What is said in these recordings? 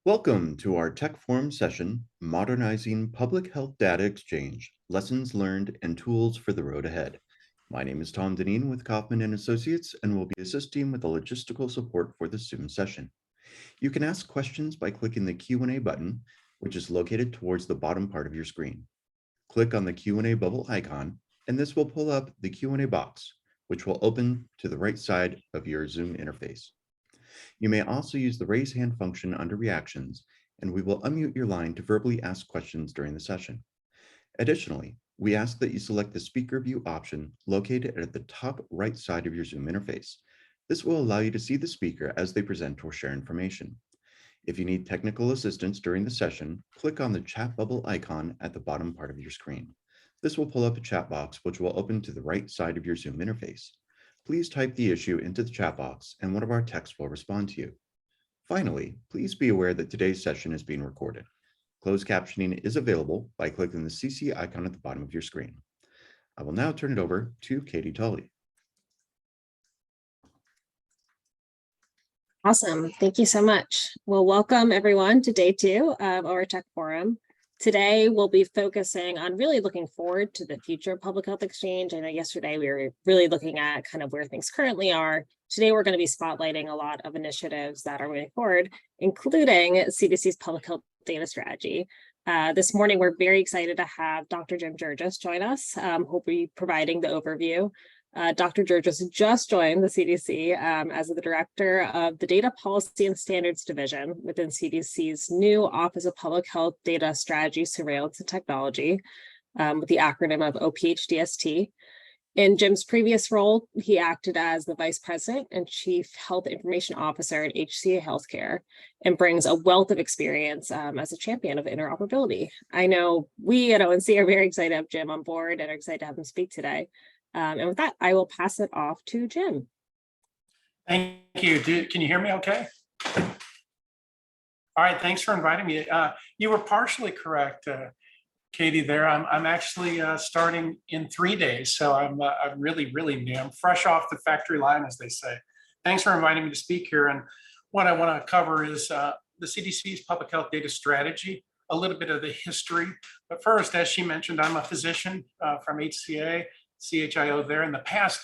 Welcome to our Tech Forum session, Modernizing Public Health Data Exchange, Lessons Learned and Tools for the Road Ahead. My name is Tom Deneen with Kaufman and Associates, and will be assisting with the logistical support for the Zoom session. You can ask questions by clicking the Q&A button, which is located towards the bottom part of your screen. Click on the Q&A bubble icon, and this will pull up the Q&A box, which will open to the right side of your Zoom interface. You may also use the raise hand function under reactions, and we will unmute your line to verbally ask questions during the session. Additionally, we ask that you select the speaker view option located at the top right side of your Zoom interface. This will allow you to see the speaker as they present or share information. If you need technical assistance during the session, click on the chat bubble icon at the bottom part of your screen. This will pull up a chat box, which will open to the right side of your Zoom interface. Please type the issue into the chat box and one of our techs will respond to you. Finally, please be aware that today's session is being recorded. Closed captioning is available by clicking the CC icon at the bottom of your screen. I will now turn it over to Katie Tully. Awesome. Thank you so much. Well, welcome everyone to day 2 of our Tech Forum. Today, we'll be focusing on really looking forward to the future of public health exchange. I know yesterday we were really looking at kind of where things currently are. Today, we're going to be spotlighting a lot of initiatives that are moving forward, including CDC's public health data strategy. This morning, we're very excited to have Dr. Jim Georges join us, who will be providing the overview. Dr. Georges just joined the CDC as the director of the Data Policy and Standards Division within CDC's new Office of Public Health Data Strategy, Surveillance, and Technology, with the acronym of OpHDST. In Jim's previous role, he acted as the Vice President and Chief Health Information Officer at HCA Healthcare and brings a wealth of experience as a champion of interoperability. I know we at ONC are very excited to have Jim on board and are excited to have him speak today. And with that, I will pass it off to Jim. Thank you. Can you hear me okay? All right, thanks for inviting me. You were partially correct, Katie, there. I'm actually starting in 3 days, so I'm really new. I'm fresh off the factory line, as they say. Thanks for inviting me to speak here. And what I want to cover is the CDC's public health data strategy, a little bit of the history. But first, as she mentioned, I'm a physician from HCA. CHIO there in the past.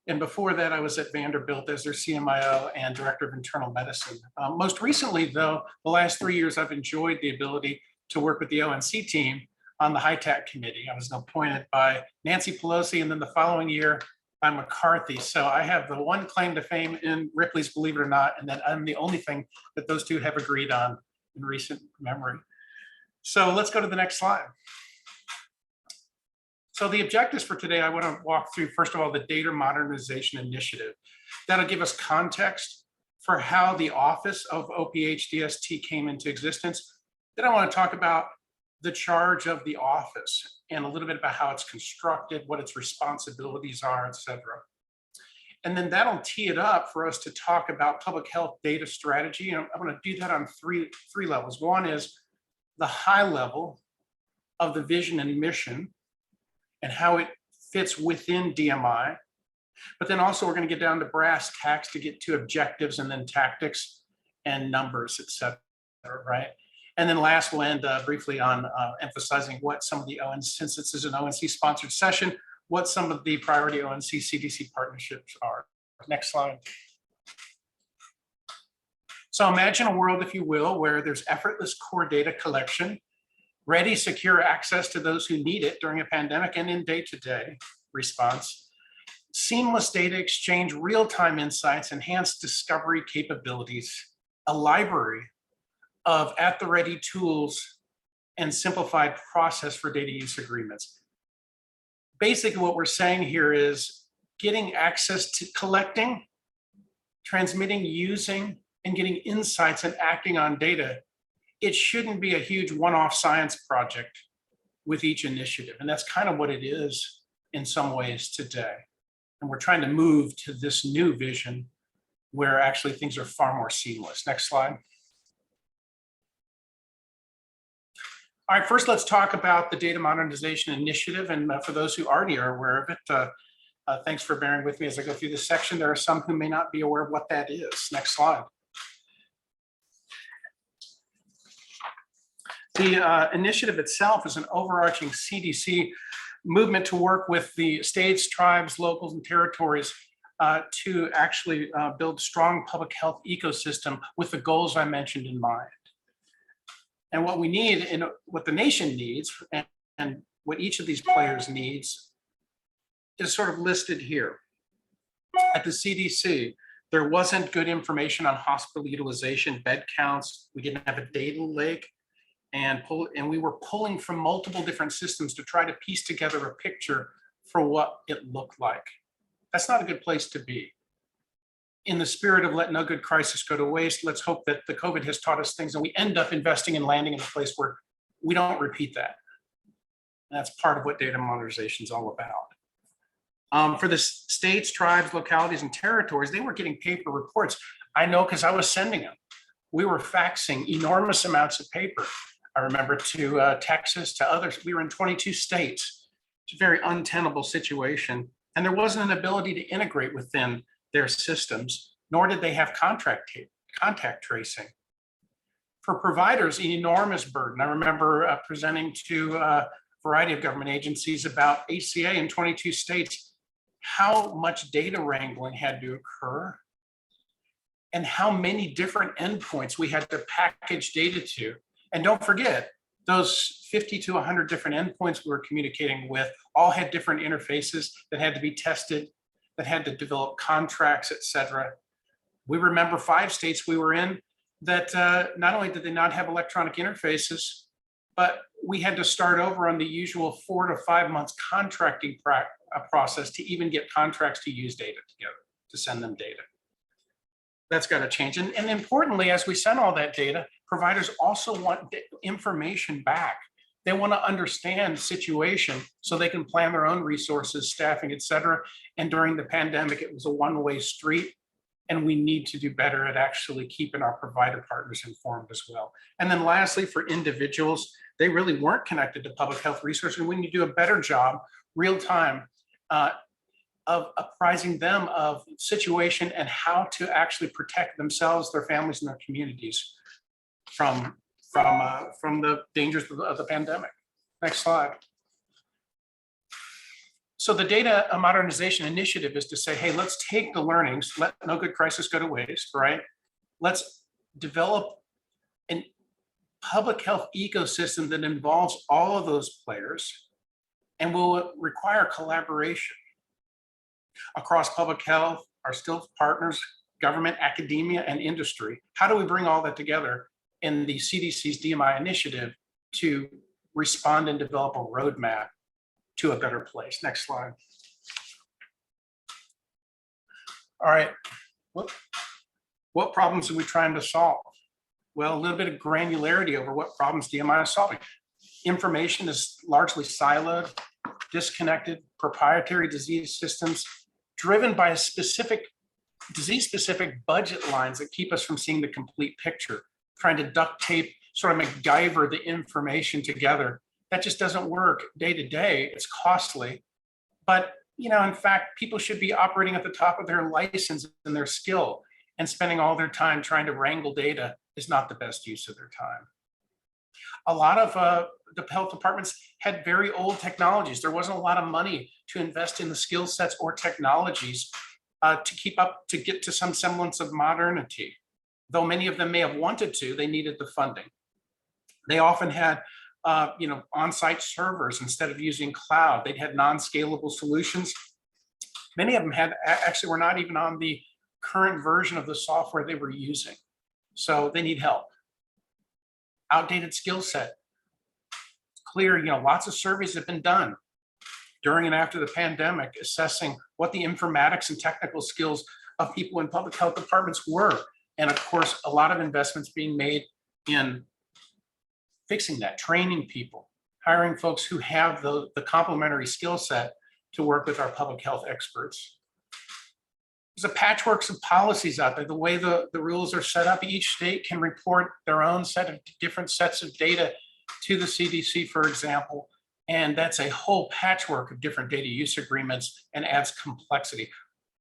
And before that, I was at Vanderbilt as their CMIO and Director of Internal Medicine. Most recently, though, the last 3 years, I've enjoyed the ability to work with the ONC team on the HITAC committee. I was appointed by Nancy Pelosi, and then the following year by McCarthy. So I have the one claim to fame in Ripley's Believe It or Not, and then I'm the only thing that those two have agreed on in recent memory. So let's go to the next slide. So the objectives for today, I want to walk through, first of all, the Data Modernization Initiative. That'll give us context for how the Office of OpHDST came into existence. Then I want to talk about the charge of the office and a little bit about how it's constructed, what its responsibilities are, et cetera. And then that'll tee it up for us to talk about public health data strategy. And I'm going to do that on three levels. One is the high level of the vision and mission, and how it fits within DMI. But then also we're going to get down to brass tacks to get to objectives and then tactics and numbers, et cetera, right? And then last, we'll end briefly on emphasizing what some of the ONC, since this is an ONC sponsored session, what some of the priority ONC CDC partnerships are. Next slide. So imagine a world, if you will, where there's effortless core data collection, ready, secure access to those who need it during a pandemic and in day-to-day response, seamless data exchange, real-time insights, enhanced discovery capabilities, a library of at-the-ready tools, and simplified process for data use agreements. Basically, what we're saying here is getting access to collecting, transmitting, using, and getting insights and acting on data. It shouldn't be a huge one-off science project with each initiative. And that's kind of what it is in some ways today. And we're trying to move to this new vision where actually things are far more seamless. Next slide. All right, first let's talk about the Data Modernization Initiative. And for those who already are aware of it, thanks for bearing with me as I go through this section. There are some who may not be aware of what that is. Next slide. The initiative itself is an overarching CDC movement to work with the states, tribes, locals, and territories to actually build strong public health ecosystem with the goals I mentioned in mind. And what we need, and what the nation needs, and what each of these players needs is sort of listed here. At the CDC, there wasn't good information on hospital utilization, bed counts. We didn't have a data lake, and we were pulling from multiple different systems to try to piece together a picture for what it looked like. That's not a good place to be. In the spirit of let no good crisis go to waste, let's hope that the COVID has taught us things and we end up investing and landing in a place where we don't repeat that. That's part of what data modernization is all about. For the states, tribes, localities, and territories, they were getting paper reports. I know because I was sending them. We were faxing enormous amounts of paper. I remember to Texas, to others. We were in 22 states. It's a very untenable situation. And there wasn't an ability to integrate within their systems, nor did they have contact tracing. For providers, an enormous burden. I remember presenting to a variety of government agencies about ACA in 22 states, how much data wrangling had to occur and how many different endpoints we had to package data to. And don't forget, those 50 to 100 different endpoints we were communicating with all had different interfaces that had to be tested, that had to develop contracts, et cetera. We remember 5 states we were in that not only did they not have electronic interfaces, but we had to start over on the usual 4 to 5 months contracting process to even get contracts to use data together, to send them data. That's got to change. And importantly, as we send all that data, providers also want information back. They want to understand the situation so they can plan their own resources, staffing, et cetera. And during the pandemic, it was a one-way street. And we need to do better at actually keeping our provider partners informed as well. And then lastly, for individuals, they really weren't connected to public health resources. We need to do a better job, real time, of apprising them of situation and how to actually protect themselves, their families, and their communities from the dangers of the pandemic. Next slide. So the data modernization initiative is to say, hey, let's take the learnings, let no good crisis go to waste, right? Let's develop a public health ecosystem that involves all of those players and will require collaboration across public health, our still partners, government, academia, and industry. How do we bring all that together in the CDC's DMI initiative to respond and develop a roadmap to a better place? Next slide. All right, what problems are we trying to solve? Well, a little bit of granularity over what problems DMI is solving. Information is largely siloed, disconnected, proprietary disease systems, driven by a specific disease-specific budget lines that keep us from seeing the complete picture, trying to duct tape, sort of MacGyver the information together. That just doesn't work day to day. It's costly. But, in fact, people should be operating at the top of their license and their skill, and spending all their time trying to wrangle data is not the best use of their time. A lot of the health departments had very old technologies. There wasn't a lot of money to invest in the skill sets or technologies to keep up, to get to some semblance of modernity. Though many of them may have wanted to, they needed the funding. They often had on-site servers instead of using cloud. They'd had non-scalable solutions. Many of them actually were not even on the current version of the software they were using. So they need help. Outdated skill set. Clear, lots of surveys have been done during and after the pandemic, assessing what the informatics and technical skills of people in public health departments were. And of course, a lot of investments being made in fixing that, training people, hiring folks who have the complementary skill set to work with our public health experts. There's a patchwork of policies out there. The way the rules are set up, each state can report their own set of different sets of data to the CDC, for example. And that's a whole patchwork of different data use agreements and adds complexity.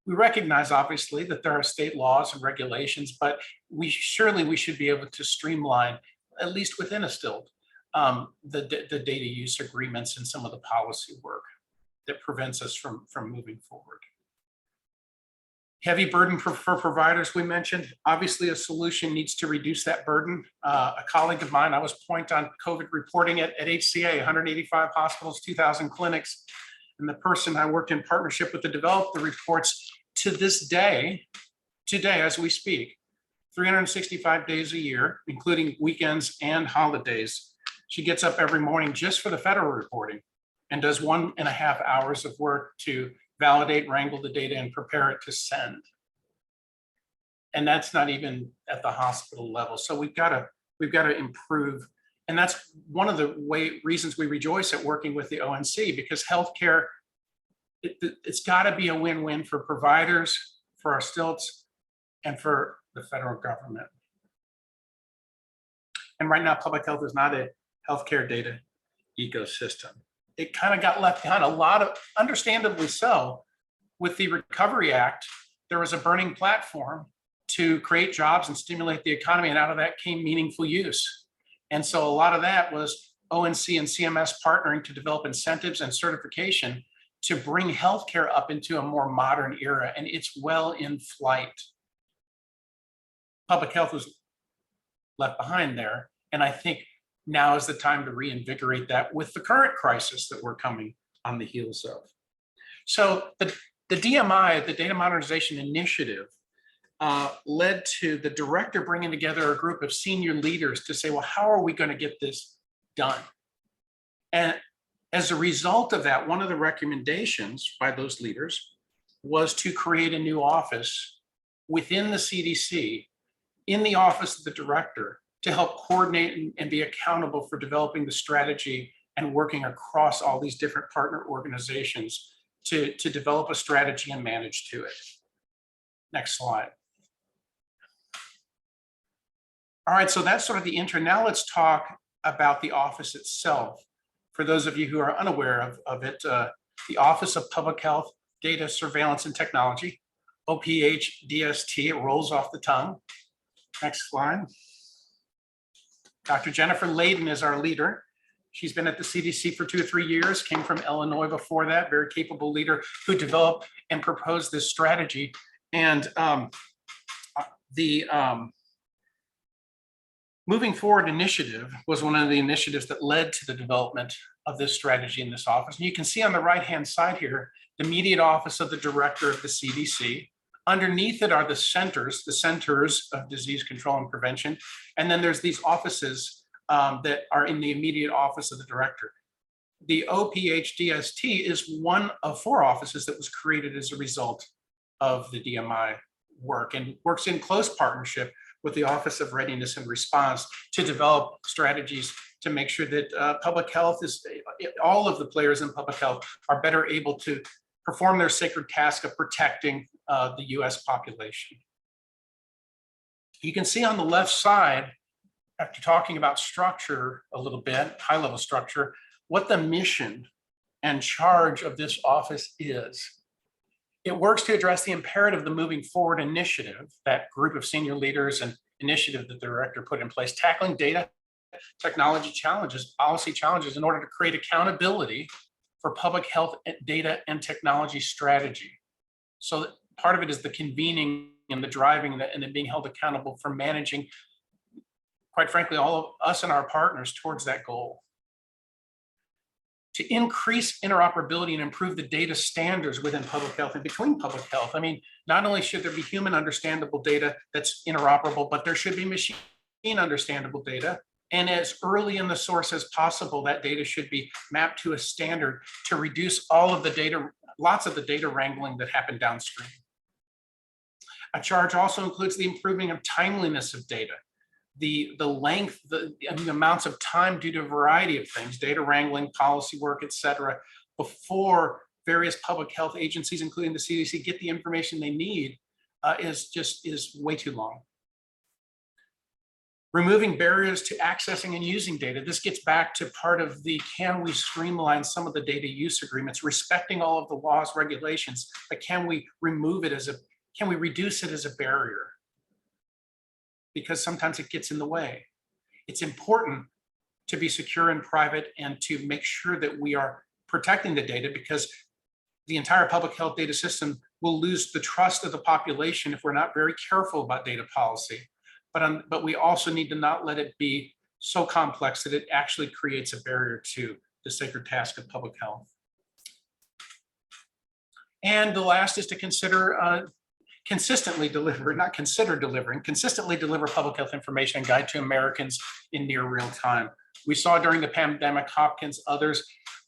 We recognize, obviously, that there are state laws and regulations, but we should be able to streamline, at least within a still, the data use agreements and some of the policy work that prevents us from moving forward. Heavy burden for providers, we mentioned. Obviously, a solution needs to reduce that burden. A colleague of mine, I was point on COVID reporting at HCA, 185 hospitals, 2,000 clinics. And the person I worked in partnership with to develop the reports to this day, today as we speak, 365 days a year, including weekends and holidays. She gets up every morning just for the federal reporting and does 1.5 hours of work to validate, wrangle the data, and prepare it to send. And that's not even at the hospital level. So we've got to improve. And that's one of the reasons we rejoice at working with the ONC, because healthcare, it's got to be a win-win for providers, for our stilts, and for the federal government. And right now, public health is not a healthcare data ecosystem. It kind of got left behind, a lot of, understandably so. With the Recovery Act, there was a burning platform to create jobs and stimulate the economy, and out of that came meaningful use. And so a lot of that was ONC and CMS partnering to develop incentives and certification to bring healthcare up into a more modern era, and it's well in flight. Public health was left behind there, and I think now is the time to reinvigorate that with the current crisis that we're coming on the heels of. So the DMI, the Data Modernization Initiative, led to the director bringing together a group of senior leaders to say, well, how are we going to get this done? And as a result of that, one of the recommendations by those leaders was to create a new office within the CDC, in the office of the director, to help coordinate and be accountable for developing the strategy and working across all these different partner organizations to develop a strategy and manage to it. Next slide. All right, so that's sort of the intro. Now let's talk about the office itself. For those of you who are unaware of it, the Office of Public Health, Data Surveillance and Technology, OpHDST, it rolls off the tongue. Next slide. Dr. Jennifer Layden is our leader. She's been at the CDC for 2 or 3 years, came from Illinois before that, very capable leader who developed and proposed this strategy. And the Moving Forward initiative was one of the initiatives that led to the development of this strategy in this office. And you can see on the right-hand side here, the immediate office of the director of the CDC. Underneath it are the Centers of Disease Control and Prevention. And then there's these offices that are in the immediate office of the director. The OpHDST is one of 4 offices that was created as a result of the DMI work, and works in close partnership with the Office of Readiness and Response to develop strategies to make sure that public health is, all of the players in public health are better able to perform their sacred task of protecting the US population. You can see on the left side, after talking about structure a little bit, high level structure, what the mission and charge of this office is. It works to address the imperative of the Moving Forward initiative, that group of senior leaders and initiative that the director put in place, tackling data, technology challenges, policy challenges in order to create accountability for public health data and technology strategy. So part of it is the convening and the driving and then being held accountable for managing, quite frankly, all of us and our partners towards that goal. To increase interoperability and improve the data standards within public health and between public health. I mean, not only should there be human understandable data that's interoperable, but there should be machine understandable data. And as early in the source as possible, that data should be mapped to a standard to reduce all of the data, lots of the data wrangling that happened downstream. A charge also includes the improving of timeliness of data. The length, the amounts of time due to a variety of things, data wrangling, policy work, et cetera, before various public health agencies, including the CDC, get the information they need is way too long. Removing barriers to accessing and using data. This gets back to part of the, can we streamline some of the data use agreements, respecting all of the laws, regulations, but can we remove it as can we reduce it as a barrier? Because sometimes it gets in the way. It's important to be secure and private, and to make sure that we are protecting the data, because the entire public health data system will lose the trust of the population if we're not very careful about data policy. But we also need to not let it be so complex that it actually creates a barrier to the sacred task of public health. And the last is to consider consistently deliver, not consider delivering, consistently deliver public health information and guide to Americans in near real time. We saw during the pandemic, Hopkins, others,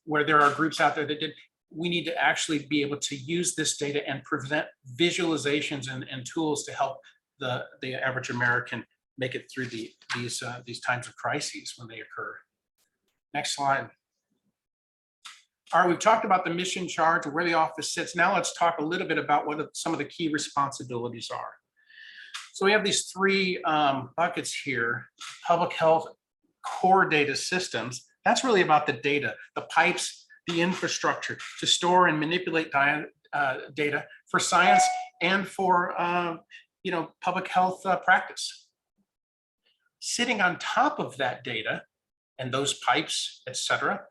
where there are groups out there that did, we need to actually be able to use this data and present visualizations and tools to help the average American make it through these times of crises when they occur. Next slide. All right, we've talked about the mission, charge, or where the office sits. Now let's talk a little bit about what some of the key responsibilities are. So we have these three buckets here: public health core data systems. That's really about the data, the pipes, the infrastructure to store and manipulate data for science and for public health practice. Sitting on top of that data and those pipes, et cetera,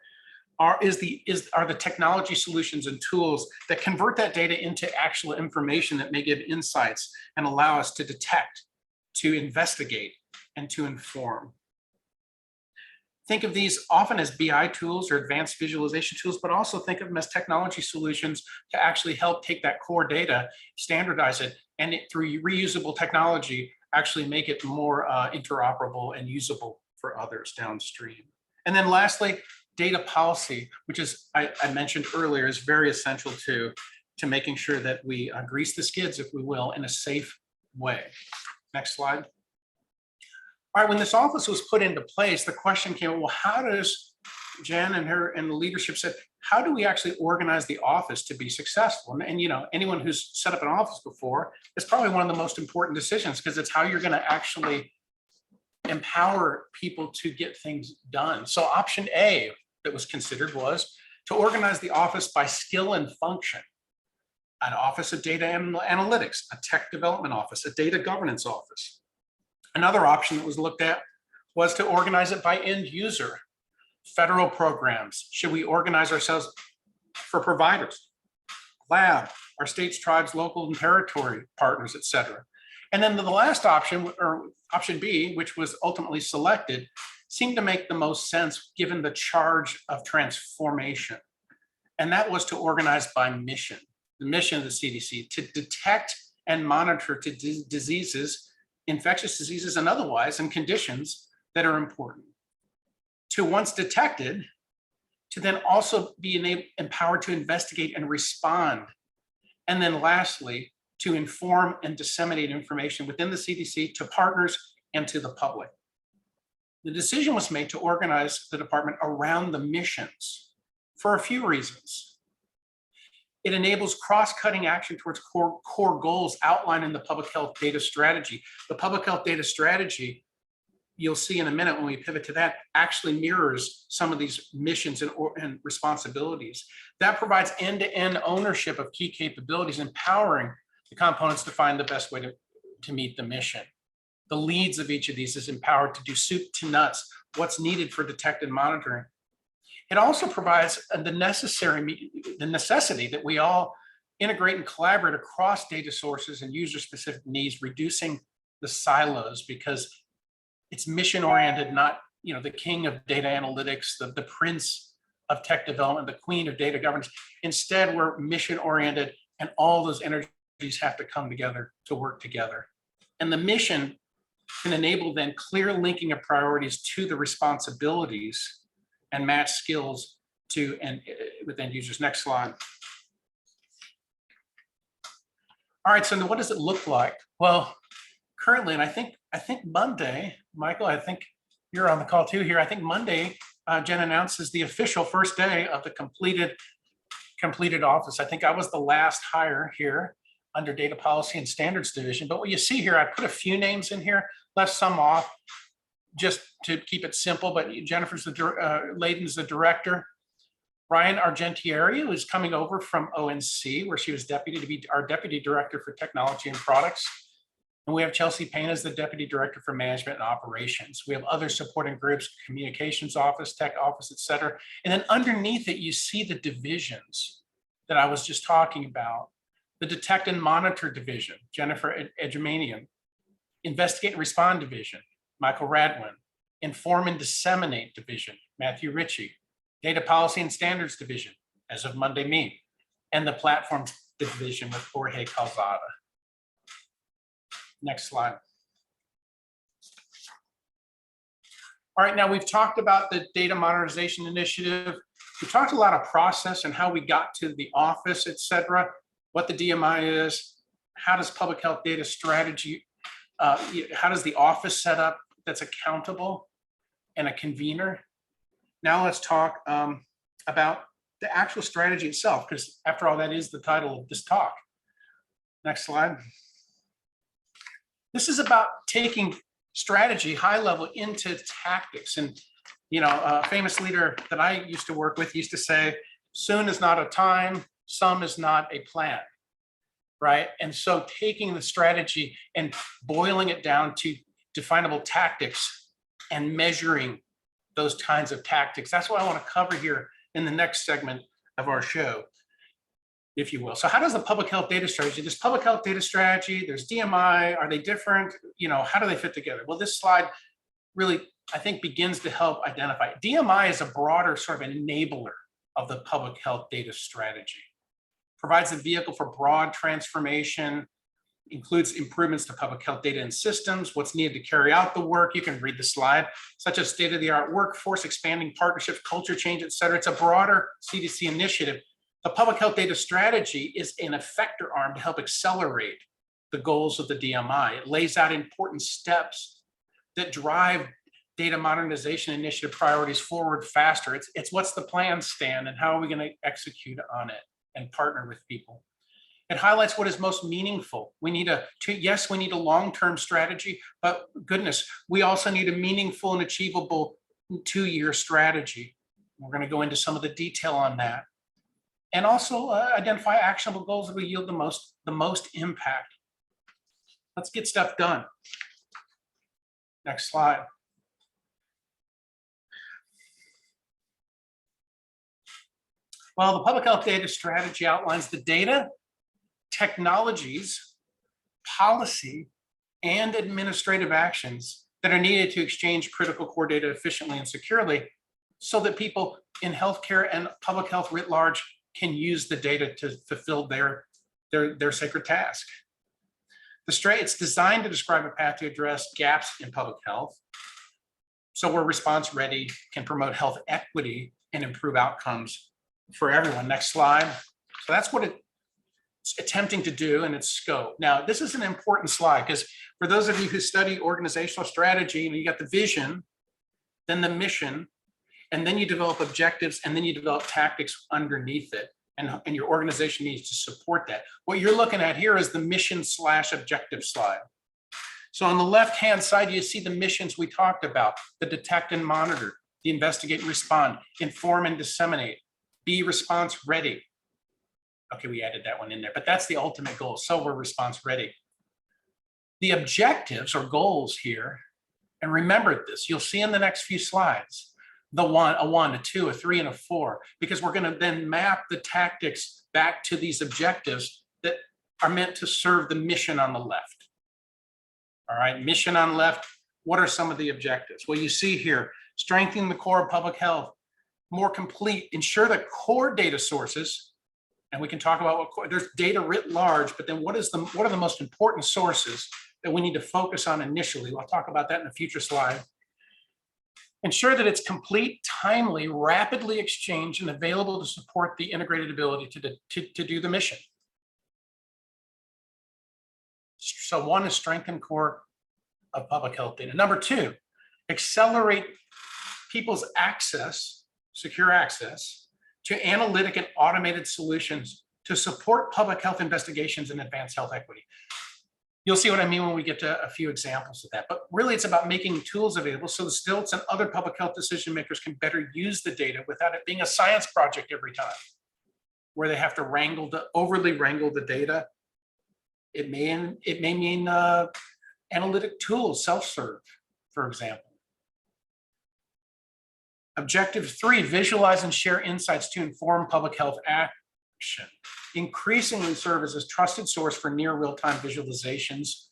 are the technology solutions and tools that convert that data into actual information that may give insights and allow us to detect, to investigate, and to inform. Think of these often as BI tools or advanced visualization tools, but also think of them as technology solutions to actually help take that core data, standardize it, and through reusable technology, actually make it more interoperable and usable for others downstream. And then lastly, data policy, which is, I mentioned earlier, is very essential to making sure that we grease the skids, if we will, in a safe way. Next slide. All right, when this office was put into place, the question came, well, how does Jen and the leadership said, how do we actually organize the office to be successful? And anyone who's set up an office before, it's probably one of the most important decisions, because it's how you're going to actually empower people to get things done. So option A that was considered was to organize the office by skill and function. An office of data analytics, a tech development office, a data governance office. Another option that was looked at was to organize it by end user. Federal programs. Should we organize ourselves for providers, lab, our states, tribes, local and territory partners, et cetera? And then the last option, or option B, which was ultimately selected, seemed to make the most sense given the charge of transformation. And that was to organize by mission. The mission of the CDC to detect and monitor diseases, infectious diseases and otherwise, and conditions that are important. To once detected, to then also be empowered to investigate and respond. And then lastly, to inform and disseminate information within the CDC to partners and to the public. The decision was made to organize the department around the missions for a few reasons. It enables cross-cutting action towards core goals outlined in the public health data strategy. The public health data strategy, you'll see in a minute when we pivot to that, actually mirrors some of these missions and responsibilities. That provides end-to-end ownership of key capabilities, empowering the components to find the best way to meet the mission. The leads of each of these is empowered to do soup to nuts, what's needed for detect and monitoring. It also provides the necessity that we all integrate and collaborate across data sources and user-specific needs, reducing the silos, because it's mission-oriented, not the king of data analytics, the prince of tech development, the queen of data governance. Instead, we're mission-oriented, and all those energies have to come together to work together. And the mission can enable then clear linking of priorities to the responsibilities and match skills with end users. Next slide. All right, so what does it look like? Well, currently, and I think Monday, Michael, I think you're on the call too here. I think Monday, Jen announces the official first day of the completed office. I think I was the last hire here under Data Policy and Standards Division. But what you see here, I put a few names in here, left some off just to keep it simple, but Jennifer's Layden's the director. Ryan Argentieri, who's coming over from ONC, where she was deputy to be our deputy director for technology and products. And we have Chelsea Payne as the Deputy Director for Management and Operations. We have other supporting groups, communications office, tech office, et cetera. And then underneath it, you see the divisions that I was just talking about. The Detect and Monitor Division, Jennifer Edgermanian. Investigate and Respond Division, Michael Radwin. Inform and Disseminate Division, Matthew Ritchie. Data Policy and Standards Division, as of Monday, me. And the Platforms Division with Jorge Calzada. Next slide. All right, now we've talked about the Data Modernization Initiative. We talked a lot of process and how we got to the office, et cetera, what the DMI is, how does public health data strategy, how does the office set up that's accountable and a convener. Now let's talk about the actual strategy itself, because after all, that is the title of this talk. Next slide. This is about taking strategy high level into tactics. And, you know, a famous leader that I used to work with used to say, soon is not a time, some is not a plan, right? And so taking the strategy and boiling it down to definable tactics and measuring those kinds of tactics. That's what I want to cover here in the next segment of our show, if you will. So how does the public health data strategy, there's public health data strategy, there's DMI, are they different? You know, how do they fit together? Well, this slide really, I think, begins to help identify. DMI is a broader sort of enabler of the public health data strategy. Provides a vehicle for broad transformation, includes improvements to public health data and systems, what's needed to carry out the work. You can read the slide, such as state-of-the-art workforce, expanding partnerships, culture change, et cetera. It's a broader CDC initiative. The public health data strategy is an effector arm to help accelerate the goals of the DMI. It lays out important steps that drive data modernization initiative priorities forward faster. It's what's the plan, Stan, and how are we going to execute on it and partner with people. It highlights what is most meaningful. We need yes, we need a long-term strategy, but goodness, we also need a meaningful and achievable 2-year strategy. We're going to go into some of the detail on that. And also identify actionable goals that will yield the most impact. Let's get stuff done. Next slide. Well, the public health data strategy outlines the data, technologies, policy, and administrative actions that are needed to exchange critical core data efficiently and securely so that people in healthcare and public health writ large can use the data to fulfill their sacred task. It's designed to describe a path to address gaps in public health, so we're response ready, can promote health equity and improve outcomes for everyone. Next slide. So that's what it's attempting to do in its scope. Now, this is an important slide because for those of you who study organizational strategy, you got the vision, then the mission, and then you develop objectives, and then you develop tactics underneath it. And your organization needs to support that. What you're looking at here is the mission/objective slide. So on the left-hand side, you see the missions we talked about: the detect and monitor, the investigate and respond, inform and disseminate, be response ready. Okay, we added that one in there, but that's the ultimate goal. So we're response ready. The objectives or goals here, and remember this, you'll see in the next few slides, a 1, a 2, a 3, and a 4, because we're going to then map the tactics back to these objectives that are meant to serve the mission on the left. All right, mission on left, what are some of the objectives? Well, you see here, strengthening the core of public health, more complete, ensure that core data sources, and we can talk about what core, there's data writ large, but then what are the most important sources that we need to focus on initially? I'll talk about that in a future slide. Ensure that it's complete, timely, rapidly exchanged, and available to support the integrated ability to do the mission. So 1 is strengthen core of public health data. Number 2, accelerate people's access, secure access, to analytic and automated solutions to support public health investigations and advance health equity. You'll see what I mean when we get to a few examples of that. But really, it's about making tools available so the STILTs and other public health decision makers can better use the data without it being a science project every time, where they have to overly wrangle the data. It may mean analytic tools, self-serve, for example. Objective 3, visualize and share insights to inform public health action. Increasingly serve as a trusted source for near real-time visualizations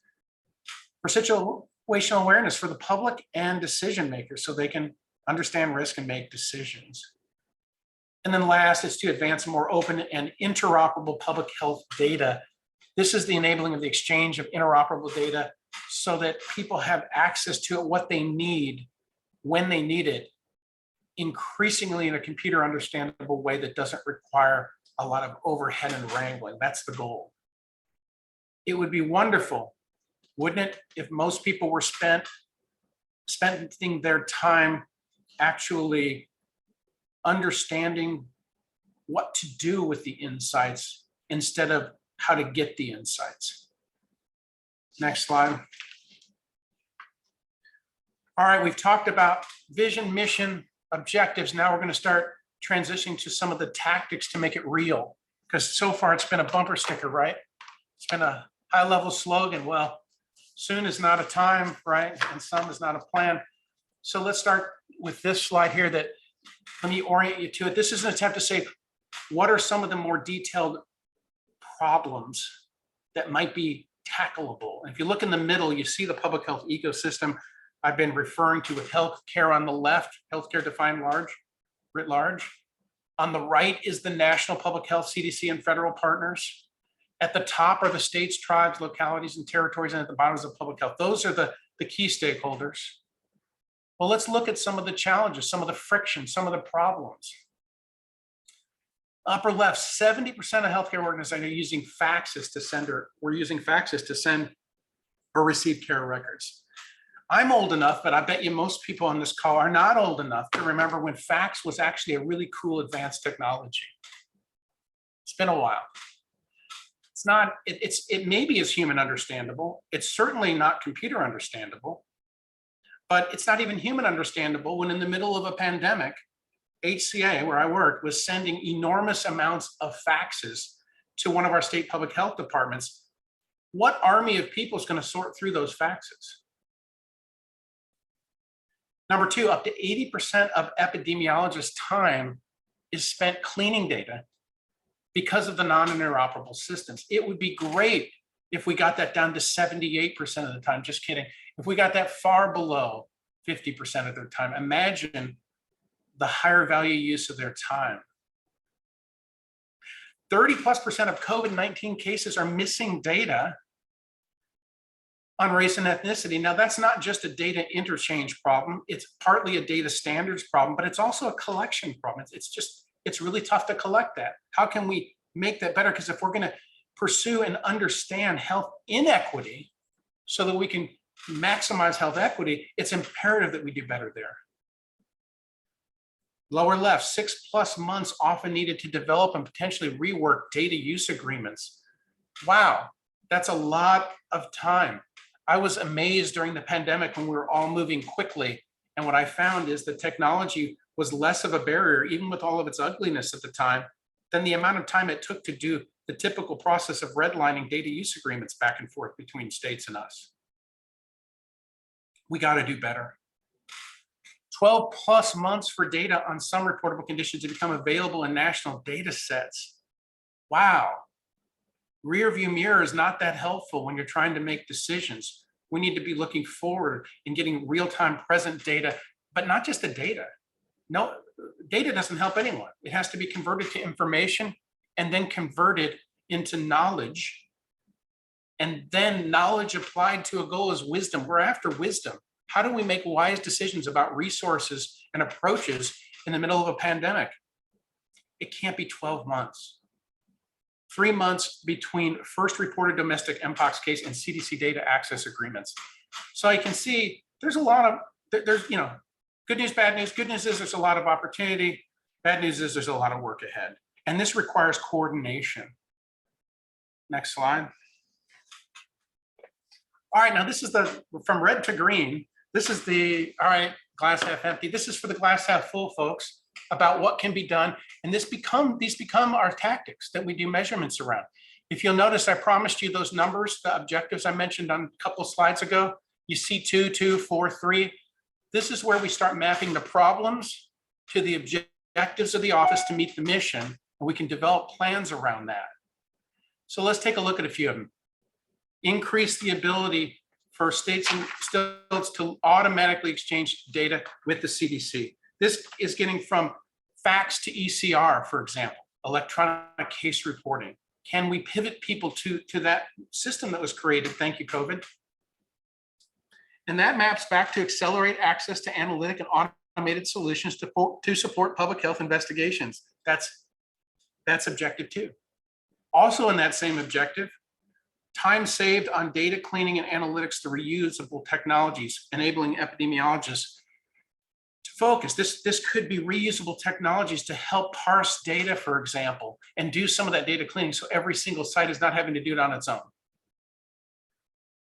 for situational awareness for the public and decision makers so they can understand risk and make decisions. And then last is to advance more open and interoperable public health data. This is the enabling of the exchange of interoperable data so that people have access to it, what they need, when they need it, increasingly in a computer understandable way that doesn't require a lot of overhead and wrangling. That's the goal. It would be wonderful, wouldn't it, if most people were spending their time actually understanding what to do with the insights instead of how to get the insights. Next slide. All right, we've talked about vision, mission, objectives. Now we're going to start transitioning to some of the tactics to make it real, because so far it's been a bumper sticker, right? It's been a high level slogan. Well, soon is not a time, right? And some is not a plan. So let's start with this slide here that let me orient you to it. This is an attempt to say, what are some of the more detailed problems that might be tackleable? And if you look in the middle, you see the public health ecosystem I've been referring to with healthcare on the left, healthcare defined writ large. On the right is the national public health, CDC and federal partners. At the top are the states, tribes, localities, and territories, and at the bottom is the public health. Those are the key stakeholders. Well, let's look at some of the challenges, some of the friction, some of the problems. Upper left, 70% of healthcare organizations are using faxes to send or receive care records. I'm old enough, but I bet you most people on this call are not old enough to remember when fax was actually a really cool advanced technology. It's been a while. It's not, it maybe is human understandable. It's certainly not computer understandable, but it's not even human understandable when in the middle of a pandemic, HCA, where I worked, was sending enormous amounts of faxes to one of our state public health departments. What army of people is going to sort through those faxes? Number two, up to 80% of epidemiologists' time is spent cleaning data because of the non-interoperable systems. It would be great if we got that down to 78% of the time, just kidding. If we got that far below 50% of their time, imagine the higher value use of their time. 30+% of COVID-19 cases are missing data on race and ethnicity. Now, that's not just a data interchange problem. It's partly a data standards problem, but it's also a collection problem. It's really tough to collect that. How can we make that better? Because if we're going to pursue and understand health inequity so that we can maximize health equity, it's imperative that we do better there. Lower left, 6+ months often needed to develop and potentially rework data use agreements. Wow, that's a lot of time. I was amazed during the pandemic when we were all moving quickly. And what I found is that technology was less of a barrier, even with all of its ugliness at the time, than the amount of time it took to do the typical process of redlining data use agreements back and forth between states and us. We got to do better. 12+ months for data on some reportable conditions to become available in national data sets. Wow. Rear view mirror is not that helpful when you're trying to make decisions. We need to be looking forward and getting real-time present data, but not just the data. No, data doesn't help anyone. It has to be converted to information and then converted into knowledge. And then knowledge applied to a goal is wisdom. We're after wisdom. How do we make wise decisions about resources and approaches in the middle of a pandemic? It can't be 12 months. 3 months between first reported domestic Mpox case and CDC data access agreements. So I can see there's a lot of, good news, bad news. Good news is there's a lot of opportunity. Bad news is there's a lot of work ahead. And this requires coordination. Next slide. All right, now this is from red to green. This is glass half empty. This is for the glass half full, folks, about what can be done. And these become our tactics that we do measurements around. If you'll notice, I promised you those numbers, the objectives I mentioned on a couple of slides ago. You see 2, 2, 4, 3. This is where we start mapping the problems to the objectives of the office to meet the mission, and we can develop plans around that. So let's take a look at a few of them. Increase the ability for states and states to automatically exchange data with the CDC. This is getting from fax to ECR, for example, electronic case reporting. Can we pivot people to that system that was created? Thank you, COVID. And that maps back to accelerate access to analytic and automated solutions to support public health investigations. That's objective 2. Also in that same objective, time saved on data cleaning and analytics through reusable technologies, enabling epidemiologists to focus. This could be reusable technologies to help parse data, for example, and do some of that data cleaning so every single site is not having to do it on its own.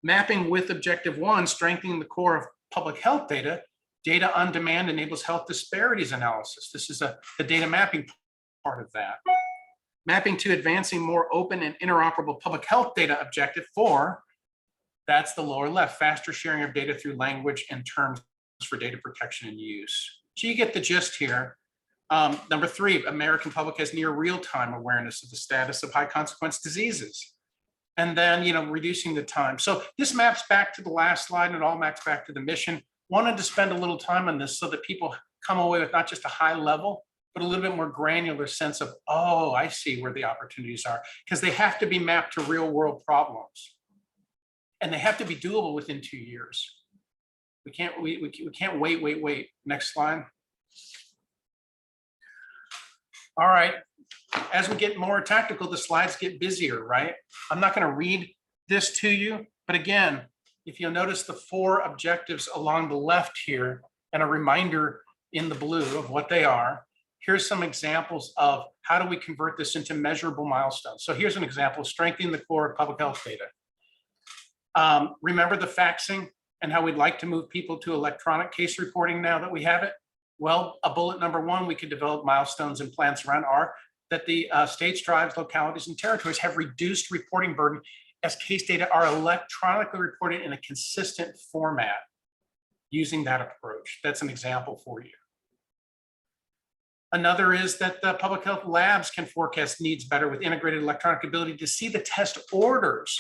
Mapping with objective 1, strengthening the core of public health data. Data on demand enables health disparities analysis. This is the data mapping part of that. Mapping to advancing more open and interoperable public health data, objective 4. That's the lower left, faster sharing of data through language and terms for data protection and use. So you get the gist here. Number 3, American public has near real-time awareness of the status of high consequence diseases. And then, reducing the time. So this maps back to the last slide, and it all maps back to the mission. Wanted to spend a little time on this so that people come away with not just a high level, but a little bit more granular sense of, oh, I see where the opportunities are, because they have to be mapped to real world problems. And they have to be doable within 2 years. We can't wait. Next slide. All right. As we get more tactical, the slides get busier, right? I'm not going to read this to you, but again, if you'll notice the 4 objectives along the left here and a reminder in the blue of what they are, here's some examples of how do we convert this into measurable milestones. So here's an example, strengthening the core of public health data. Remember the faxing and how we'd like to move people to electronic case reporting now that we have it? Well, a bullet number 1, we could develop milestones and plans around that the states, tribes, localities, and territories have reduced reporting burden as case data are electronically reported in a consistent format using that approach. That's an example for you. Another is that the public health labs can forecast needs better with integrated electronic ability to see the test orders.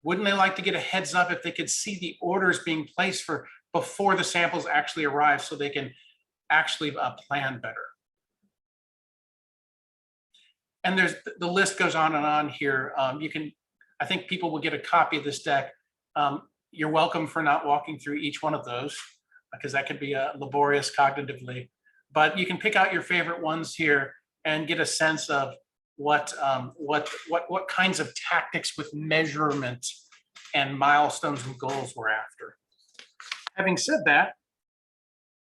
Wouldn't they like to get a heads up if they could see the orders being placed for before the samples actually arrive so they can actually plan better? And there's the list goes on and on here. I think people will get a copy of this deck. You're welcome for not walking through each one of those because that could be laborious cognitively. But you can pick out your favorite ones here and get a sense of what kinds of tactics with measurement and milestones and goals we're after. Having said that,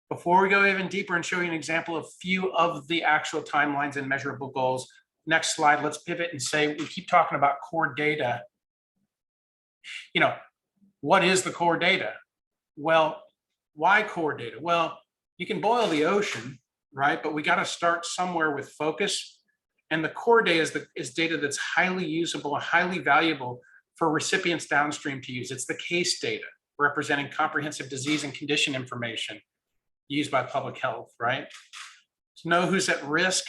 before we go even deeper and show you an example of a few of the actual timelines and measurable goals, next slide, let's pivot and say, we keep talking about core data. What is the core data? Well, why core data? Well, you can boil the ocean, right? But we got to start somewhere with focus. And the core data is data that's highly usable and highly valuable for recipients downstream to use. It's the case data representing comprehensive disease and condition information used by public health, right? To know who's at risk,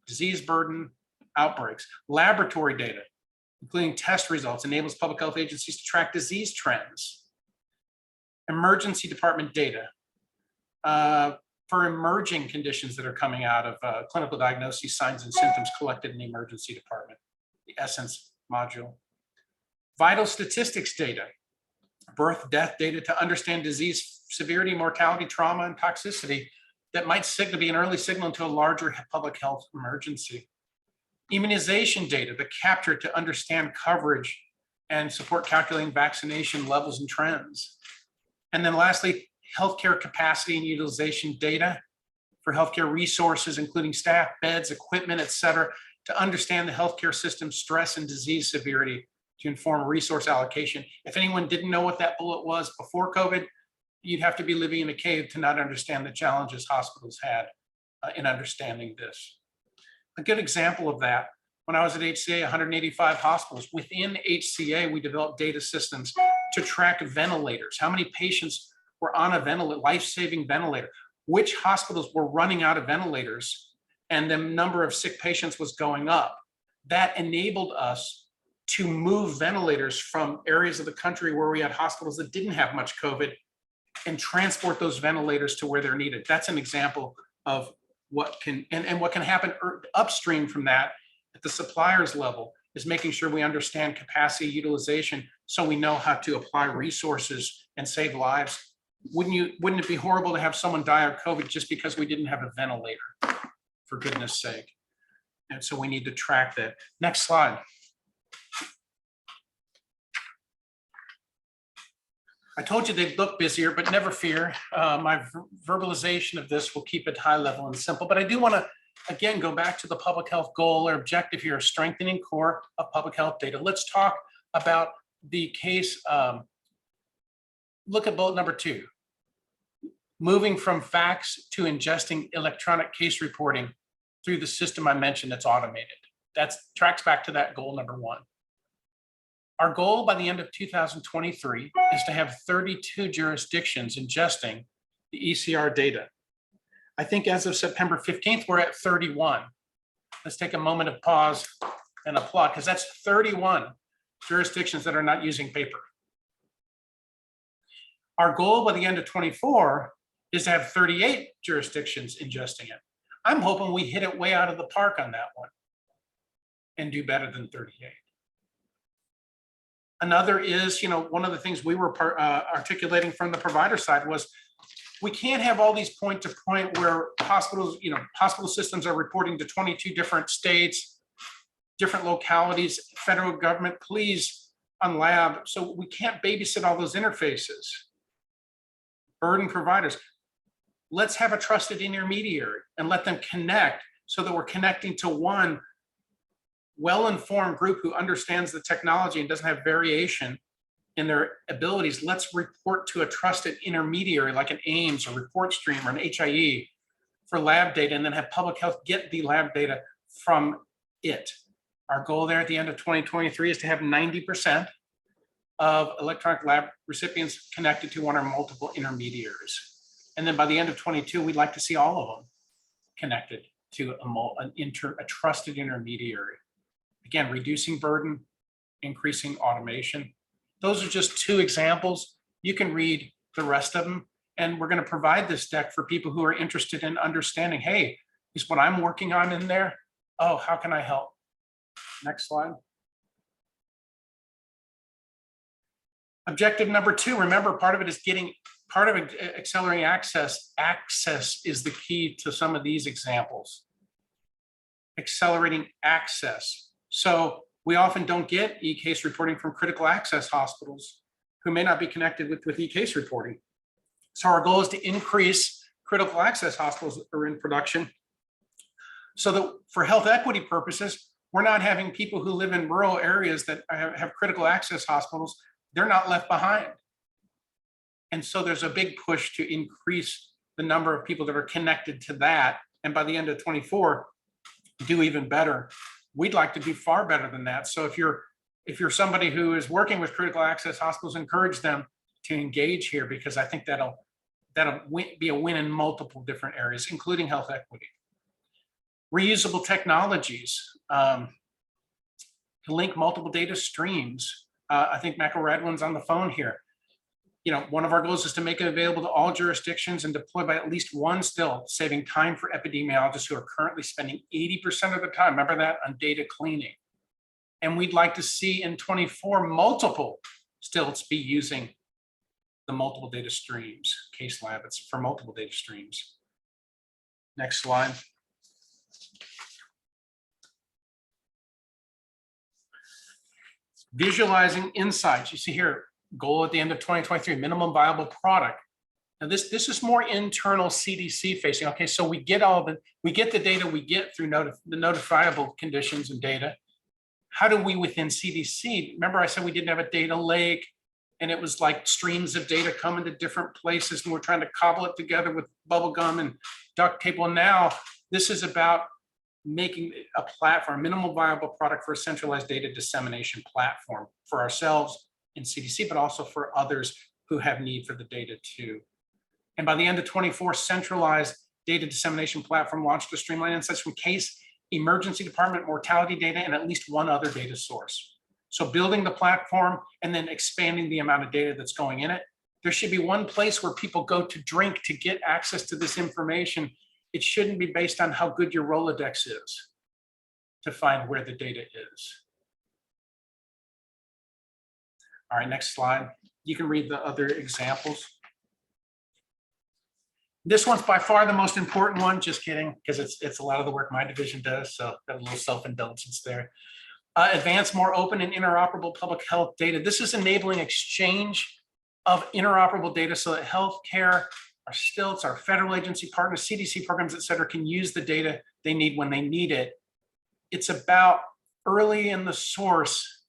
disease burden, outbreaks. Laboratory data, including test results, enables public health agencies to track disease trends. Emergency department data for emerging conditions that are coming out of clinical diagnoses, signs and symptoms collected in the emergency department, the Essence module. Vital statistics data, birth, death data to understand disease severity, mortality, trauma, and toxicity that might be an early signal into a larger public health emergency. Immunization data that capture to understand coverage and support calculating vaccination levels and trends. And then lastly, healthcare capacity and utilization data for healthcare resources, including staff, beds, equipment, et cetera, to understand the healthcare system stress and disease severity to inform resource allocation. If anyone didn't know what that bullet was before COVID, you'd have to be living in a cave to not understand the challenges hospitals had in understanding this. A good example of that, when I was at HCA, 185 hospitals. Within HCA, we developed data systems to track ventilators. How many patients were on a ventilator, life-saving ventilator? Which hospitals were running out of ventilators, and the number of sick patients was going up. That enabled us to move ventilators from areas of the country where we had hospitals that didn't have much COVID and transport those ventilators to where they're needed. That's an example of what can, and what can happen upstream from that at the suppliers level is making sure we understand capacity utilization so we know how to apply resources and save lives. Wouldn't it be horrible to have someone die of COVID just because we didn't have a ventilator, for goodness sake? And so we need to track that. Next slide. I told you they'd look busier, but never fear. My verbalization of this will keep it high level and simple, but I do want to, again, go back to the public health goal or objective here, strengthening core of public health data. Let's talk about the case. Look at bullet number 2. Moving from fax to ingesting electronic case reporting through the system I mentioned that's automated. That tracks back to that goal number 1. Our goal by the end of 2023 is to have 32 jurisdictions ingesting the ECR data. I think as of September 15th, we're at 31. Let's take a moment of pause and applaud, because that's 31 jurisdictions that are not using paper. Our goal by the end of 24 is to have 38 jurisdictions ingesting it. I'm hoping we hit it way out of the park on that one and do better than 38. Another is, one of the things we were articulating from the provider side was we can't have all these point-to-point where hospitals, hospital systems are reporting to 22 different states, different localities, federal government, please on lab. So we can't babysit all those interfaces. Burden providers. Let's have a trusted intermediary and let them connect so that we're connecting to one well-informed group who understands the technology and doesn't have variation in their abilities. Let's report to a trusted intermediary like an AIMS or ReportStream or an HIE for lab data, and then have public health get the lab data from it. Our goal there at the end of 2023 is to have 90% of electronic lab recipients connected to one or multiple intermediaries. And then by the end of 22, we'd like to see all of them connected to a trusted intermediary. Again, reducing burden, increasing automation. Those are just 2 examples. You can read the rest of them. And we're going to provide this deck for people who are interested in understanding, hey, is what I'm working on in there? Oh, how can I help? Next slide. Objective number 2, remember, part of accelerating access. Access is the key to some of these examples. Accelerating access. So we often don't get e-case reporting from critical access hospitals who may not be connected with e-case reporting. So our goal is to increase critical access hospitals that are in production so that for health equity purposes, we're not having people who live in rural areas that have critical access hospitals. They're not left behind. And so there's a big push to increase the number of people that are connected to that. And by the end of 24, do even better. We'd like to do far better than that. So if you're somebody who is working with critical access hospitals, encourage them to engage here, because I think that'll be a win in multiple different areas, including health equity. Reusable technologies to link multiple data streams. I think Michael Radwin's on the phone here. One of our goals is to make it available to all jurisdictions and deploy by at least one still, saving time for epidemiologists who are currently spending 80% of the time, remember that, on data cleaning. And we'd like to see in 24 multiple stilts be using the multiple data streams, case lab, it's for multiple data streams. Next slide. Visualizing insights. You see here, goal at the end of 2023, minimum viable product. Now this is more internal CDC facing. Okay, so we get the data we get through the notifiable conditions and data. How do we within CDC? Remember I said we didn't have a data lake and it was like streams of data coming to different places and we're trying to cobble it together with bubble gum and duct tape. Well, now this is about making a platform, minimal viable product for a centralized data dissemination platform for ourselves in CDC, but also for others who have need for the data too. And by the end of 24, centralized data dissemination platform launched to streamline insights from case, emergency department, mortality data, and at least one other data source. So building the platform and then expanding the amount of data that's going in it. There should be one place where people go to drink to get access to this information. It shouldn't be based on how good your Rolodex is to find where the data is. All right, next slide. You can read the other examples. This one's by far the most important one, just kidding, because it's a lot of the work my division does, so got a little self-indulgence there. Advance more open and interoperable public health data. This is enabling exchange of interoperable data so that healthcare, our STILTs, our federal agency partners, CDC programs, et cetera, can use the data they need when they need it. It's about early in the source,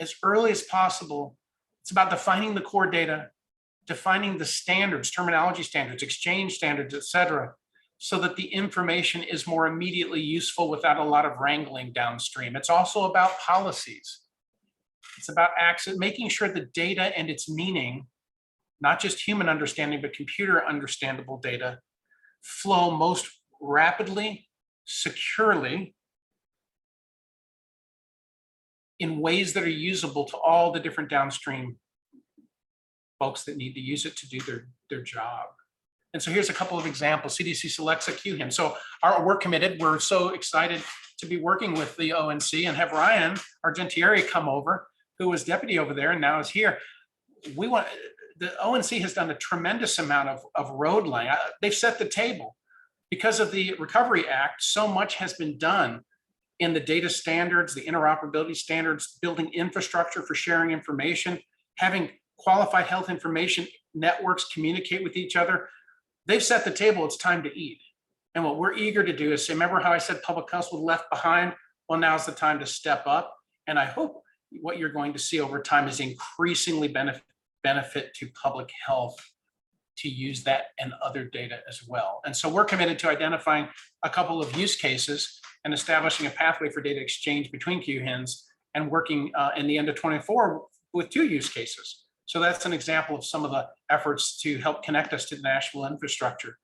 as early as possible. It's about defining the core data, defining the standards, terminology standards, exchange standards, et cetera, so that the information is more immediately useful without a lot of wrangling downstream. It's also about policies. It's about access, making sure the data and its meaning, not just human understanding, but computer understandable data, flow most rapidly, securely, in ways that are usable to all the different downstream folks that need to use it to do their job. And so here's a couple of examples. CDC selects a QHIN. So we're committed. We're so excited to be working with the ONC and have Ryan Argentieri come over, who was deputy over there and now is here. The ONC has done a tremendous amount of road laying. They've set the table. Because of the Recovery Act, so much has been done in the data standards, the interoperability standards, building infrastructure for sharing information, having qualified health information networks communicate with each other. They've set the table. It's time to eat. And what we're eager to do is say, remember how I said public health was left behind? Well, now's the time to step up. And I hope what you're going to see over time is increasingly benefit to public health to use that and other data as well. And so we're committed to identifying a couple of use cases and establishing a pathway for data exchange between QHINs and working in the end of 24 with 2 use cases. So that's an example of some of the efforts to help connect us to the national infrastructure.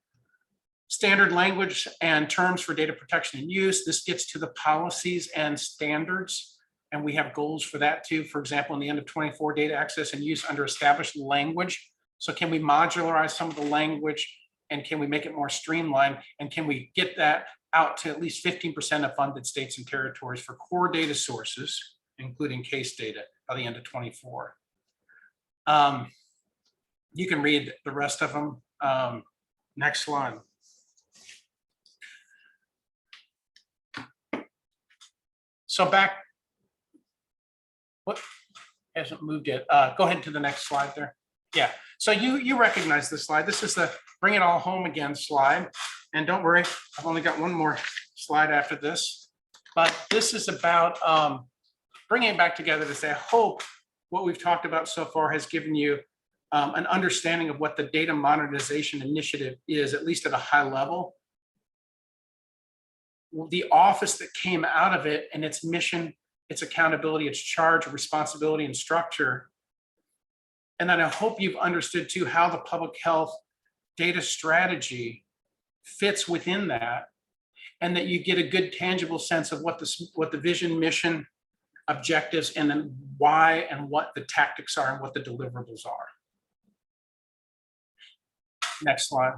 Standard language and terms for data protection and use. This gets to the policies and standards, and we have goals for that too. For example, in the end of 24, data access and use under established language. So can we modularize some of the language, and can we make it more streamlined, and can we get that out to at least 15% of funded states and territories for core data sources, including case data, by the end of 24. You can read the rest of them. Next slide. So back, what hasn't moved yet? Go ahead to the next slide there. Yeah, so you recognize this slide. This is the bring it all home again slide. And don't worry, I've only got one more slide after this. But this is about bringing it back together to say, I hope what we've talked about so far has given you an understanding of what the data modernization initiative is, at least at a high level. The office that came out of it and its mission, its accountability, its charge, responsibility, and structure. And then I hope you've understood too how the public health data strategy fits within that, and that you get a good tangible sense of what the vision, mission, objectives, and then why and what the tactics are and what the deliverables are. Next slide.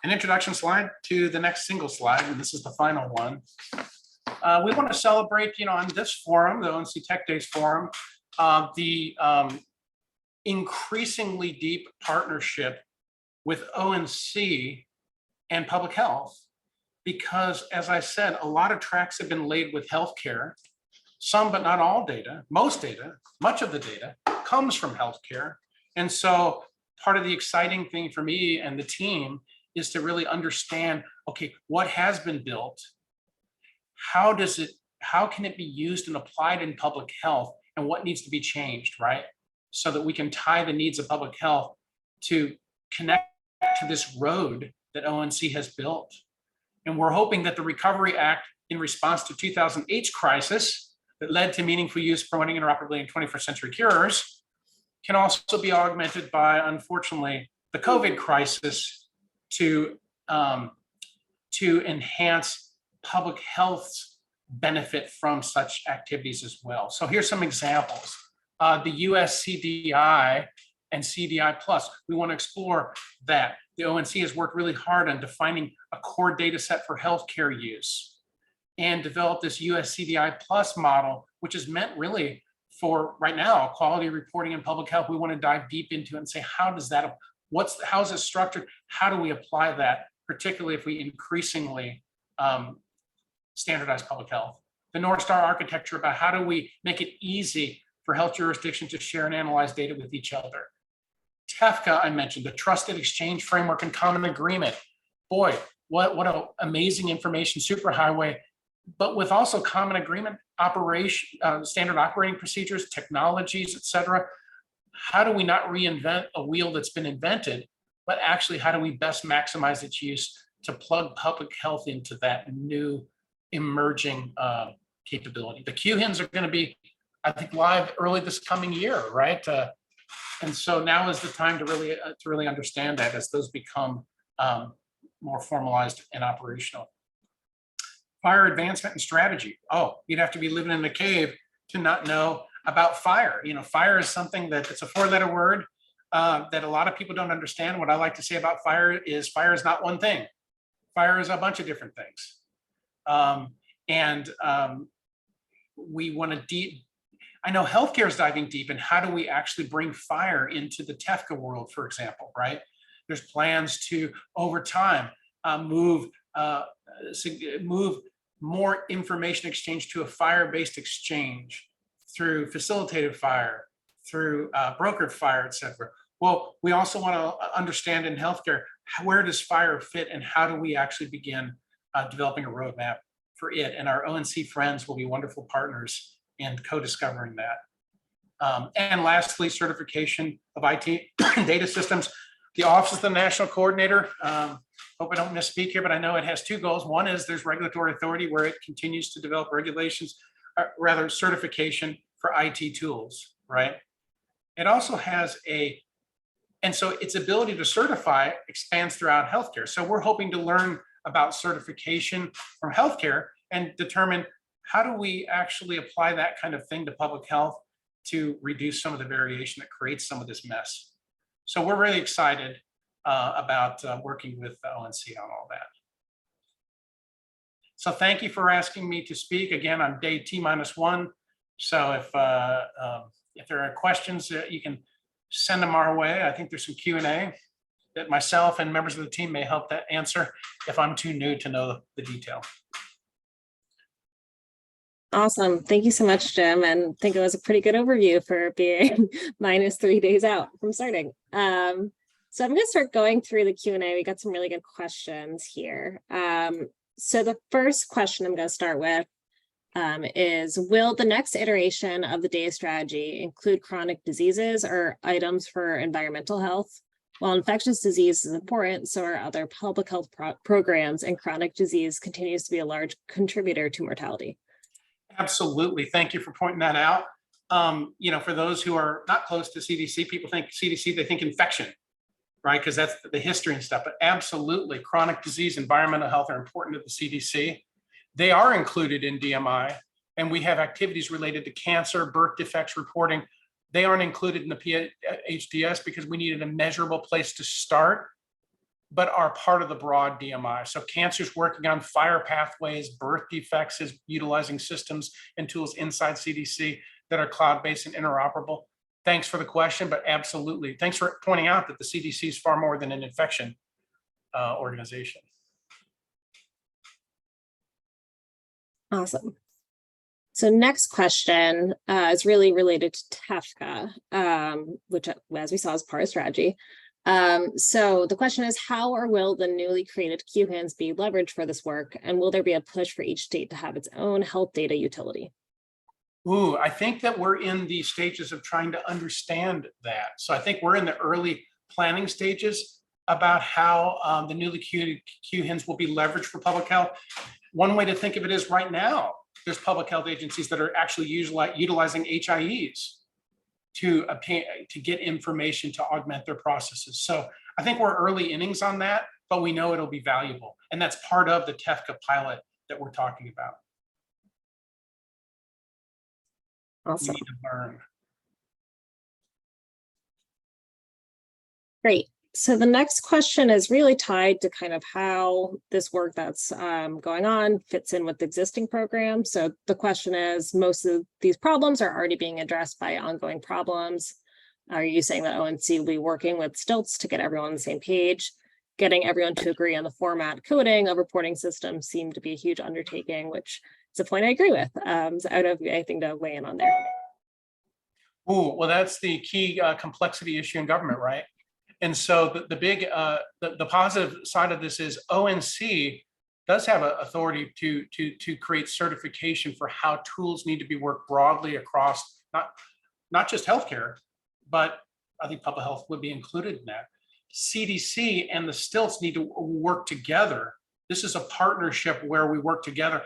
An introduction slide to the next single slide, and this is the final one. We want to celebrate, on this forum, the ONC Tech Days Forum, the increasingly deep partnership with ONC and public health, because as I said, a lot of tracks have been laid with healthcare. Some, but not all data, most data, much of the data comes from healthcare. And so part of the exciting thing for me and the team is to really understand, okay, what has been built? How can it be used and applied in public health, and what needs to be changed, right? So that we can tie the needs of public health to connect to this road that ONC has built And we're hoping that the Recovery Act, in response to 2008's crisis that led to meaningful use promoting interoperability in 21st century cures, can also be augmented by, unfortunately, the COVID crisis to enhance public health's benefit from such activities as well. So here's some examples. The US CDI and CDI Plus, we want to explore that. The ONC has worked really hard on defining a core data set for healthcare use and developed this US CDI Plus model, which is meant really for right now, quality reporting in public health. We want to dive deep into it and say, how does that, how is it structured? How do we apply that, particularly if we increasingly standardize public health? The North Star architecture about how do we make it easy for health jurisdictions to share and analyze data with each other. TEFCA, I mentioned, the Trusted Exchange Framework and Common Agreement. Boy, what an amazing information superhighway, but with also common agreement operation, standard operating procedures, technologies, et cetera. How do we not reinvent a wheel that's been invented, but actually how do we best maximize its use to plug public health into that new emerging capability? The QHINs are going to be, I think, live early this coming year, right? And so now is the time to really understand that as those become more formalized and operational. Fire advancement and strategy. Oh, you'd have to be living in the cave to not know about fire. You know, fire is something that it's a four-letter word that a lot of people don't understand. What I like to say about fire is not one thing. Fire is a bunch of different things. We want to I know healthcare is diving deep, and how do we actually bring fire into the TEFCA world, for example, right? There's plans to, over time, move more information exchange to a fire-based exchange through facilitated fire, through brokered fire, et cetera. Well, we also want to understand in healthcare, where does fire fit and how do we actually begin developing a roadmap for it? And our ONC friends will be wonderful partners in co-discovering that. And lastly, certification of IT data systems. The Office of the National Coordinator, hope I don't misspeak here, but I know it has two goals. One is there's regulatory authority where it continues to develop regulations, rather certification for IT tools, right? It also has and so its ability to certify expands throughout healthcare. So we're hoping to learn about certification from healthcare and determine how do we actually apply that kind of thing to public health to reduce some of the variation that creates some of this mess. So we're really excited about working with the ONC on all that. So thank you for asking me to speak. Again, on day T-1. So if there are questions, you can send them our way. I think there's some Q&A that myself and members of the team may help that answer if I'm too new to know the detail. Awesome. Thank you so much, Jim. And I think it was a pretty good overview for being -3 days out from starting. So I'm going to start going through the Q&A. We got some really good questions here. So the first question I'm going to start with is, will the next iteration of the data strategy include chronic diseases or items for environmental health? While infectious disease is important, so are other public health programs, and chronic disease continues to be a large contributor to mortality. Absolutely. Thank you for pointing that out. You know, for those who are not close to CDC, people think CDC, they think infection, right? Because that's the history and stuff. But absolutely, chronic disease, environmental health are important to the CDC. They are included in DMI, and we have activities related to cancer, birth defects reporting. They aren't included in the OpHDST because we needed a measurable place to start, but are part of the broad DMI. So cancer's working on fire pathways, birth defects is utilizing systems and tools inside CDC that are cloud-based and interoperable. Thanks for the question, but absolutely. Thanks for pointing out that the CDC is far more than an infection organization. Awesome. So next question is really related to TEFCA, which, as we saw, is part of strategy. So the question is, how or will the newly created QHINs be leveraged for this work? And will there be a push for each state to have its own health data utility? Ooh, I think that we're in the stages of trying to understand that. So I think we're in the early planning stages. about how the newly QHINs will be leveraged for public health. One way to think of it is right now, there's public health agencies that are actually utilizing HIEs to get information to augment their processes. So I think we're early innings on that, but we know it'll be valuable. And that's part of the TEFCA pilot that we're talking about. Awesome. We need to learn. Great. So the next question is really tied to kind of how this work that's going on fits in with existing programs. So the question is, most of these problems are already being addressed by ongoing problems. Are you saying that ONC will be working with STILTs to get everyone on the same page? Getting everyone to agree on the format coding of reporting systems seemed to be a huge undertaking, which is a point I agree with. So I don't know anything to weigh in on there. Oh, well, that's the key complexity issue in government, right? And so the positive side of this is ONC does have an authority to create certification for how tools need to be worked broadly across not just healthcare, but I think public health would be included in that. CDC and the STILTs need to work together. This is a partnership where we work together.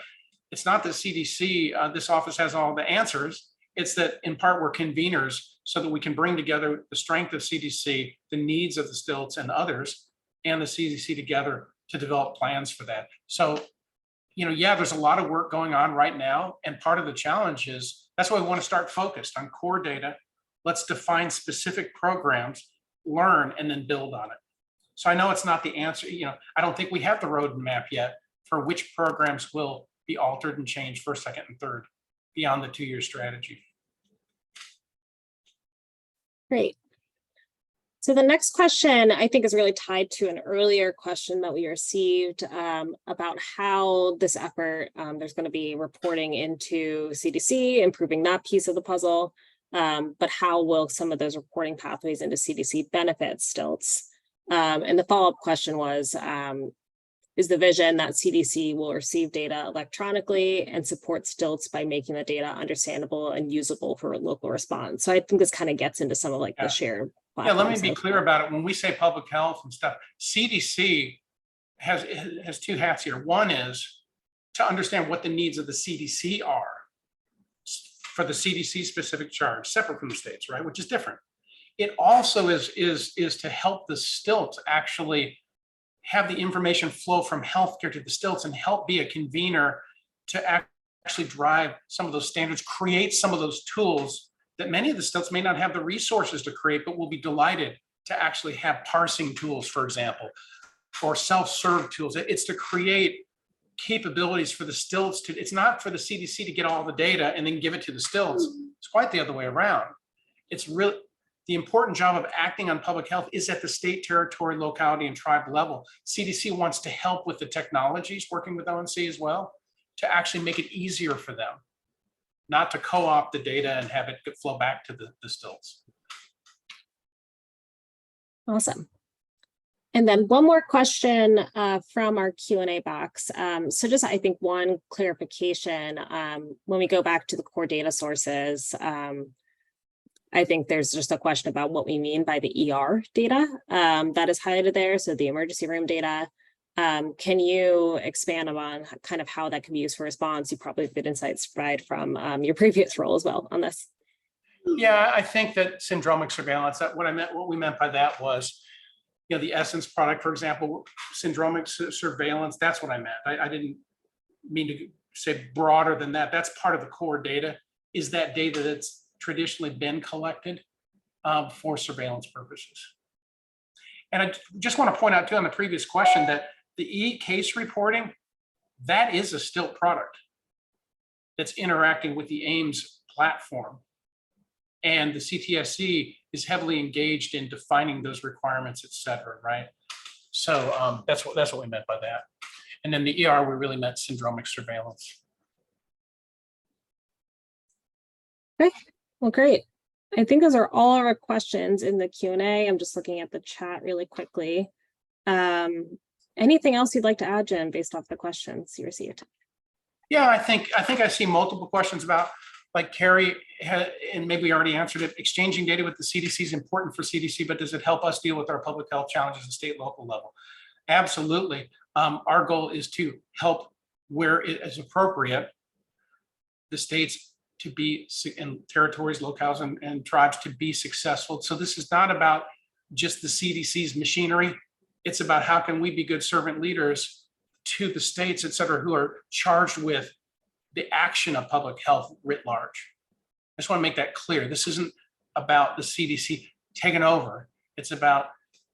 It's not that CDC, this office has all the answers. It's that in part we're conveners so that we can bring together the strength of CDC, the needs of the STILTs and others, and the CDC together to develop plans for that. So, yeah, there's a lot of work going on right now. And part of the challenge is, that's why we want to start focused on core data. Let's define specific programs, learn, and then build on it. So I know it's not the answer. I don't think we have the roadmap yet for which programs will be altered and changed first, second, and third beyond the 2-year strategy. Great. So the next question I think is really tied to an earlier question that we received about how this effort, there's going to be reporting into CDC, improving that piece of the puzzle, but how will some of those reporting pathways into CDC benefit STILTs? And the follow-up question was, is the vision that CDC will receive data electronically and support STILTs by making the data understandable and usable for local response? So I think this kind of gets into some of the shared platforms. Yeah, let me be clear about it. When we say public health and stuff, CDC has two hats here. One is to understand what the needs of the CDC are for the CDC specific charge, separate from the states, right? Which is different. It also is to help the STILTs actually have the information flow from healthcare to the STILTs and help be a convener to actually drive some of those standards, create some of those tools that many of the STILTs may not have the resources to create, but will be delighted to actually have parsing tools, for example, or self-serve tools. It's to create capabilities for the STILTs to, it's not for the CDC to get all the data and then give it to the STILTs. It's quite the other way around. It's really, the important job of acting on public health is at the state, territory, locality, and tribe level. CDC wants to help with the technologies, working with ONC as well, to actually make it easier for them, not to co-opt the data and have it flow back to the STILTs. Awesome. And then one more question from our Q&A box. So just, I think, one clarification. When we go back to the core data sources, I think there's just a question about what we mean by the ER data that is highlighted there. So the emergency room data. Can you expand on kind of how that can be used for response? You probably have good insights right from your previous role as well on this. Yeah, I think that syndromic surveillance, what we meant by that was, the Essence product, for example, syndromic surveillance, that's what I meant. I didn't mean to say broader than that. That's part of the core data, is that data that's traditionally been collected for surveillance purposes. And I just want to point out too on the previous question that the e-case reporting, that is a STILT product that's interacting with the AIMS platform. And the CTSC is heavily engaged in defining those requirements, et cetera, right? So that's what we meant by that. And then the ER, we really meant syndromic surveillance. Okay, well, great. I think those are all our questions in the Q&A. I'm just looking at the chat really quickly. Anything else you'd like to add, Jim, based off the questions you received? Yeah, I think I see multiple questions about like Carrie, and maybe we already answered it, exchanging data with the CDC is important for CDC, but does it help us deal with our public health challenges at state and local level? Absolutely. Our goal is to help where it is appropriate, the states to be, and territories, locales, and tribes to be successful. So this is not about just the CDC's machinery. It's about how can we be good servant leaders to the states, et cetera, who are charged with the action of public health writ large. I just want to make that clear. This isn't about the CDC taking over. It's about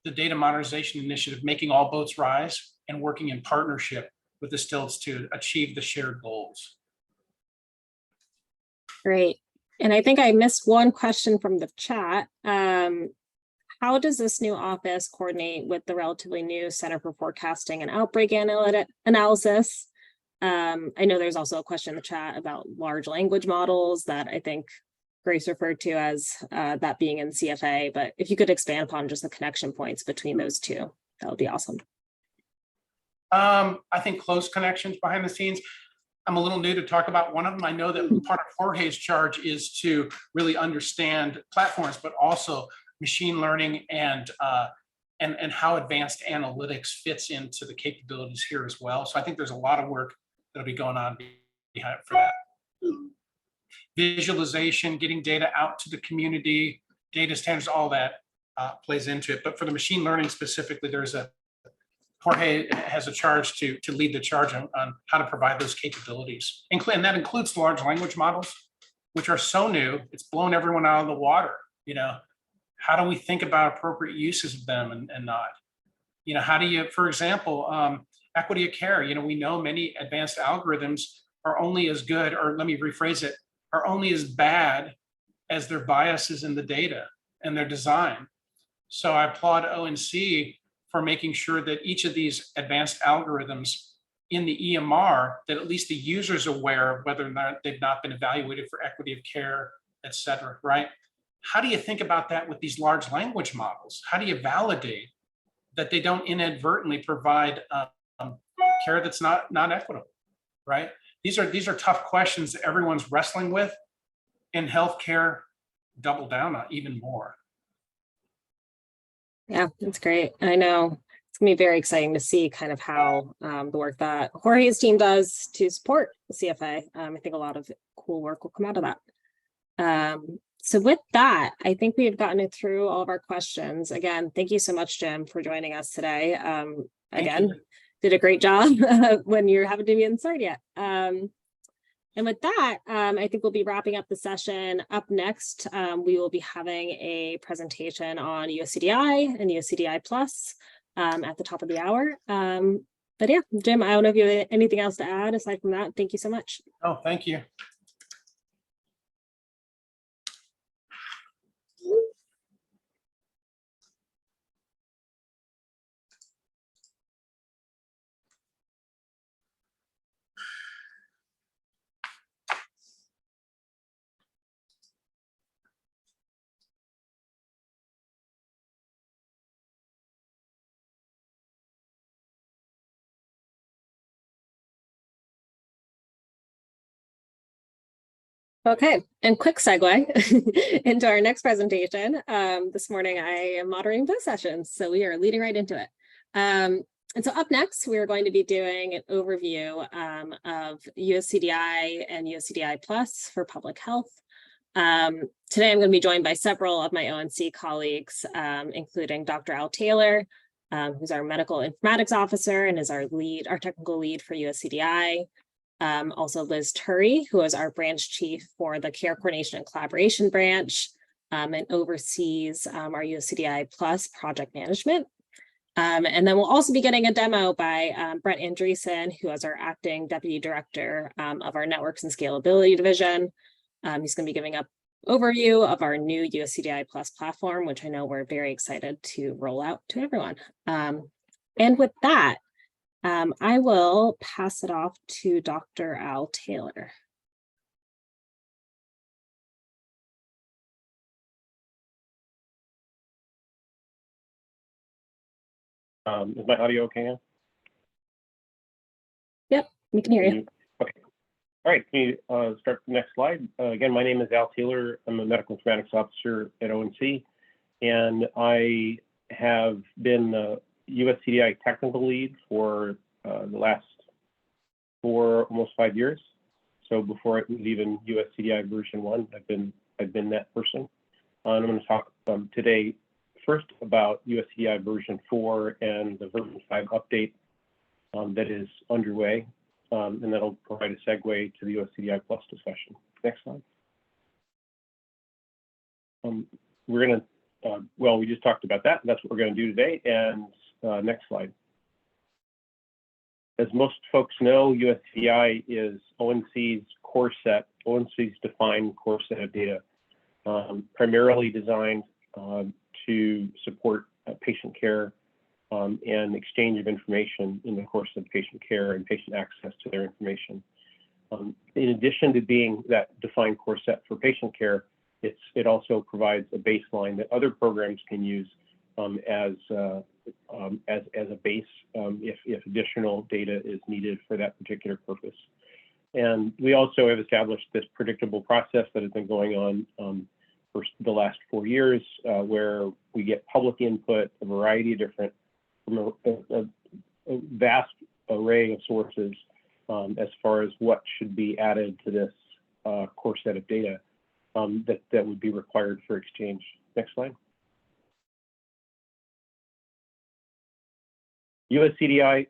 the Data Modernization Initiative making all boats rise and working in partnership with the states to achieve the shared goals. Great. And I think I missed one question from the chat. How does this new office coordinate with the relatively new Center for Forecasting and Outbreak Analysis? I know there's also a question in the chat about large language models that I think Grace referred to as that being in CFA, but if you could expand upon just the connection points between those two, that would be awesome. I think close connections behind the scenes. I'm a little new to talk about one of them. I know that part of Jorge's charge is to really understand platforms, but also machine learning and how advanced analytics fits into the capabilities here as well. So I think there's a lot of work that'll be going on behind for that. Visualization, getting data out to the community, data standards, all that plays into it. But for the machine learning specifically, Jorge has a charge to lead the charge on how to provide those capabilities. And that includes the large language models, which are so new, it's blown everyone out of the water. You know, how do we think about appropriate uses of them and not? You know, how do you, for example, equity of care, you know, we know many advanced algorithms are only as good, or let me rephrase it, are only as bad as their biases in the data and their design. So I applaud ONC for making sure that each of these advanced algorithms in the EMR, that at least the user's aware of whether or not they've not been evaluated for equity of care, et cetera, right? How do you think about that with these large language models? How do you validate that they don't inadvertently provide care that's not equitable, right? These are tough questions that everyone's wrestling with, and healthcare double down on even more. Yeah, that's great. And I know it's gonna be very exciting to see kind of how the work that Jorge's team does to support the CFA. I think a lot of cool work will come out of that. So with that, I think we've gotten it through all of our questions. Again, thank you so much, Jim, for joining us today. Again, did a great job when you haven't even started yet. And with that, I think we'll be wrapping up the session. Up next, we will be having a presentation on USCDI and USCDI Plus at the top of the hour. But yeah, Jim, I don't know if you have anything else to add aside from that. Thank you so much. Oh, thank you. Okay, and quick segue into our next presentation. This morning I am moderating both sessions, so we are leading right into it. And so up next, we are going to be doing an overview of USCDI and USCDI Plus for public health. Today I'm going to be joined by several of my ONC colleagues, including Dr. Al Taylor, who's our medical informatics officer and is our technical lead for USCDI. Also Liz Turry, who is our branch chief for the Care Coordination and Collaboration branch and oversees our USCDI Plus project management. And then we'll also be getting a demo by Brett Andreessen, who is our acting deputy director of our Networks and Scalability division. He's going to be giving an overview of our new USCDI Plus platform, which I know we're very excited to roll out to everyone. And with that, I will pass it off to Dr. Al Taylor. Is my audio okay now? Yep, we can hear you. Okay. All right, can you start the next slide? Again, my name is Al Taylor. I'm a medical informatics officer at ONC, and I have been the US CDI technical lead for the last almost 5 years. So before it was even US CDI version 1, I've been that person. And I'm going to talk today first about US CDI version 4 and the version 5 update that is underway. And that'll provide a segue to the US CDI Plus discussion. Next slide. We're going to, well, we just talked about that. That's what we're going to do today. And next slide. As most folks know, US CDI is ONC's core set, ONC's defined core set of data, primarily designed to support patient care and exchange of information in the course of patient care and patient access to their information. In addition to being that defined core set for patient care, it also provides a baseline that other programs can use as a base if additional data is needed for that particular purpose. And we also have established this predictable process that has been going on for the last 4 years, where we get public input, a variety of different, from a vast array of sources as far as what should be added to this core set of data that would be required for exchange. Next slide. US CDI,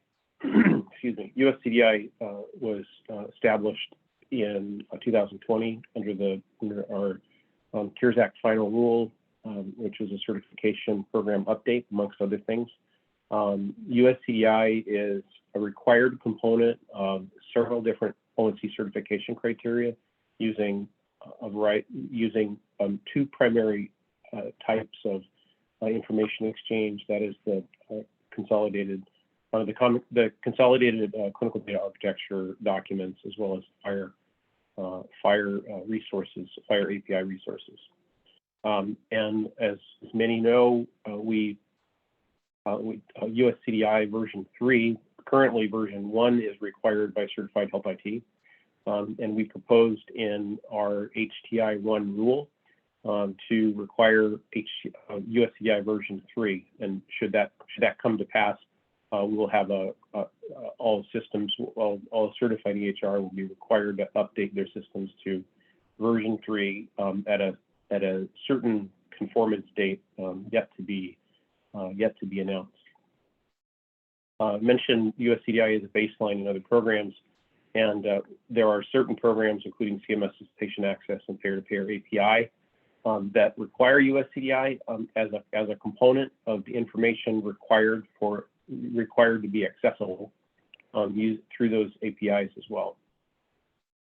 excuse me, US CDI was established in 2020 under our CARES Act final rule, which is a certification program update, amongst other things. US CDI is a required component of several different ONC certification criteria using two primary types of information exchange. That is the consolidated clinical data architecture documents, as well as FHIR resources, FHIR API resources. And as many know, US CDI version 3, currently version 1 is required by Certified Health IT. And we proposed in our HTI 1 rule to require US CDI version 3. And should that come to pass, we will have all systems, all certified EHR will be required to update their systems to version 3 at a certain conformance date yet to be announced. Mentioned US CDI as a baseline in other programs, and there are certain programs, including CMS's Patient Access and Payer-to-Payer API, that require US CDI as a component of the information required to be accessible used through those APIs as well.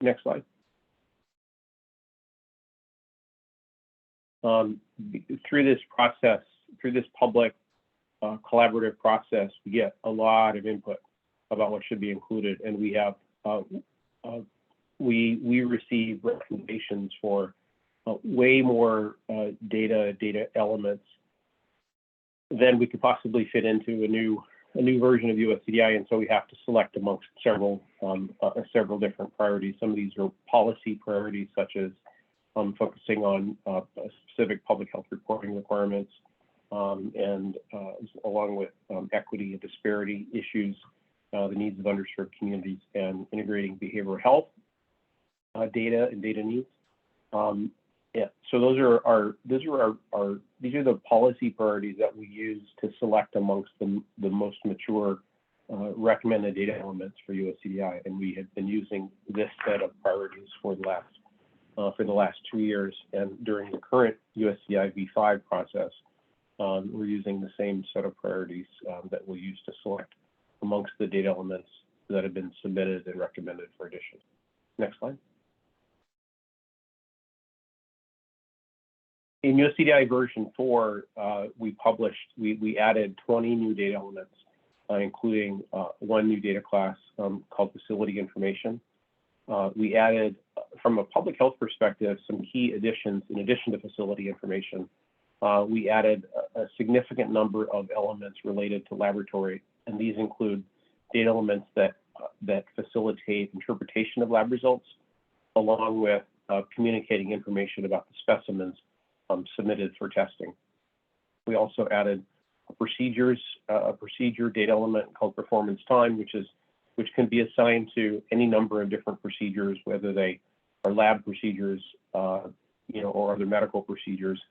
Next slide. Through this process, through this public collaborative process, we get a lot of input about what should be included, and we have we receive recommendations for way more data elements than we could possibly fit into a new version of US CDI, and so we have to select amongst several different priorities. Some of these are policy priorities, such as focusing on specific public health reporting requirements, and along with equity and disparity issues, the needs of underserved communities, and integrating behavioral health data and data needs. Yeah, so these are the policy priorities that we use to select amongst the most mature recommended data elements for US CDI, and we have been using this set of priorities for the last 2 years. And during the current US CDI V5 process, we're using the same set of priorities that we'll use to select amongst the data elements that have been submitted and recommended for addition. Next slide. In US CDI version 4, we added 20 new data elements, including one new data class called facility information. We added, from a public health perspective, some key additions in addition to facility information. We added a significant number of elements related to laboratory, and these include data elements that facilitate interpretation of lab results, along with communicating information about the specimens submitted for testing. We also added a procedure data element called performance time, which can be assigned to any number of different procedures, whether they are lab procedures, or other medical procedures,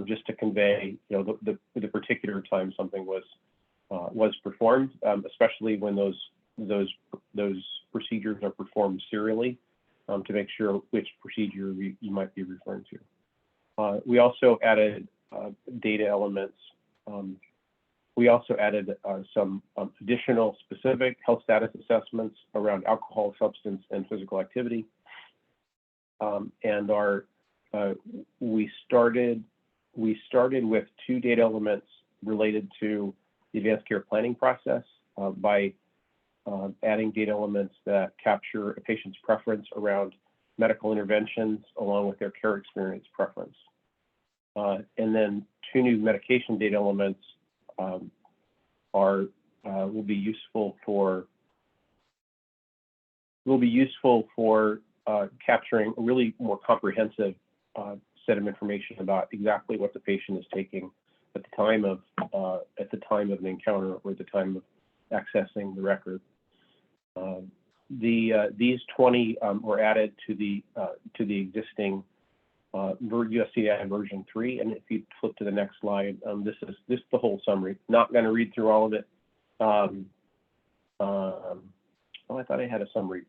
just to convey, the particular time something was performed, especially when those procedures are performed serially, to make sure which procedure you might be referring to. We also added data elements. We also added some additional specific health status assessments around alcohol, substance, and physical activity. And we started with 2 data elements related to the advanced care planning process by adding data elements that capture a patient's preference around medical interventions along with their care experience preference. And then 2 new medication data elements will be useful for capturing a really more comprehensive set of information about exactly what the patient is taking at the time of an encounter or at the time of accessing the record. These 20 were added to the existing USCDI version 3, and if you flip to the next slide, this is the whole summary. Not going to read through all of it. I thought I had a summary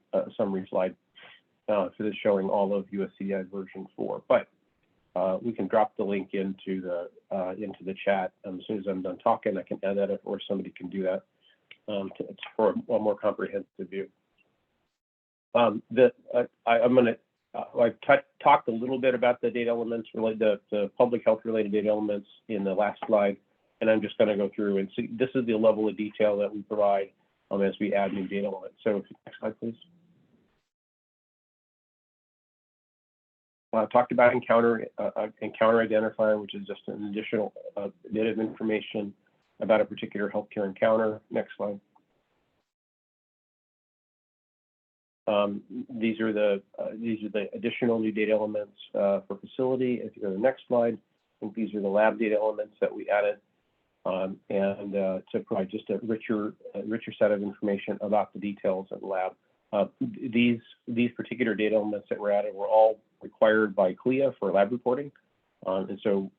slide for this showing all of USCDI version 4, but we can drop the link into the chat as soon as I'm done talking. I can add that, or somebody can do that for a more comprehensive view. I've talked a little bit about the data elements related to public health related data elements in the last slide, and I'm just going to go through and see. This is the level of detail that we provide as we add new data elements. So next slide, please. Talked about encounter identifier, which is just an additional bit of information about a particular healthcare encounter. Next slide. These are the additional new data elements for facility. If you go to the next slide, I think these are the lab data elements that we added, and to provide just a richer set of information about the details of the lab. These particular data elements that were added were all required by CLIA for lab reporting, and so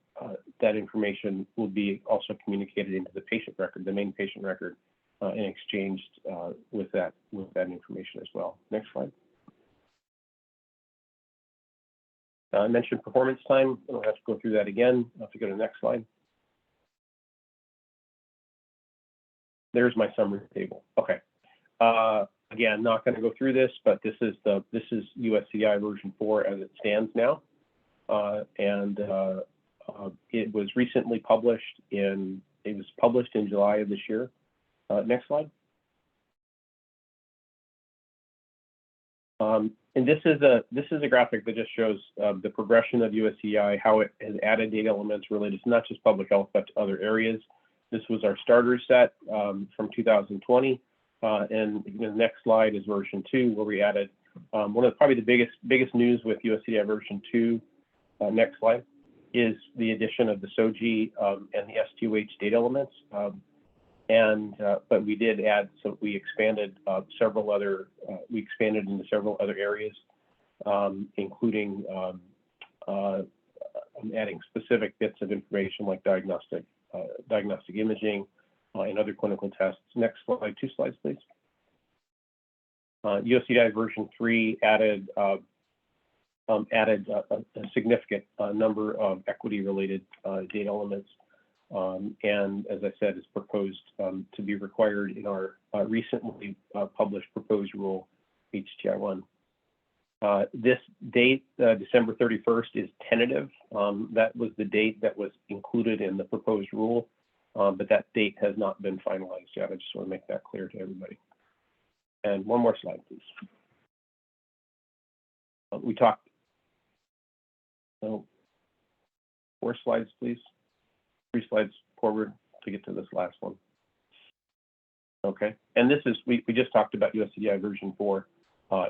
that information will be also communicated into the patient record, the main patient record, and exchanged with that information as well. Next slide. I mentioned performance time. I don't have to go through that again. I'll have to go to the next slide. There's my summary table. Okay. Again, not going to go through this, but this is USCDI version 4 as it stands now, and it was recently published in July of this year. Next slide. And this is a graphic that just shows the progression of USCDI, how it has added data elements related to not just public health but to other areas. This was our starter set from 2020, and the next slide is version 2, where we added one of probably the biggest news with USCDI version 2. Next slide is the addition of the SOGI and the S2H data elements. But we did add, so we expanded into several other areas, including adding specific bits of information like diagnostic imaging and other clinical tests. Next slide, 2 slides, please. USCDI version 3 added a significant number of equity-related data elements. And as I said, is proposed to be required in our recently published proposed rule, HTI 1. This date, December 31st, is tentative. That was the date that was included in the proposed rule, but that date has not been finalized yet. I just want to make that clear to everybody. And one more slide, please. We talked, 4 slides, please. 3 slides forward to get to this last one. Okay, and this is, we just talked about USCDI version 4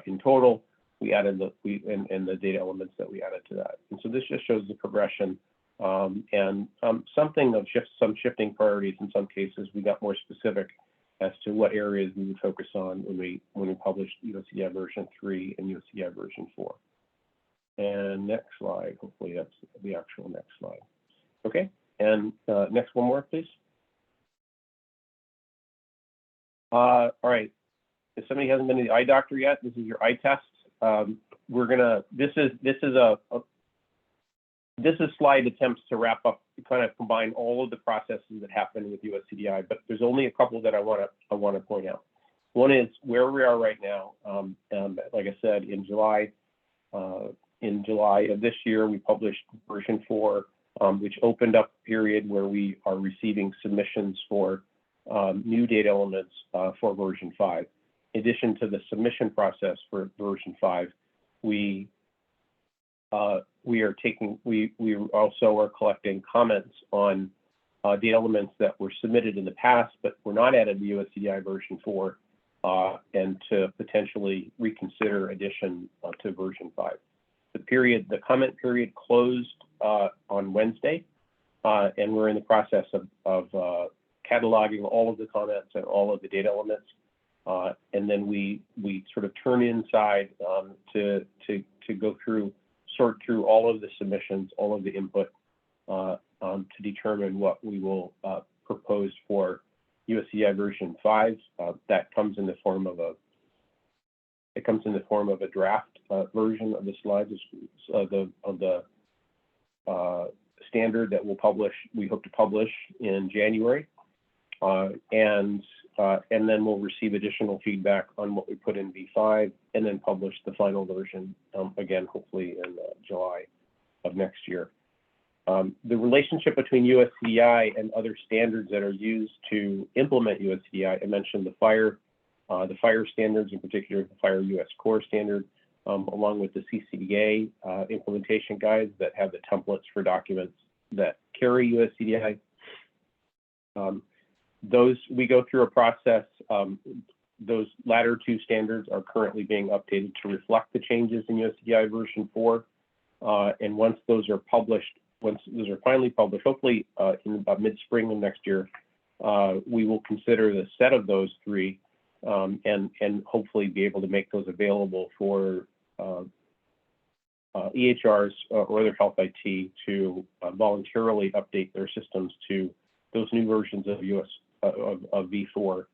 in total. we added and the data elements that we added to that. And so this just shows the progression and something of some shifting priorities. In some cases, we got more specific as to what areas we would focus on when we published USCDI version 3 and USCDI version 4. And next slide, hopefully that's the actual next slide. Okay, and next one more, please. All right, if somebody hasn't been to the eye doctor yet, this is your eye test. This slide attempts to wrap up, kind of combine all of the processes that happen with USCDI, but there's only a couple that I want to point out. One is where we are right now. Like I said, in July of this year, we published version 4, which opened up a period where we are receiving submissions for new data elements for version 5. In addition to the submission process for version 5, we also are collecting comments on data elements that were submitted in the past but were not added to USCDI version 4, and to potentially reconsider addition to version 5. The comment period closed on Wednesday, and we're in the process of cataloging all of the comments and all of the data elements, and then we sort of turn inside to go through, sort through all of the submissions, all of the input, to determine what we will propose for USCDI version 5. That comes in the form of a draft version of the slides of the standard that we hope to publish in January, and then we'll receive additional feedback on what we put in V5, and then publish the final version again, hopefully in July of next year. The relationship between USCDI and other standards that are used to implement USCDI, I mentioned the fire standards, in particular the Fire US Core standard, along with the CCDA implementation guides that have the templates for documents that carry USCDI. Those, we go through a process. Those latter two standards are currently being updated to reflect the changes in USCDI version 4. And once those are finally published, hopefully in about mid-spring of next year, we will consider the set of those three, and hopefully be able to make those available for EHRs or other health IT to voluntarily update their systems to those new versions of V4,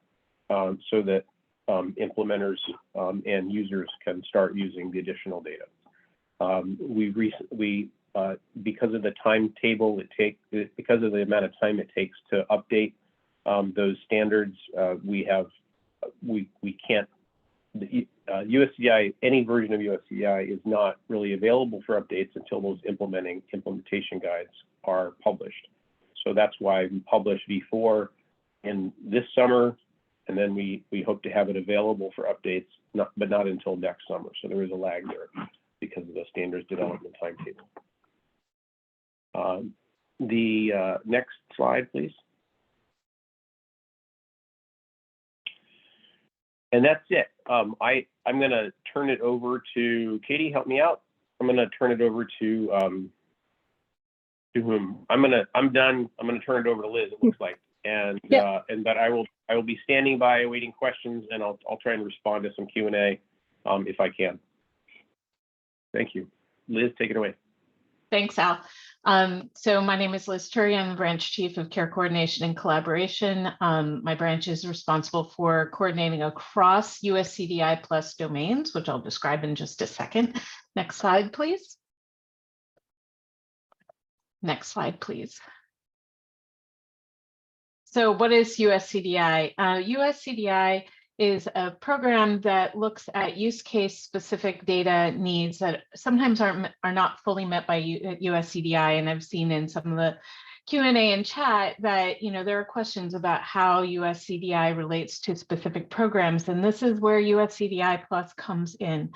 so that implementers and users can start using the additional data. Because of the timetable because of the amount of time it takes to update those standards, USCDI, any version of USCDI is not really available for updates until those implementation guides are published. So that's why we publish V4 in this summer, and then we hope to have it available for updates, but not until next summer. So there is a lag there because of the standards development timetable. The next slide, please. And that's it. I'm going to turn it over to Katie. Help me out. I'm going to turn it over to whom? I'm done. I'm going to turn it over to Liz. It looks like, and but I will be standing by awaiting questions, and I'll try and respond to some Q&A if I can. Thank you, Liz. Take it away. Thanks, Al. So my name is Liz Turry. I'm the branch chief of care coordination and collaboration. My branch is responsible for coordinating across USCDI plus domains, which I'll describe in just a second. Next slide, please. Next slide, please. So what is USCDI? USCDI is a program that looks at use case specific data needs that sometimes are not fully met by USCDI. And I've seen in some of the Q&A and chat that there are questions about how USCDI relates to specific programs. And this is where USCDI Plus comes in.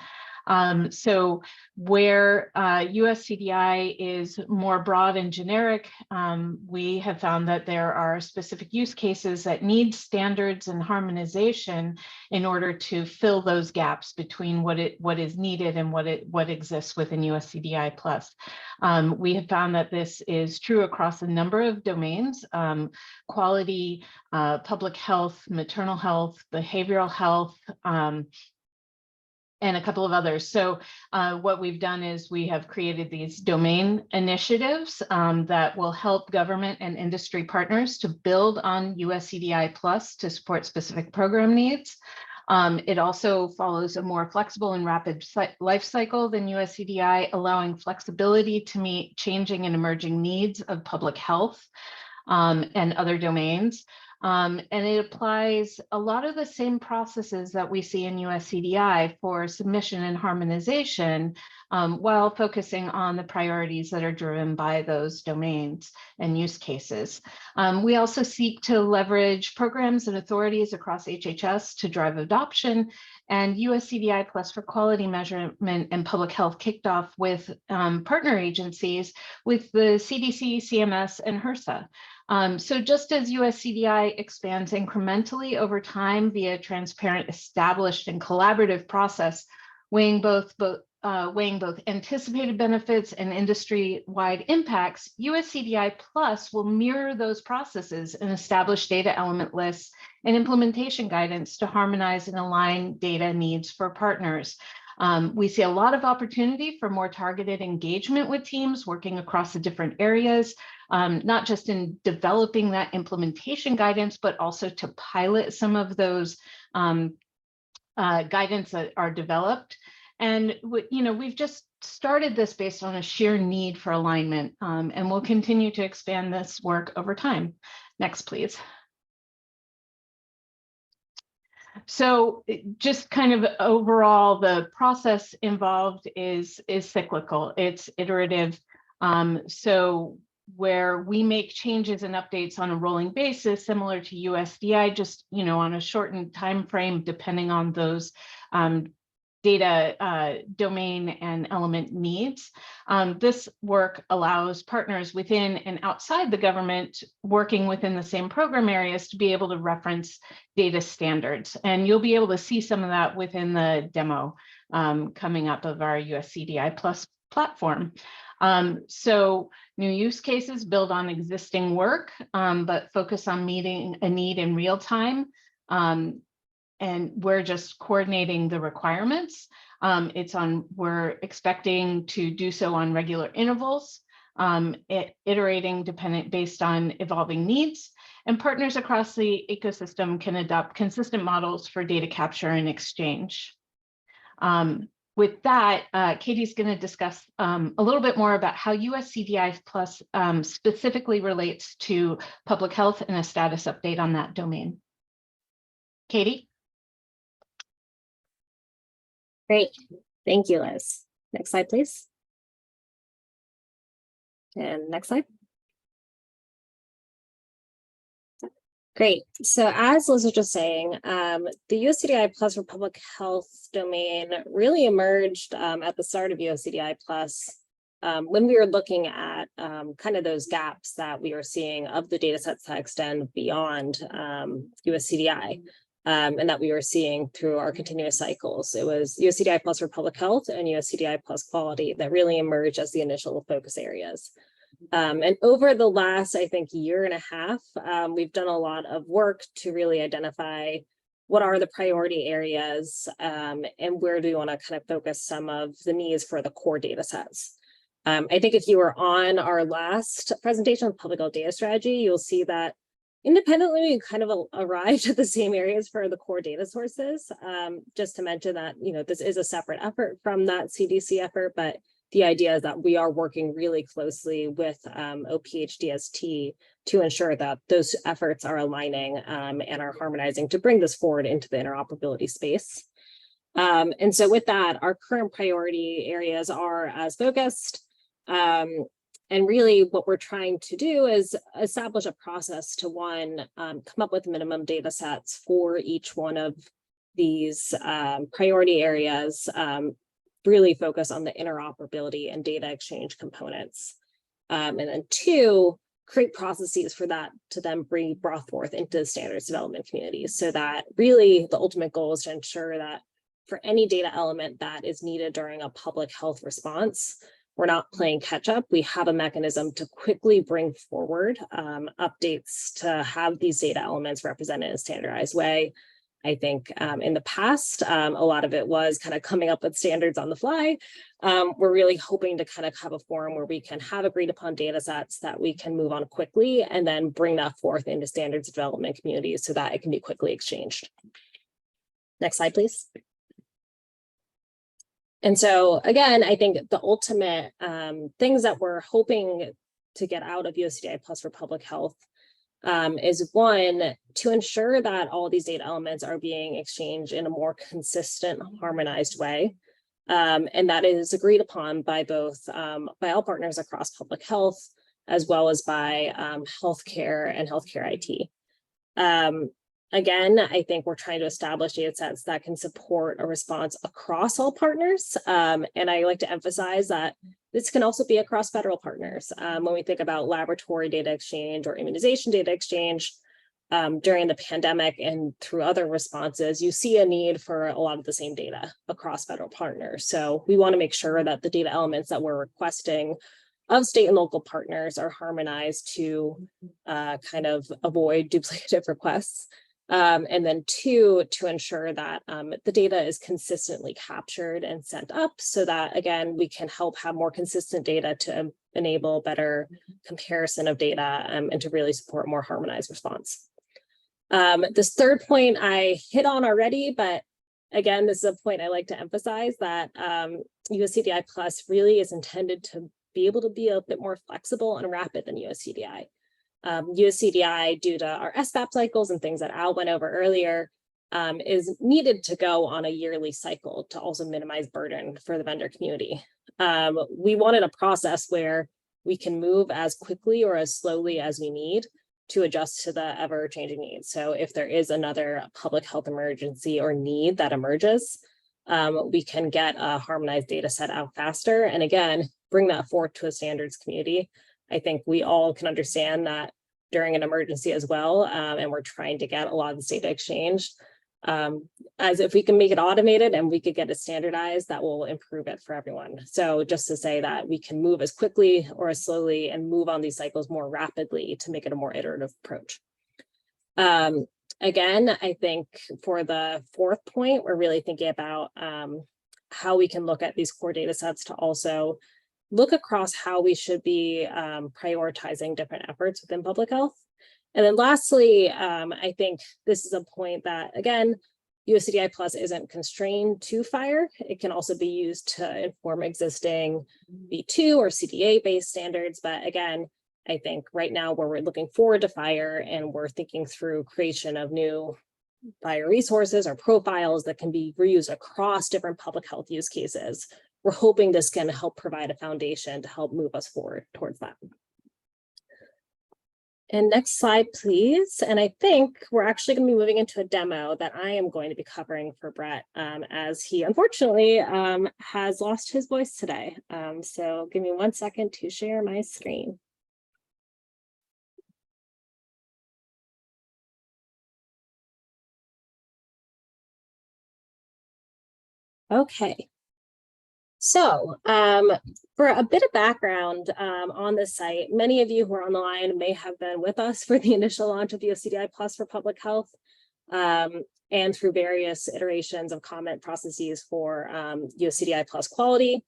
So where US CDI is more broad and generic, we have found that there are specific use cases that need standards and harmonization in order to fill those gaps between what is needed and what exists within US CDI plus. We have found that this is true across a number of domains: quality, public health, maternal health, behavioral health, and a couple of others. So what we've done is we have created these domain initiatives that will help government and industry partners to build on US CDI plus to support specific program needs. It also follows a more flexible and rapid life cycle than US CDI, allowing flexibility to meet changing and emerging needs of public health and other domains. And it applies a lot of the same processes that we see in US CDI for submission and harmonization, while focusing on the priorities that are driven by those domains and use cases. We also seek to leverage programs and authorities across HHS to drive adoption, and US CDI Plus for quality measurement and public health kicked off with partner agencies with the CDC, CMS, and HRSA. So just as US CDI expands incrementally over time via transparent, established, and collaborative process, weighing both anticipated benefits and industry-wide impacts, US CDI Plus will mirror those processes and establish data element lists and implementation guidance to harmonize and align data needs for partners. We see a lot of opportunity for more targeted engagement with teams working across the different areas, not just in developing that implementation guidance, but also to pilot some of those guidance that are developed. And we've just started this based on a sheer need for alignment, and we'll continue to expand this work over time. Next, please. So just kind of overall, the process involved is cyclical. It's iterative. So where we make changes and updates on a rolling basis, similar to USDI, just on a shortened time frame, depending on those data domain and element needs. This work allows partners within and outside the government working within the same program areas to be able to reference data standards. And you'll be able to see some of that within the demo coming up of our US CDI Plus platform. So new use cases build on existing work, but focus on meeting a need in real time. And we're just coordinating the requirements. We're expecting to do so on regular intervals, iterating based on evolving needs, and partners across the ecosystem can adopt consistent models for data capture and exchange. With that, Katie's going to discuss a little bit more about how US CDI Plus specifically relates to public health and a status update on that domain. Katie? Great. Thank you, Liz. Next slide, please. And next slide. Great. So as Liz was just saying, the USCDI Plus for Public Health domain really emerged at the start of USCDI Plus when we were looking at kind of those gaps that we were seeing of the data sets that extend beyond USCDI. And that we were seeing through our continuous cycles. It was USCDI Plus for Public Health and USCDI Plus Quality that really emerged as the initial focus areas. And over the last, I think, year and a half, we've done a lot of work to really identify what are the priority areas and where do we want to kind of focus some of the needs for the core data sets. I think if you were on our last presentation of Public Health Data Strategy, you'll see that independently, we kind of arrived at the same areas for the core data sources. Just to mention that, this is a separate effort from that CDC effort, but the idea is that we are working really closely with OpHDST to ensure that those efforts are aligning and are harmonizing to bring this forward into the interoperability space. And so with that, our current priority areas are as focused. And really what we're trying to do is establish a process to come up with minimum data sets for each one of these priority areas really focus on the interoperability and data exchange components. And then 2, create processes for that to then be brought forth into the standards development communities, so that really the ultimate goal is to ensure that for any data element that is needed during a public health response, we're not playing catch up. We have a mechanism to quickly bring forward updates to have these data elements represented in a standardized way. I think in the past, a lot of it was kind of coming up with standards on the fly. We're really hoping to kind of have a forum where we can have agreed upon data sets that we can move on quickly and then bring that forth into standards development communities so that it can be quickly exchanged. Next slide, please. And so again, I think the ultimate things that we're hoping to get out of USCDI Plus for public health is 1, to ensure that all these data elements are being exchanged in a more consistent, harmonized way. And that is agreed upon by both by all partners across public health, as well as by healthcare and healthcare IT. Again, I think we're trying to establish data sets that can support a response across all partners. And I like to emphasize that this can also be across federal partners. When we think about laboratory data exchange or immunization data exchange during the pandemic and through other responses, you see a need for a lot of the same data across federal partners. So we want to make sure that the data elements that we're requesting of state and local partners are harmonized to kind of avoid duplicative requests. And then 2, to ensure that the data is consistently captured and sent up so that, again, we can help have more consistent data to enable better comparison of data and to really support more harmonized response. This third point I hit on already, but again, this is a point I like to emphasize, that USCDI Plus really is intended to be able to be a bit more flexible and rapid than USCDI. USCDI, due to our SBAP cycles and things that Al went over earlier, is needed to go on a yearly cycle to also minimize burden for the vendor community. We wanted a process where we can move as quickly or as slowly as we need to adjust to the ever-changing needs. So if there is another public health emergency or need that emerges, we can get a harmonized data set out faster. And again, bring that forward to a standards community. I think we all can understand that during an emergency as well, and we're trying to get a lot of this data exchanged. As if we can make it automated and we could get it standardized, that will improve it for everyone. So just to say that we can move as quickly or as slowly and move on these cycles more rapidly to make it a more iterative approach. Again, I think for the 4th point, we're really thinking about how we can look at these core data sets to also look across how we should be prioritizing different efforts within public health. And then lastly, I think this is a point that, again, USCDI Plus isn't constrained to FHIR. It can also be used to inform existing V2 or CDA-based standards. But again, I think right now where we're looking forward to FHIR and we're thinking through creation of new FHIR resources or profiles that can be reused across different public health use cases, we're hoping this can help provide a foundation to help move us forward towards that. And next slide, please. And I think we're actually going to be moving into a demo that I am going to be covering for Brett, as he unfortunately has lost his voice today. So give me 1 second to share my screen. Okay. So for a bit of background on this site, many of you who are on the line may have been with us for the initial launch of USCDI Plus for public health and through various iterations of comment processes for USCDI Plus quality.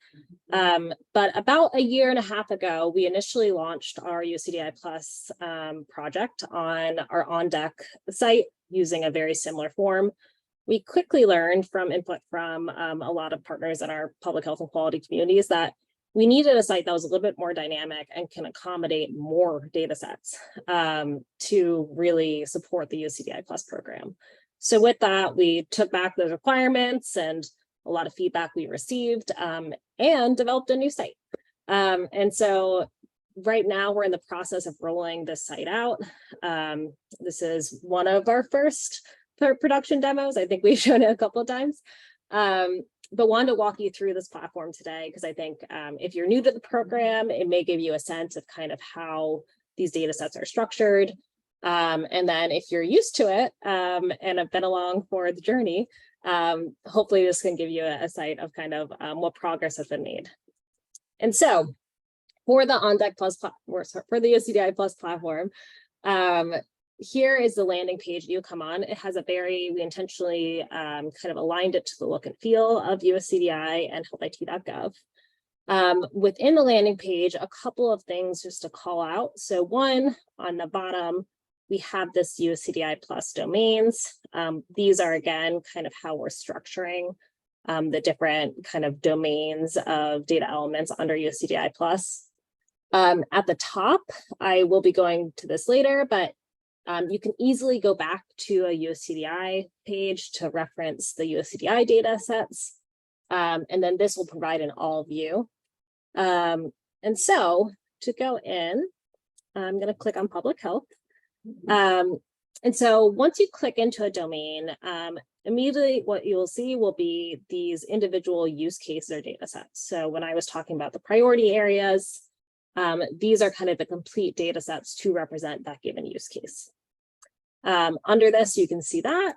But about 1.5 years ago, we initially launched our USCDI Plus project on our On Deck site using a very similar form. We quickly learned from input from a lot of partners in our public health and quality communities that we needed a site that was a little bit more dynamic and can accommodate more data sets to really support the USCDI Plus program. So with that, we took back those requirements and a lot of feedback we received and developed a new site. And so right now we're in the process of rolling this site out. This is one of our first production demos. I think we've shown it a couple of times. but wanted to walk you through this platform today because I think if you're new to the program, it may give you a sense of kind of how these data sets are structured. And then if you're used to it and have been along for the journey, hopefully this can give you a sight of kind of what progress has been made. And so for the OnDeck Plus platform, for the USCDI Plus platform, here is the landing page you come on. It has a we intentionally kind of aligned it to the look and feel of USCDI and healthit.gov. Within the landing page, a couple of things just to call out. So one, on the bottom, we have this USCDI Plus domains. These are, again, kind of how we're structuring the different kind of domains of data elements under USCDI Plus. At the top, I will be going to this later, but you can easily go back to a USCDI page to reference the USCDI data sets. And then this will provide an all view. And so to go in, I'm going to click on public health. And so once you click into a domain, immediately what you'll see will be these individual use cases or data sets. So when I was talking about the priority areas, these are kind of the complete data sets to represent that given use case. Under this, you can see that.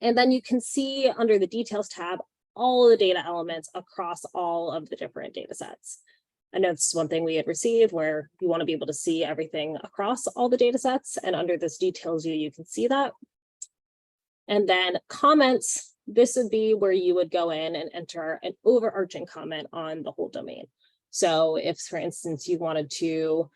And then you can see under the details tab, all the data elements across all of the different data sets. I know it's one thing we had received where you want to be able to see everything across all the data sets, and under this details view, you can see that. And then comments, this would be where you would go in and enter an overarching comment on the whole domain. So if, for instance, you wanted to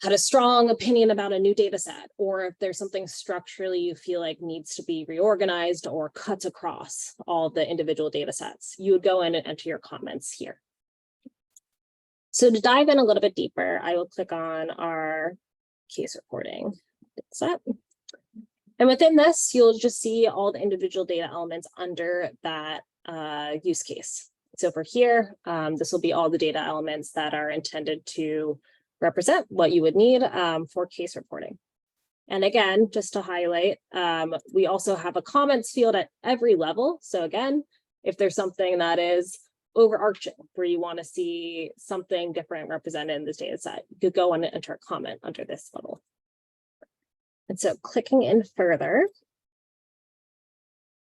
had a strong opinion about a new data set, or if there's something structurally you feel like needs to be reorganized or cuts across all the individual data sets, you would go in and enter your comments here. So to dive in a little bit deeper, I will click on our case reporting data set. And within this, you'll just see all the individual data elements under that use case. So for here, this will be all the data elements that are intended to represent what you would need for case reporting. And again, just to highlight, we also have a comments field at every level. So again, if there's something that is overarching where you want to see something different represented in this data set, you could go on and enter a comment under this level. And so clicking in further,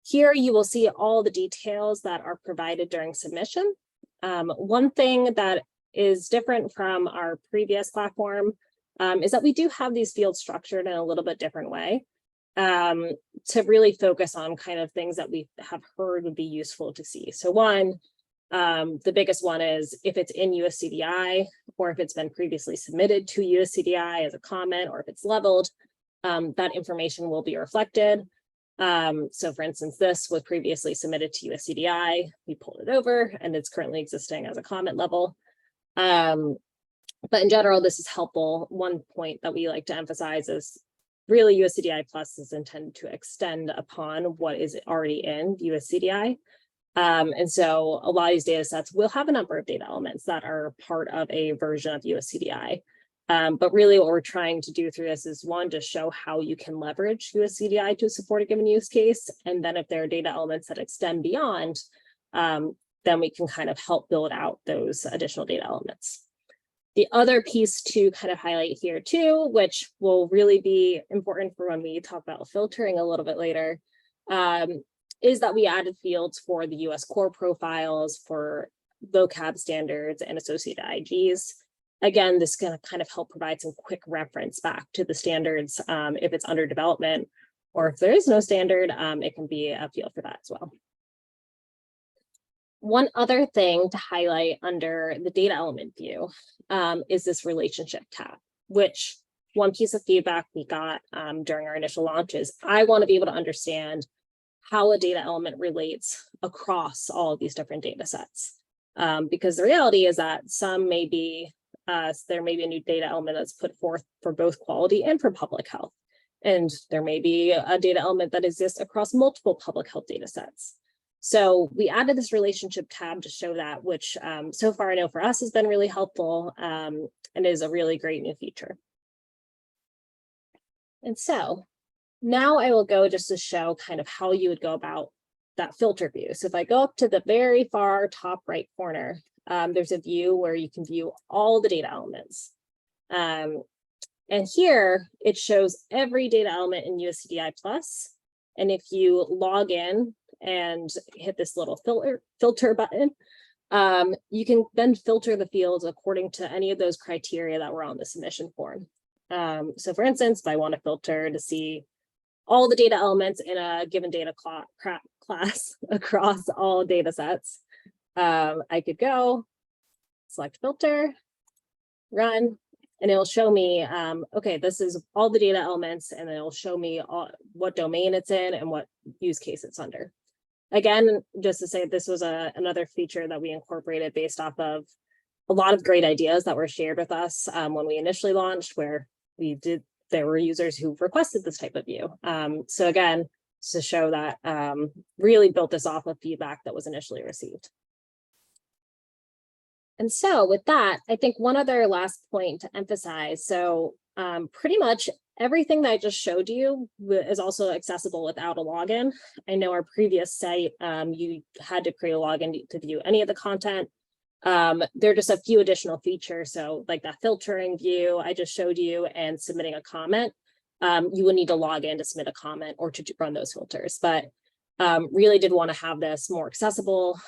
here you will see all the details that are provided during submission. One thing that is different from our previous platform is that we do have these fields structured in a little bit different way to really focus on kind of things that we have heard would be useful to see. So one, the biggest one is if it's in USCDI or if it's been previously submitted to USCDI as a comment, or if it's leveled, that information will be reflected. So for instance, this was previously submitted to USCDI, we pulled it over and it's currently existing as a comment level. But in general, this is helpful. One point that we like to emphasize is really USCDI Plus is intended to extend upon what is already in USCDI. And so a lot of these data sets will have a number of data elements that are part of a version of USCDI. But really what we're trying to do through this is one, to show how you can leverage USCDI to support a given use case. And then if there are data elements that extend beyond, then we can kind of help build out those additional data elements. The other piece to kind of highlight here too, which will really be important for when we talk about filtering a little bit later, is that we added fields for the US core profiles, for vocab standards and associated IGs. Again, this is going to kind of help provide some quick reference back to the standards if it's under development, or if there is no standard, it can be a field for that as well. One other thing to highlight under the data element view is this relationship tab, which one piece of feedback we got during our initial launch is I want to be able to understand how a data element relates across all of these different data sets. Because the reality is that some may be, there may be a new data element that's put forth for both quality and for public health. And there may be a data element that exists across multiple public health data sets. So we added this relationship tab to show that, which so far I know for us has been really helpful and is a really great new feature. And so now I will go just to show kind of how you would go about that filter view. So if I go up to the very far top right corner, there's a view where you can view all the data elements. And here it shows every data element in USCDI Plus. And if you log in and hit this little filter button, you can then filter the fields according to any of those criteria that were on the submission form. So for instance, if I want to filter to see all the data elements in a given data class across all data sets, I could go, select filter, run, and it'll show me, okay, this is all the data elements, and it'll show me what domain it's in and what use case it's under. Again, just to say, this was another feature that we incorporated based off of a lot of great ideas that were shared with us when we initially launched, where there were users who requested this type of view. So again, to show that really built this off of feedback that was initially received. And so with that, I think one other last point to emphasize. So pretty much everything that I just showed you is also accessible without a login. I know our previous site, you had to create a login to view any of the content. There are just a few additional features. So like that filtering view I just showed you and submitting a comment, you would need to log in to submit a comment or to run those filters. But really did want to have this more accessible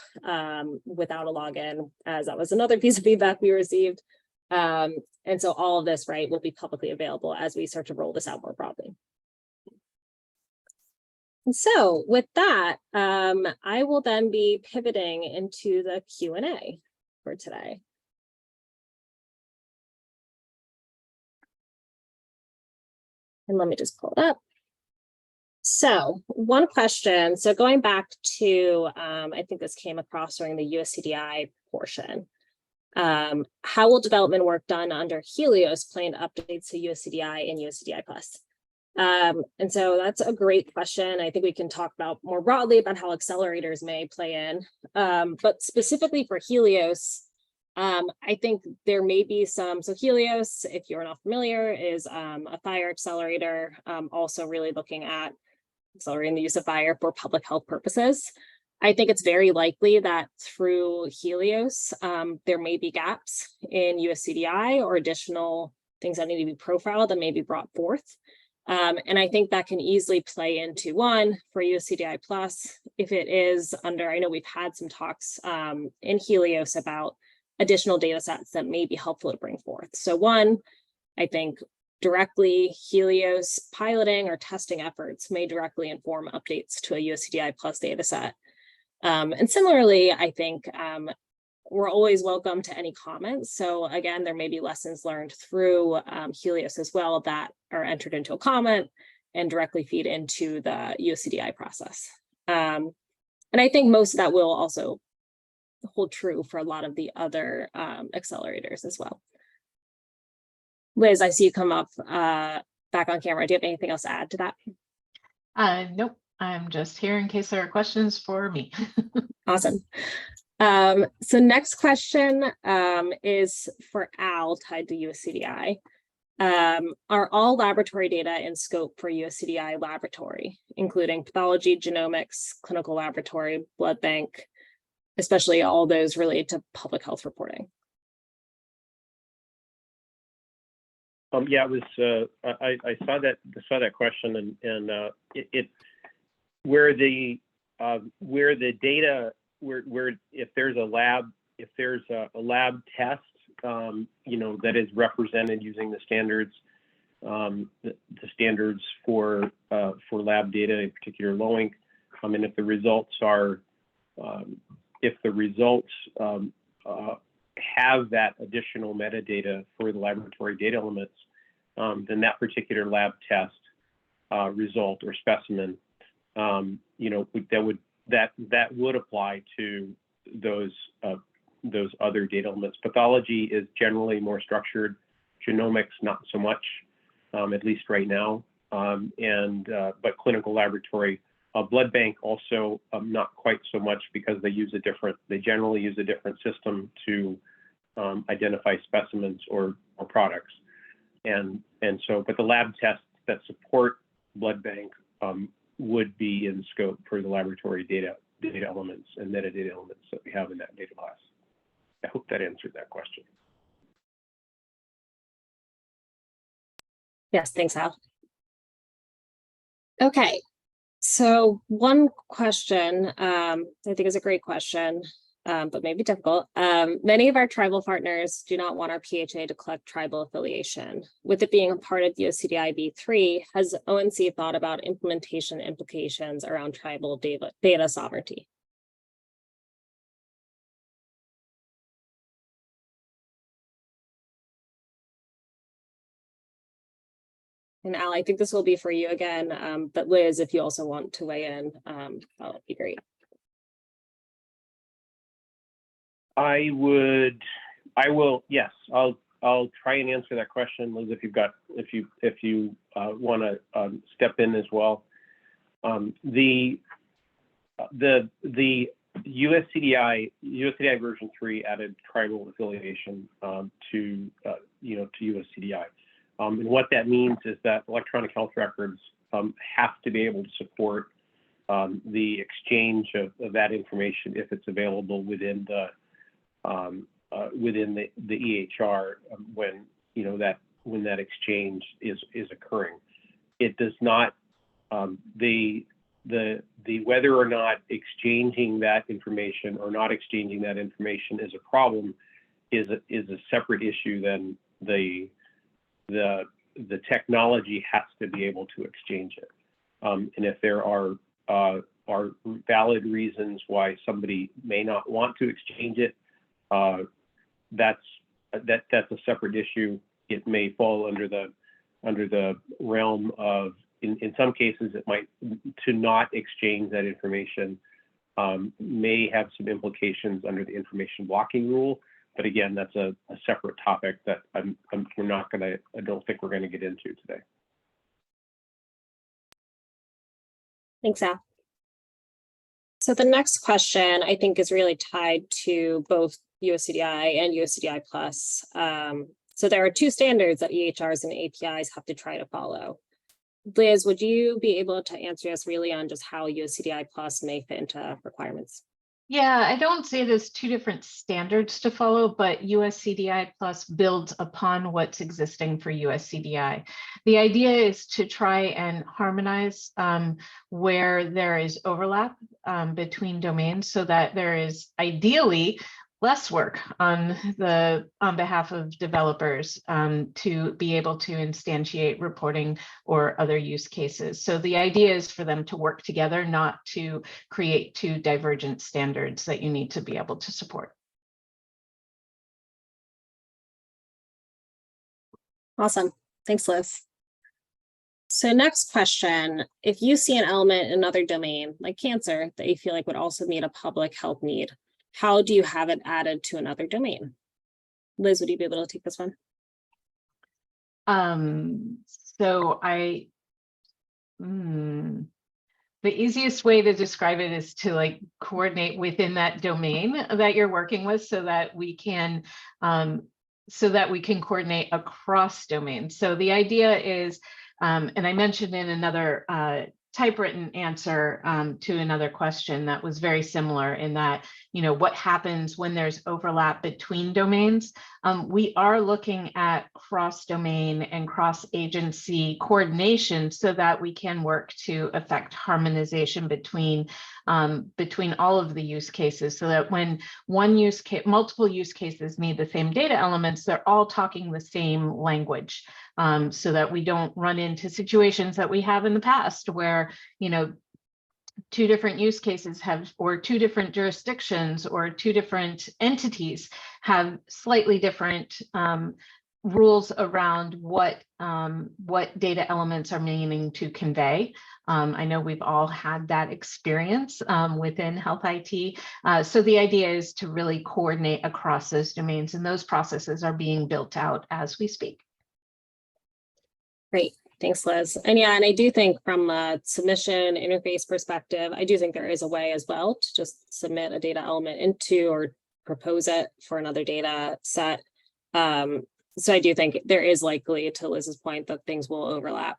without a login, as that was another piece of feedback we received. And so all of this, right, will be publicly available as we start to roll this out more broadly. And so with that, I will then be pivoting into the Q&A for today. And let me just pull it up. So one question, so going back to, I think this came across during the USCDI portion. How will development work done under Helios play into updates to USCDI and USCDI Plus? And so that's a great question. I think we can talk about more broadly about how accelerators may play in, but specifically for Helios, I think there may be some, so Helios, if you're not familiar, is a fire accelerator, also really looking at accelerating the use of fire for public health purposes. I think it's very likely that through Helios, there may be gaps in USCDI or additional things that need to be profiled that may be brought forth. And I think that can easily play into one for USCDI Plus, if it is under, I know we've had some talks in Helios about additional data sets that may be helpful to bring forth. So one, I think directly Helios piloting or testing efforts may directly inform updates to a USCDI Plus data set. And similarly, I think we're always welcome to any comments. So again, there may be lessons learned through Helios as well that are entered into a comment and directly feed into the USCDI process. And I think most of that will also hold true for a lot of the other accelerators as well. Liz, I see you come up back on camera. Do you have anything else to add to that? Nope, I'm just here in case there are questions for me. Awesome. So next question is for Al, tied to USCDI. Are all laboratory data in scope for USCDI laboratory, including pathology, genomics, clinical laboratory, blood bank, especially all those related to public health reporting? Yeah, it was. I saw that question, and it where the data where if there's a lab test, that is represented using the standards, the standards for lab data, in particular LOINC, and if the results are have that additional metadata for the laboratory data elements, then that particular lab test result or specimen, that would apply to those other data elements. Pathology is generally more structured. Genomics, not so much, at least right now. But clinical laboratory, blood bank also not quite so much, because they generally use a different system to identify specimens or products. And so, but the lab tests that support blood bank would be in scope for the laboratory data elements and metadata elements that we have in that data class. I hope that answered that question. Yes, thanks, Al. Okay, so one question, I think is a great question, but maybe difficult. Many of our tribal partners do not want our PHA to collect tribal affiliation. With it being a part of USCDI V3, has ONC thought about implementation implications around tribal data sovereignty? And Al, I think this will be for you again, but Liz, if you also want to weigh in, that would be great. I will, yes, I'll try and answer that question, Liz, if you want to step in as well. The USCDI version 3 added tribal affiliation to USCDI. And what that means is that electronic health records have to be able to support the exchange of that information if it's available within the EHR when that exchange is occurring. It does not the whether or not exchanging that information or not exchanging that information is a problem is a separate issue than the technology has to be able to exchange it. And if there are valid reasons why somebody may not want to exchange it, that's a separate issue. It may fall under the realm of, in some cases, it might, to not exchange that information may have some implications under the information blocking rule. But again, that's a separate topic that I don't think we're gonna get into today. Thanks, Al. So the next question I think is really tied to both USCDI and USCDI Plus. So there are two standards that EHRs and APIs have to try to follow. Liz, would you be able to answer us really on just how USCDI Plus may fit into requirements? Yeah, I don't see it as two different standards to follow, but USCDI Plus builds upon what's existing for USCDI. The idea is to try and harmonize where there is overlap between domains so that there is ideally less work on behalf of developers to be able to instantiate reporting or other use cases. So the idea is for them to work together, not to create two divergent standards that you need to be able to support. Awesome. Thanks, Liz. So next question, if you see an element in another domain, like cancer, that you feel like would also meet a public health need, how do you have it added to another domain? Liz, would you be able to take this one? The easiest way to describe it is to coordinate within that domain that you're working with so that we can coordinate across domains. So the idea is, and I mentioned in another typewritten answer to another question that was very similar in that, what happens when there's overlap between domains. We are looking at cross-domain and cross-agency coordination so that we can work to affect harmonization between all of the use cases, so that when multiple use cases need the same data elements, they're all talking the same language. So that we don't run into situations that we have in the past where, two different use cases or two different jurisdictions or two different entities have slightly different rules around what data elements are meaning to convey. I know we've all had that experience within health IT. So the idea is to really coordinate across those domains, and those processes are being built out as we speak. Great, thanks, Liz. And yeah, and I do think from a submission interface perspective, I do think there is a way as well to just submit a data element into or propose it for another data set. So I do think there is likely, to Liz's point, that things will overlap.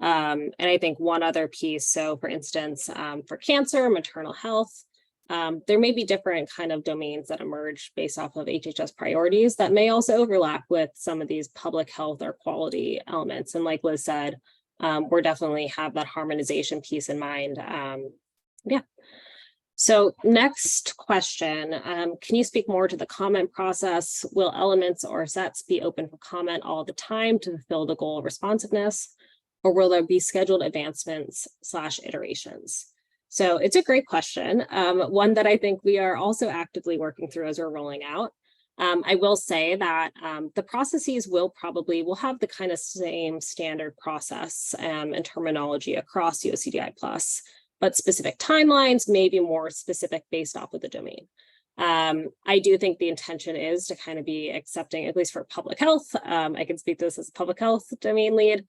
And I think one other piece, so for instance, for cancer, maternal health, there may be different kind of domains that emerge based off of HHS priorities that may also overlap with some of these public health or quality elements. And like Liz said, we're definitely have that harmonization piece in mind. Yeah. So next question, can you speak more to the comment process? Will elements or sets be open for comment all the time to fulfill the goal of responsiveness? Or will there be scheduled advancements / iterations? So it's a great question, one that I think we are also actively working through as we're rolling out. I will say that the processes will have the kind of same standard process and terminology across USCDI Plus, but specific timelines may be more specific based off of the domain. I do think the intention is to kind of be accepting, at least for public health. I can speak to this as a public health domain lead.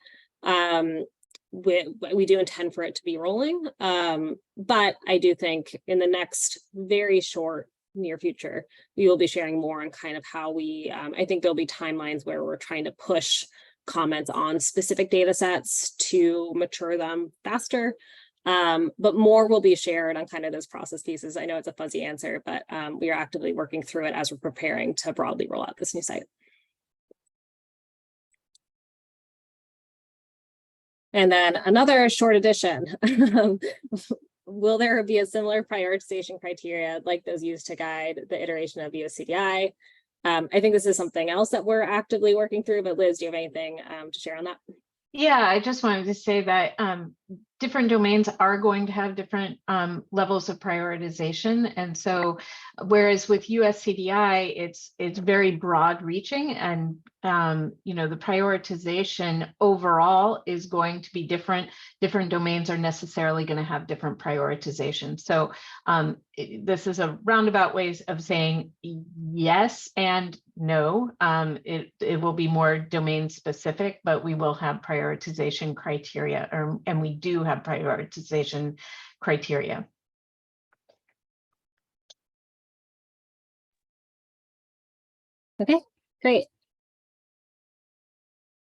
We do intend for it to be rolling, but I do think in the next very short near future, we will be sharing more on kind of how we, I think there'll be timelines where we're trying to push comments on specific data sets to mature them faster. But more will be shared on kind of those process pieces. I know it's a fuzzy answer, but we are actively working through it as we're preparing to broadly roll out this new site. And then another short addition, will there be a similar prioritization criteria like those used to guide the iteration of USCDI? I think this is something else that we're actively working through, but Liz, do you have anything to share on that? Yeah, I just wanted to say that different domains are going to have different levels of prioritization. And so whereas with USCDI, it's very broad reaching, and the prioritization overall is going to be different. Different domains are necessarily going to have different prioritization. So this is a roundabout ways of saying yes and no. It will be more domain specific, but we will have prioritization criteria, and we do have prioritization criteria. Okay, great.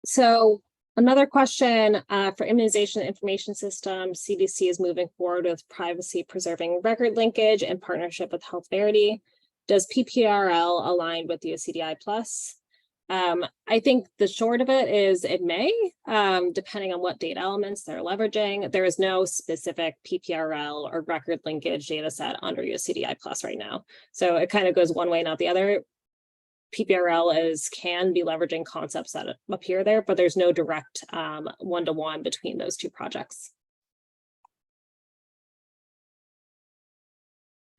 So another question for immunization information system, CDC is moving forward with privacy preserving record linkage in partnership with Health Verity. Does PPRL align with USCDI Plus? I think the short of it is it may, depending on what data elements they're leveraging. There is no specific PPRL or record linkage data set under USCDI Plus right now. So it kind of goes one way, not the other. PPRL can be leveraging concepts that appear there, but there's no direct one-to-one between those two projects.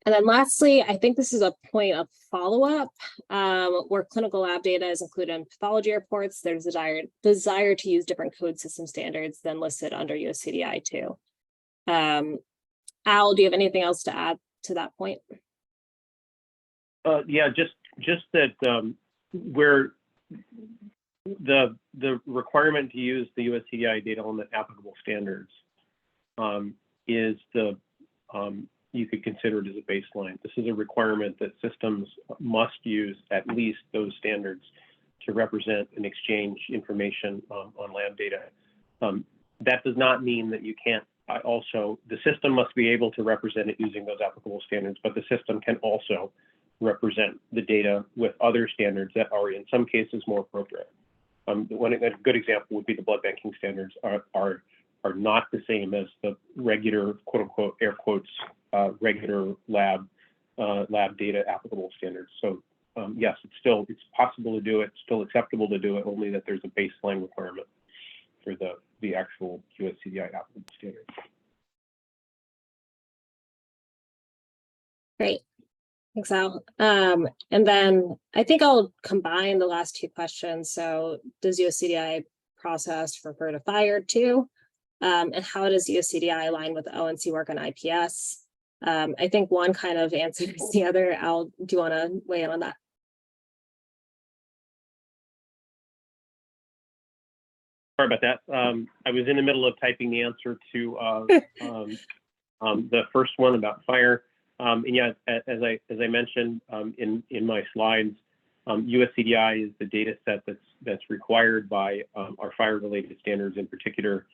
And then lastly, I think this is a point of follow-up where clinical lab data is included in pathology reports. There's a desire to use different code system standards than listed under USCDI too. Al, do you have anything else to add to that point? Yeah, just that where the requirement to use the USCDI data element applicable standards is you could consider it as a baseline. This is a requirement that systems must use at least those standards to represent and exchange information on lab data. That does not mean that you can't the system must be able to represent it using those applicable standards, but the system can also represent the data with other standards that are in some cases more appropriate. A good example would be the blood banking standards are not the same as the regular, quote unquote, air quotes, regular lab data applicable standards. So yes, it's possible to do it, still acceptable to do it, only that there's a baseline requirement for the actual USCDI applicable standards. Great. Thanks, Al. And then I think I'll combine the last two questions. So does USCDI process refer to FHIR too? And how does USCDI align with the ONC work on IPS? I think one kind of answers the other. Al, do you want to weigh in on that? Sorry about that. I was in the middle of typing the answer to the first one about FHIR. And yeah, as I mentioned in my slides, USCDI is the data set that's required by our FHIR related standards, in particular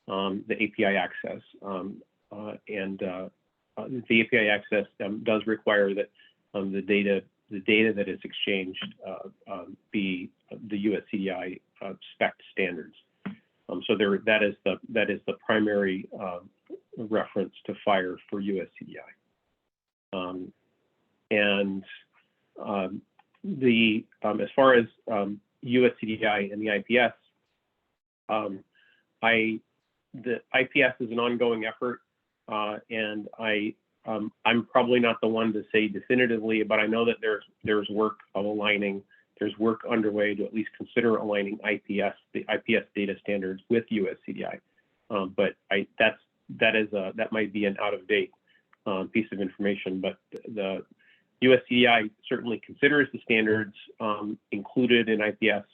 the API access. The API access does require that the data that is exchanged be the US CDI spec standards. So that is the primary reference to FHIR for US CDI. As far as US CDI and the IPS, the IPS is an ongoing effort, and I'm probably not the one to say definitively, but I know that there's work of aligning. There's work underway to at least consider aligning the IPS data standards with US CDI. But that might be an out of date piece of information. But the US CDI certainly considers the standards included in IPS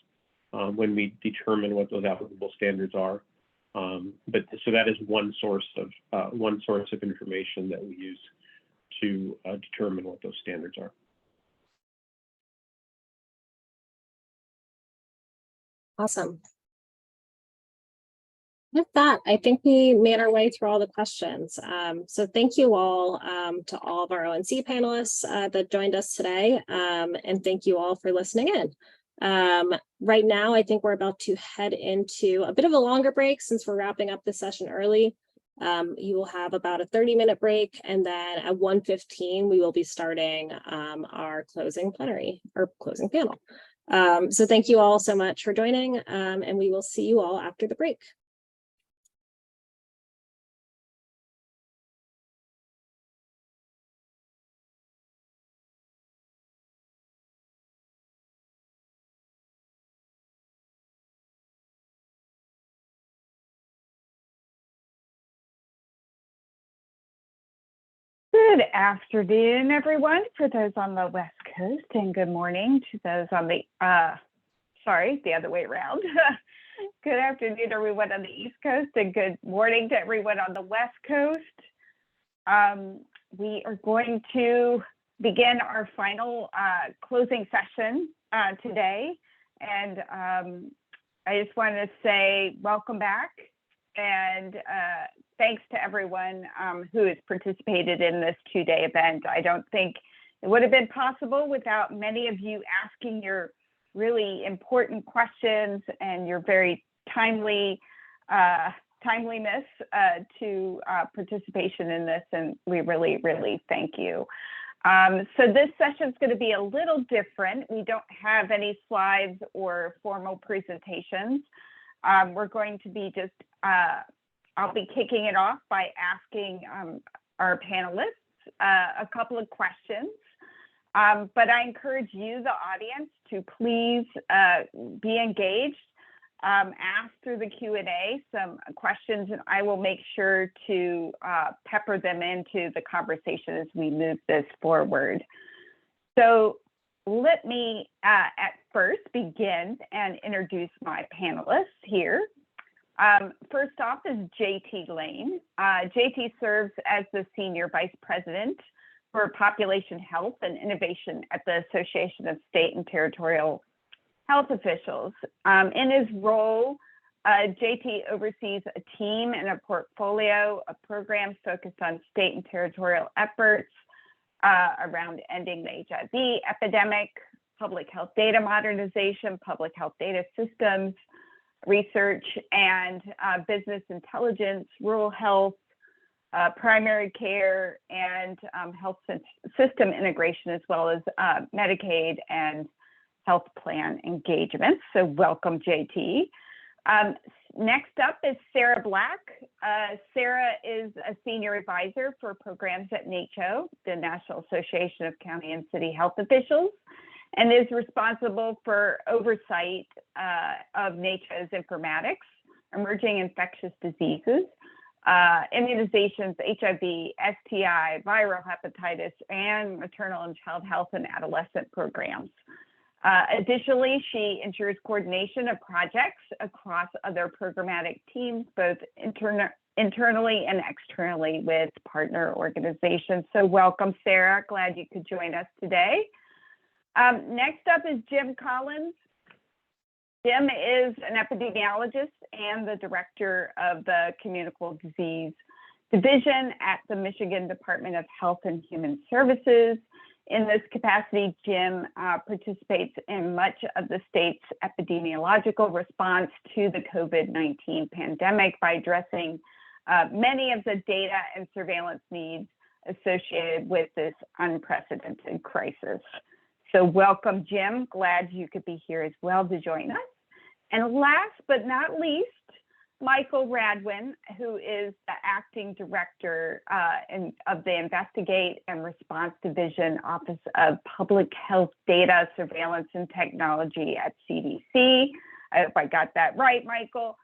when we determine what those applicable standards are. But so that is one source of information that we use to determine what those standards are. Awesome. With that, I think we made our way through all the questions. So thank you all to all of our ONC panelists that joined us today. And thank you all for listening in. Right now, I think we're about to head into a bit of a longer break since we're wrapping up the session early. You will have about a 30-minute break, and then at 1:15, we will be starting our closing plenary or closing panel. So thank you all so much for joining, and we will see you all after the break. Good afternoon, everyone, for those on the West Coast, and good morning to those on the, the other way around. Good afternoon, everyone on the East Coast, and good morning to everyone on the West Coast. We are going to begin our final closing session today, and I just wanted to say welcome back, and thanks to everyone who has participated in this two-day event. I don't think it would have been possible without many of you asking your really important questions and your very timeliness to participation in this, and we really, really thank you. So this session is going to be a little different. We don't have any slides or formal presentations. We're going to be just I'll be kicking it off by asking our panelists a couple of questions, but I encourage you, the audience, to please be engaged, ask through the Q&A some questions, and I will make sure to pepper them into the conversation as we move this forward. So let me at first begin and introduce my panelists here. First off is JT Lane. JT serves as the Senior Vice President for Population Health and Innovation at the Association of State and Territorial Health Officials. In his role, JT oversees a team and a portfolio of programs focused on state and territorial efforts around ending the HIV epidemic, public health data modernization, public health data systems, research and business intelligence, rural health, primary care, and health system integration, as well as Medicaid and health plan engagements. So welcome, JT. Next up is Sarah Black. Sarah is a senior advisor for programs at NACCHO, the National Association of County and City Health Officials, and is responsible for oversight of NACCHO's informatics, emerging infectious diseases, immunizations, HIV, STI, viral hepatitis, and maternal and child health and adolescent programs. Additionally, she ensures coordination of projects across other programmatic teams, both internally and externally with partner organizations. So welcome, Sarah. Glad you could join us today. Next up is Jim Collins. Jim is an epidemiologist and the director of the Communicable Disease Division at the Michigan Department of Health and Human Services. In this capacity, Jim participates in much of the state's epidemiological response to the COVID-19 pandemic by addressing many of the data and surveillance needs associated with this unprecedented crisis. So welcome, Jim. Glad you could be here as well to join us. And last but not least, Michael Radwin, who is the acting director of the Investigate and Response Division, Office of Public Health Data, Surveillance and Technology at CDC. I hope I got that right, Michael.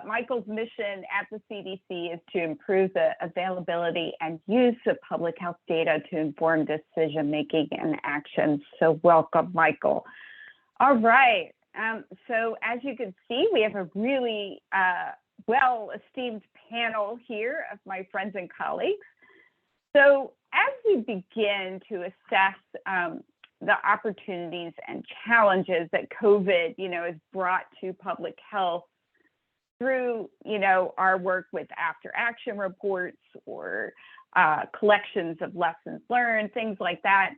Michael's mission at the CDC is to improve the availability and use of public health data to inform decision-making and action. So welcome, Michael. All right. So as you can see, we have a really well-esteemed panel here of my friends and colleagues. So as we begin to assess the opportunities and challenges that COVID, has brought to public health through, our work with after action reports or collections of lessons learned, things like that,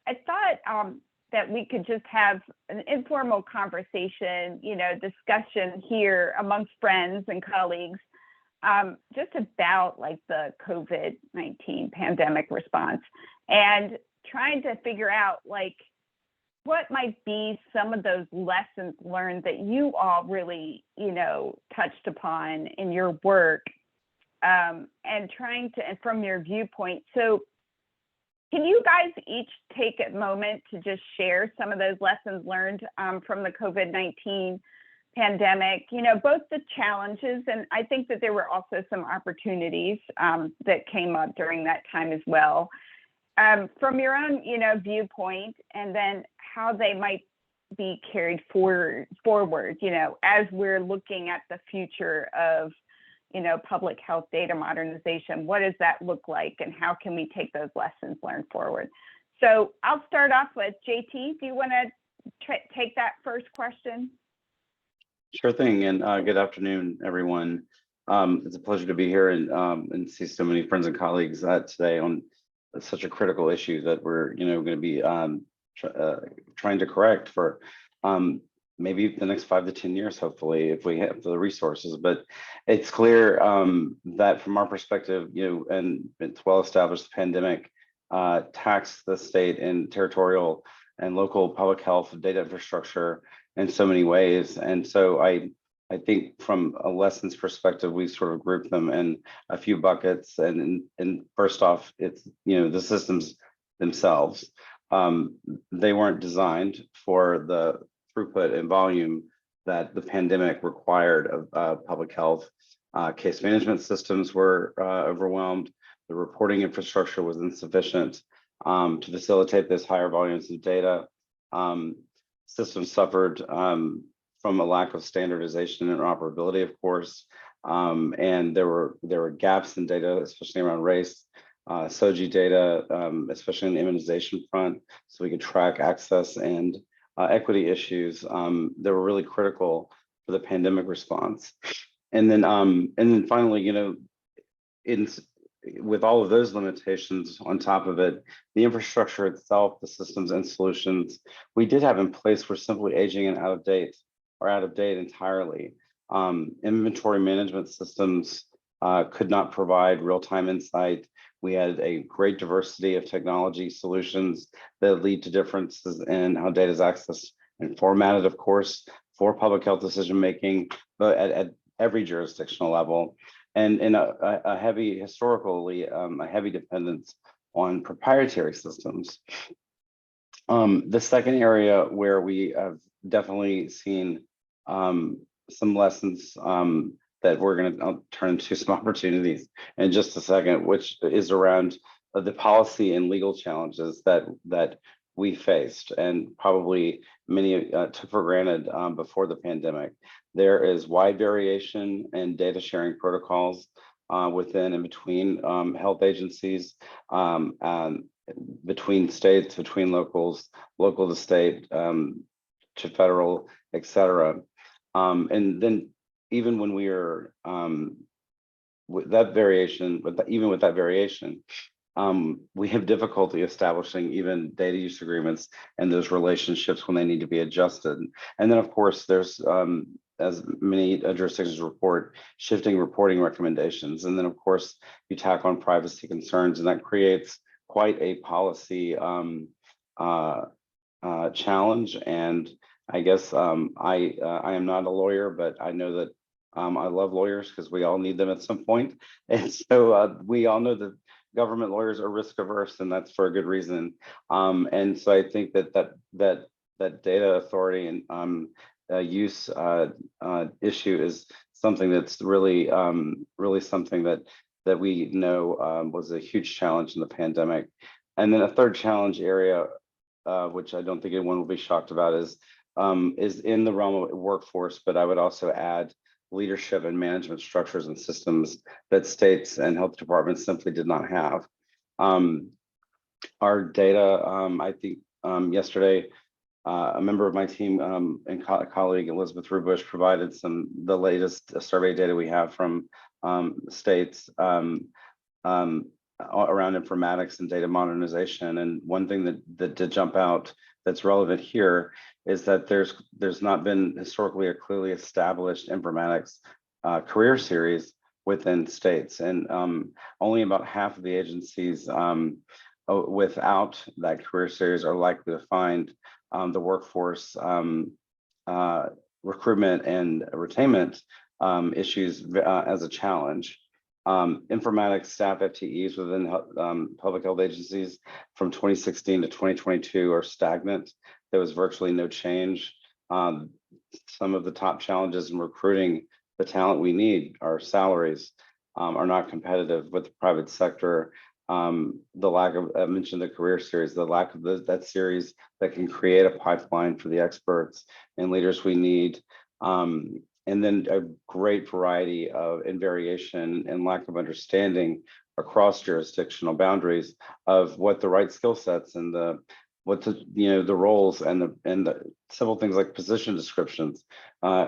I thought that we could just have an informal conversation, discussion here amongst friends and colleagues, just about like the COVID-19 pandemic response and trying to figure out like what might be some of those lessons learned that you all really, touched upon in your work, and trying to, and from your viewpoint. So can you guys each take a moment to just share some of those lessons learned from the COVID-19 pandemic, both the challenges, and I think that there were also some opportunities that came up during that time as well, from your own, viewpoint, and then how they might be carried forward, as we're looking at the future of public health data modernization. What does that look like, and how can we take those lessons learned forward? So I'll start off with JT. Do you want to take that first question? Sure thing, and good afternoon, everyone. It's a pleasure to be here and see so many friends and colleagues today on such a critical issue that we're going to be trying to correct for maybe the next 5 to 10 years, hopefully, if we have the resources. But it's clear that from our perspective, and it's well established, the pandemic taxed the state and territorial and local public health data infrastructure in so many ways. And so I think from a lessons perspective, we sort of group them in a few buckets. And first off, it's, the systems themselves. They weren't designed for the throughput and volume that the pandemic required of public health. Case management systems were overwhelmed. The reporting infrastructure was insufficient to facilitate those higher volumes of data. Systems suffered from a lack of standardization and interoperability, of course, and there were gaps in data, especially around race, SOGI data, especially on the immunization front, so we could track access and equity issues that were really critical for the pandemic response. And then finally, with all of those limitations on top of it, the infrastructure itself, the systems and solutions we did have in place were simply aging and out of date entirely. Inventory management systems could not provide real-time insight. We had a great diversity of technology solutions that lead to differences in how data is accessed and formatted, of course, for public health decision-making, but at every jurisdictional level. And in a heavy, historically, a heavy dependence on proprietary systems. The second area where we have definitely seen some lessons that we're going to turn into some opportunities in just a second, which is around the policy and legal challenges that we faced and probably many took for granted before the pandemic. There is wide variation in data sharing protocols within and between health agencies, between states, between locals, local to state, to federal, et cetera. And then even when we are with that variation, even with that variation, we have difficulty establishing even data use agreements and those relationships when they need to be adjusted. And then, of course, there's, as many jurisdictions report, shifting reporting recommendations. And then, of course, you tack on privacy concerns, and that creates quite a policy challenge. And I guess I am not a lawyer, but I know that I love lawyers because we all need them at some point. And so we all know that government lawyers are risk averse, and that's for a good reason. And so I think that data authority and use issue is something that's really really something that we know was a huge challenge in the pandemic. And then a third challenge area, which I don't think anyone will be shocked about, is in the realm of workforce, but I would also add leadership and management structures and systems that states and health departments simply did not have. Our data, I think yesterday, a member of my team and colleague Elizabeth Rubush provided the latest survey data we have from states around informatics and data modernization. And one thing that did jump out that's relevant here is that there's not been historically a clearly established informatics career series within states, and only about half of the agencies without that career series are likely to find the workforce recruitment and retainment issues as a challenge. Informatics staff FTEs within public health agencies from 2016 to 2022 are stagnant. There was virtually no change. Some of the top challenges in recruiting the talent we need, our salaries are not competitive with the private sector. The lack of, I mentioned the career series, the lack of that series that can create a pipeline for the experts and leaders we need. And then a great variety and variation and lack of understanding across jurisdictional boundaries of what the right skill sets and the roles and the simple things like position descriptions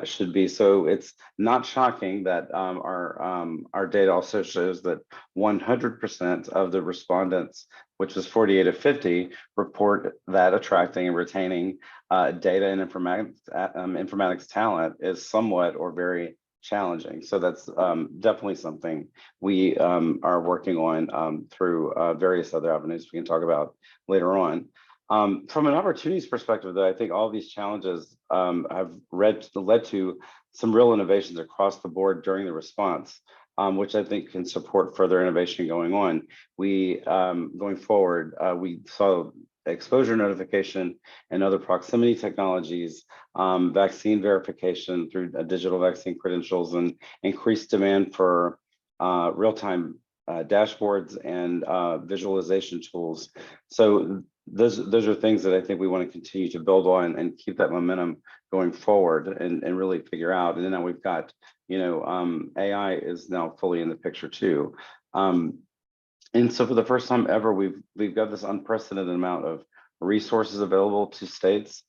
should be. So it's not shocking that our data also shows that 100% of the respondents, which was 48 of 50, report that attracting and retaining data and informatics talent is somewhat or very challenging. So that's definitely something we are working on through various other avenues we can talk about later on. From an opportunities perspective, though, I think all these challenges have led to some real innovations across the board during the response, which I think can support further innovation going on. Going forward, we saw exposure notification and other proximity technologies, vaccine verification through digital vaccine credentials, and increased demand for real-time dashboards and visualization tools. So those are things that I think we want to continue to build on and keep that momentum going forward and really figure out. And then now we've got, AI is now fully in the picture too. And so for the first time ever, we've got this unprecedented amount of resources available to states,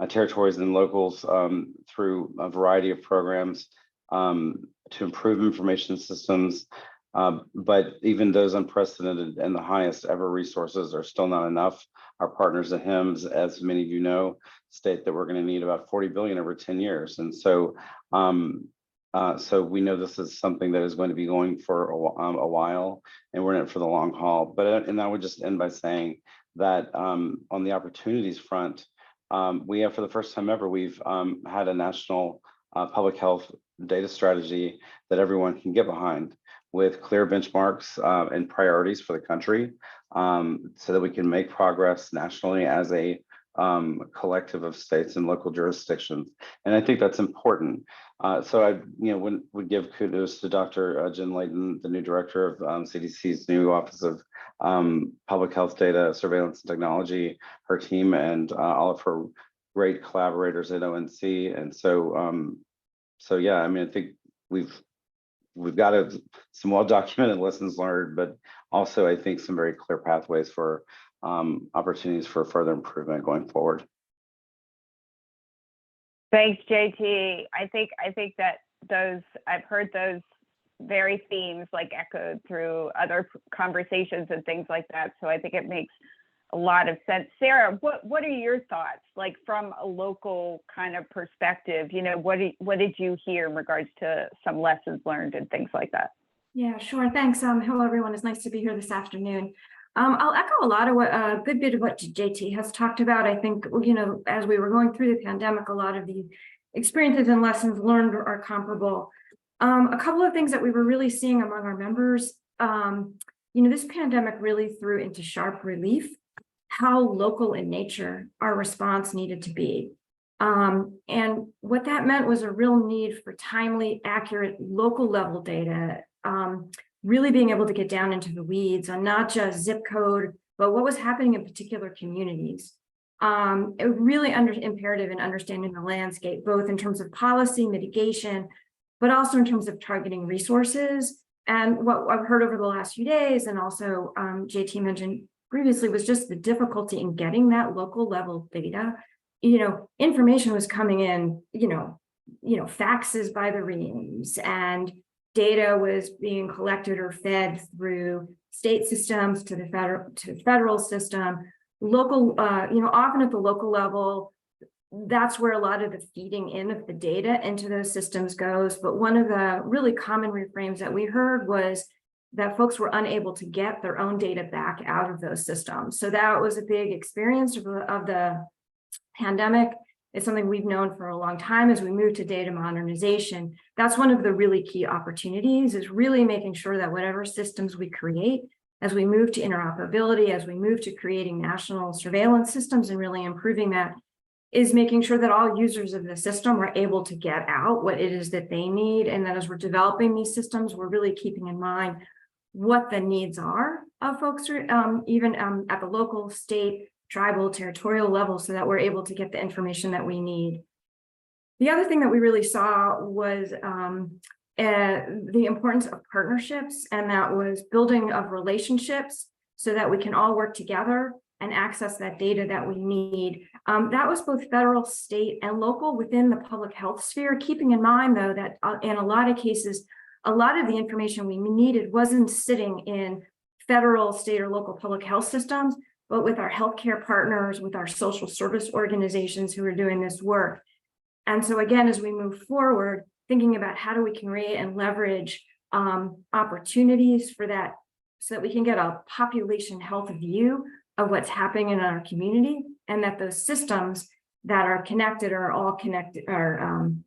territories, and locals through a variety of programs to improve information systems. But even those unprecedented and the highest ever resources are still not enough. Our partners at HIMSS, as many of you know, state that we're going to need about 40 billion over 10 years. And so, so we know this is something that is going to be going for a while, and we're in it for the long haul. But and I would just end by saying that on the opportunities front, we have, for the first time ever, we've had a national public health data strategy that everyone can get behind, with clear benchmarks and priorities for the country, so that we can make progress nationally as a collective of states and local jurisdictions. And I think that's important. So I would give kudos to Dr. Jen Layden, the new director of CDC's new Office of Public Health Data Surveillance and Technology, her team, and all of her great collaborators at ONC. And so, so yeah, I mean, I think we've got some well-documented lessons learned, but also I think some very clear pathways for opportunities for further improvement going forward. Thanks, JT. I think that I've heard those very themes like echoed through other conversations and things like that. So I think it makes a lot of sense. Sarah, what are your thoughts, like from a local kind of perspective? You know, what did you hear in regards to some lessons learned and things like that? Yeah, sure. Thanks. Hello, everyone. It's nice to be here this afternoon. I'll echo a lot of a good bit of what JT has talked about. I think, you know, as we were going through the pandemic, a lot of the experiences and lessons learned are comparable. A couple of things that we were really seeing among our members, you know, this pandemic really threw into sharp relief how local in nature our response needed to be. And what that meant was a real need for timely, accurate, local level data, really being able to get down into the weeds on not just zip code, but what was happening in particular communities. It really imperative in understanding the landscape, both in terms of policy mitigation, but also in terms of targeting resources. And what I've heard over the last few days, and also JT mentioned previously, was just the difficulty in getting that local level data. You know, information was coming in, you know, faxes by the reams, and data was being collected or fed through state systems to the federal system. Local, you know, often at the local level, that's where a lot of the feeding in of the data into those systems goes. But one of the really common reframes that we heard was that folks were unable to get their own data back out of those systems. So that was a big experience of the pandemic. It's something we've known for a long time as we move to data modernization. That's one of the really key opportunities, is really making sure that whatever systems we create, as we move to interoperability, as we move to creating national surveillance systems and really improving that, is making sure that all users of the system are able to get out what it is that they need. And that as we're developing these systems, we're really keeping in mind what the needs are of folks, even at the local, state, tribal, territorial level, so that we're able to get the information that we need. The other thing that we really saw was the importance of partnerships, and that was building of relationships so that we can all work together and access that data that we need. That was both federal, state, and local within the public health sphere, keeping in mind, though, that in a lot of cases, a lot of the information we needed wasn't sitting in federal, state, or local public health systems, but with our healthcare partners, with our social service organizations who are doing this work. And so again, as we move forward, thinking about how do we create and leverage opportunities for that, so that we can get a population health view of what's happening in our community, and that those systems that are connected are all connected,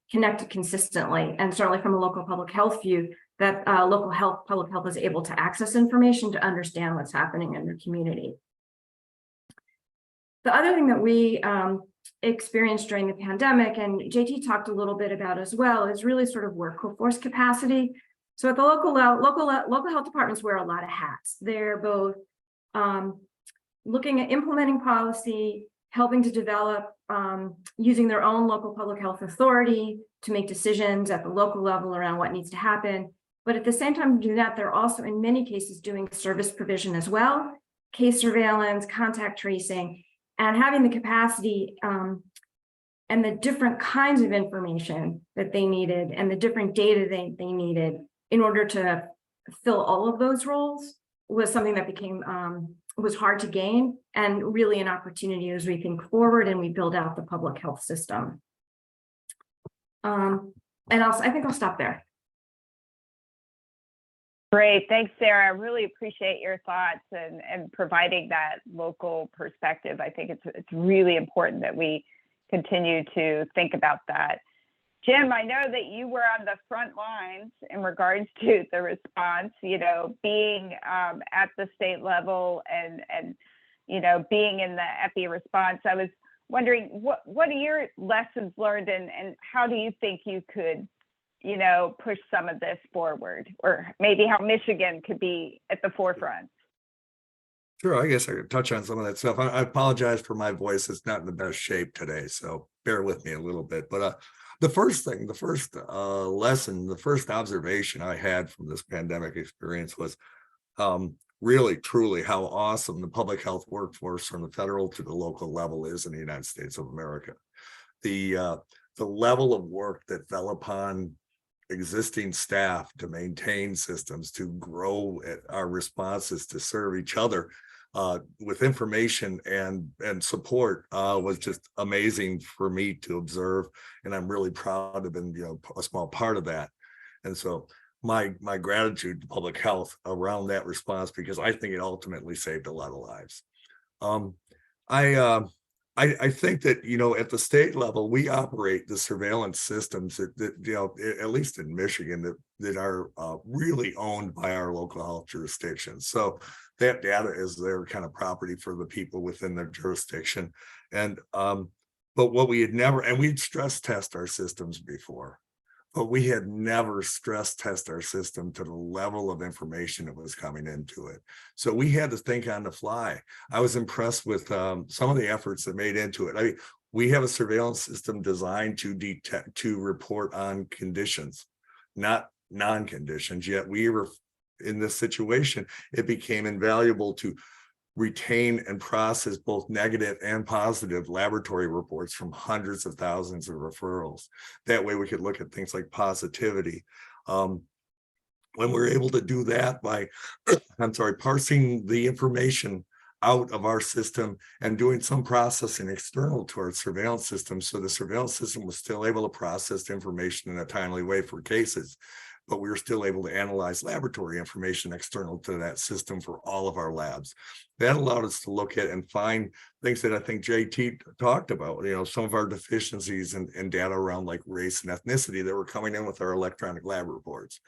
connected consistently. And certainly from a local public health view, that public health is able to access information to understand what's happening in their community. The other thing that we experienced during the pandemic, and JT talked a little bit about as well, is really sort of workforce capacity. So at the local health departments wear a lot of hats. They're both looking at implementing policy, helping to develop, using their own local public health authority to make decisions at the local level around what needs to happen. But at the same time to do that, they're also in many cases doing service provision as well, case surveillance, contact tracing, and having the capacity and the different kinds of information that they needed and the different data they needed in order to fill all of those roles was something that became was hard to gain, and really an opportunity as we think forward and we build out the public health system. And I think I'll stop there. Great, thanks, Sarah. I really appreciate your thoughts and providing that local perspective. I think it's really important that we continue to think about that. Jim, I know that you were on the front lines in regards to the response, you know, being at the state level and you know, being in the epi response. I was wondering, what are your lessons learned, and how do you think you could, you know, push some of this forward, or maybe how Michigan could be at the forefront? Sure, I guess I could touch on some of that stuff. I apologize for my voice. It's not in the best shape today, so bear with me a little bit. But the first lesson, the first observation I had from this pandemic experience was really, truly how awesome the public health workforce from the federal to the local level is in the United States of America. The the level of work that fell upon existing staff to maintain systems, to grow our responses, to serve each other with information and support was just amazing for me to observe. And I'm really proud to have been, a small part of that. And so my gratitude to public health around that response, because I think it ultimately saved a lot of lives. I think that, at the state level, we operate the surveillance systems that at least in Michigan, that are really owned by our local health jurisdictions. So that data is their kind of property for the people within their jurisdiction. And but what we had never, and we'd stress test our systems before, but we had never stress test our system to the level of information that was coming into it. So we had to think on the fly. I was impressed with some of the efforts that made into it. I mean, we have a surveillance system designed to detect, to report on conditions, not non-conditions. Yet we were in this situation, it became invaluable to retain and process both negative and positive laboratory reports from hundreds of thousands of referrals. That way we could look at things like positivity. When we're able to do that by, parsing the information out of our system and doing some processing external to our surveillance system, so the surveillance system was still able to process information in a timely way for cases, but we were still able to analyze laboratory information external to that system for all of our labs. That allowed us to look at and find things that I think JT talked about, some of our deficiencies in data around like race and ethnicity that were coming in with our electronic lab reports.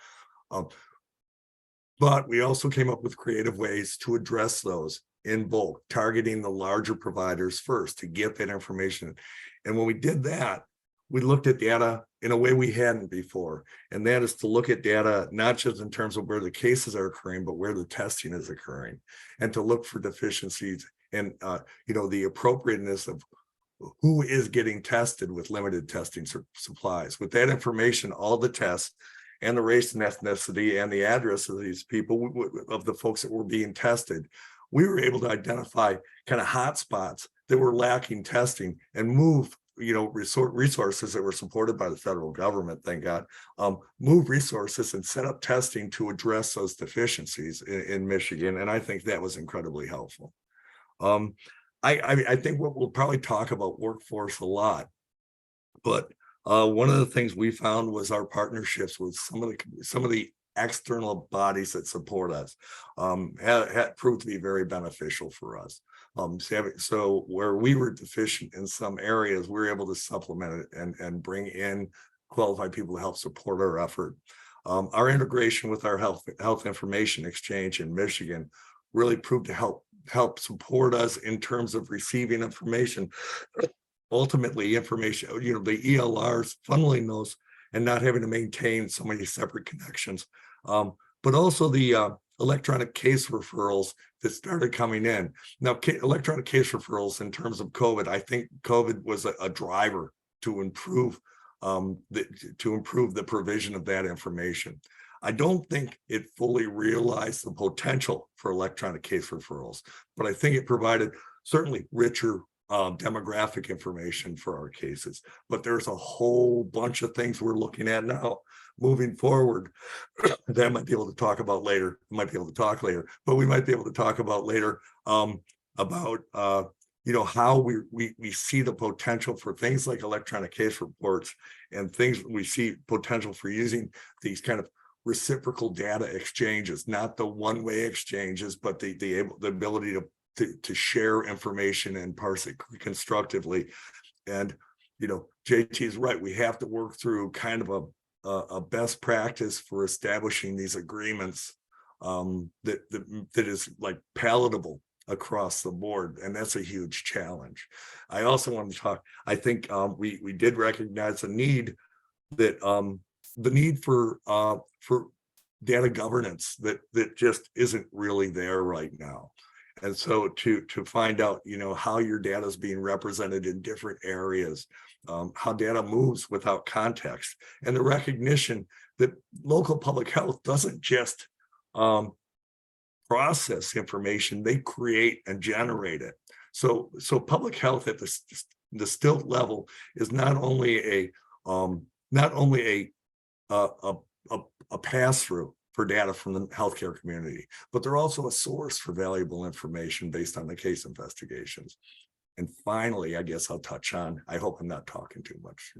But we also came up with creative ways to address those in bulk, targeting the larger providers first to get that information. And when we did that, we looked at data in a way we hadn't before. And that is to look at data, not just in terms of where the cases are occurring, but where the testing is occurring, and to look for deficiencies and, the appropriateness of who is getting tested with limited testing supplies. With that information, all the tests and the race and ethnicity and the address of these people, of the folks that were being tested, we were able to identify kind of hot spots that were lacking testing and move resources that were supported by the federal government, thank God, move resources and set up testing to address those deficiencies in Michigan. And I think that was incredibly helpful. I think we'll probably talk about workforce a lot, but one of the things we found was our partnerships with some of the external bodies that support us had proved to be very beneficial for us. So where we were deficient in some areas, we were able to supplement it and bring in qualified people to help support our effort. Our integration with our health information exchange in Michigan really proved to help support us in terms of receiving information. Ultimately, information, the ELRs, funneling those and not having to maintain so many separate connections, but also the electronic case referrals that started coming in. Now, electronic case referrals in terms of COVID, I think COVID was a driver to improve the provision of that information. I don't think it fully realized the potential for electronic case referrals, but I think it provided certainly richer demographic information for our cases. But there's a whole bunch of things we're looking at now moving forward that I might be able to talk about later. We might be able to talk later, but we might be able to talk about later about how we see the potential for things like electronic case reports and things we see potential for using these kind of reciprocal data exchanges, not the one-way exchanges, but the ability to share information and parse it constructively. And JT is right, we have to work through kind of a best practice for establishing these agreements that is like palatable across the board, and that's a huge challenge. I also want to talk, I think we did recognize the need for data governance that just isn't really there right now. And so to find out, how your data is being represented in different areas, how data moves without context, and the recognition that local public health doesn't just process information, they create and generate it. So public health at the the stilt level is not only a pass-through for data from the healthcare community, but they're also a source for valuable information based on the case investigations. And finally, I guess I'll touch on, I hope I'm not talking too much.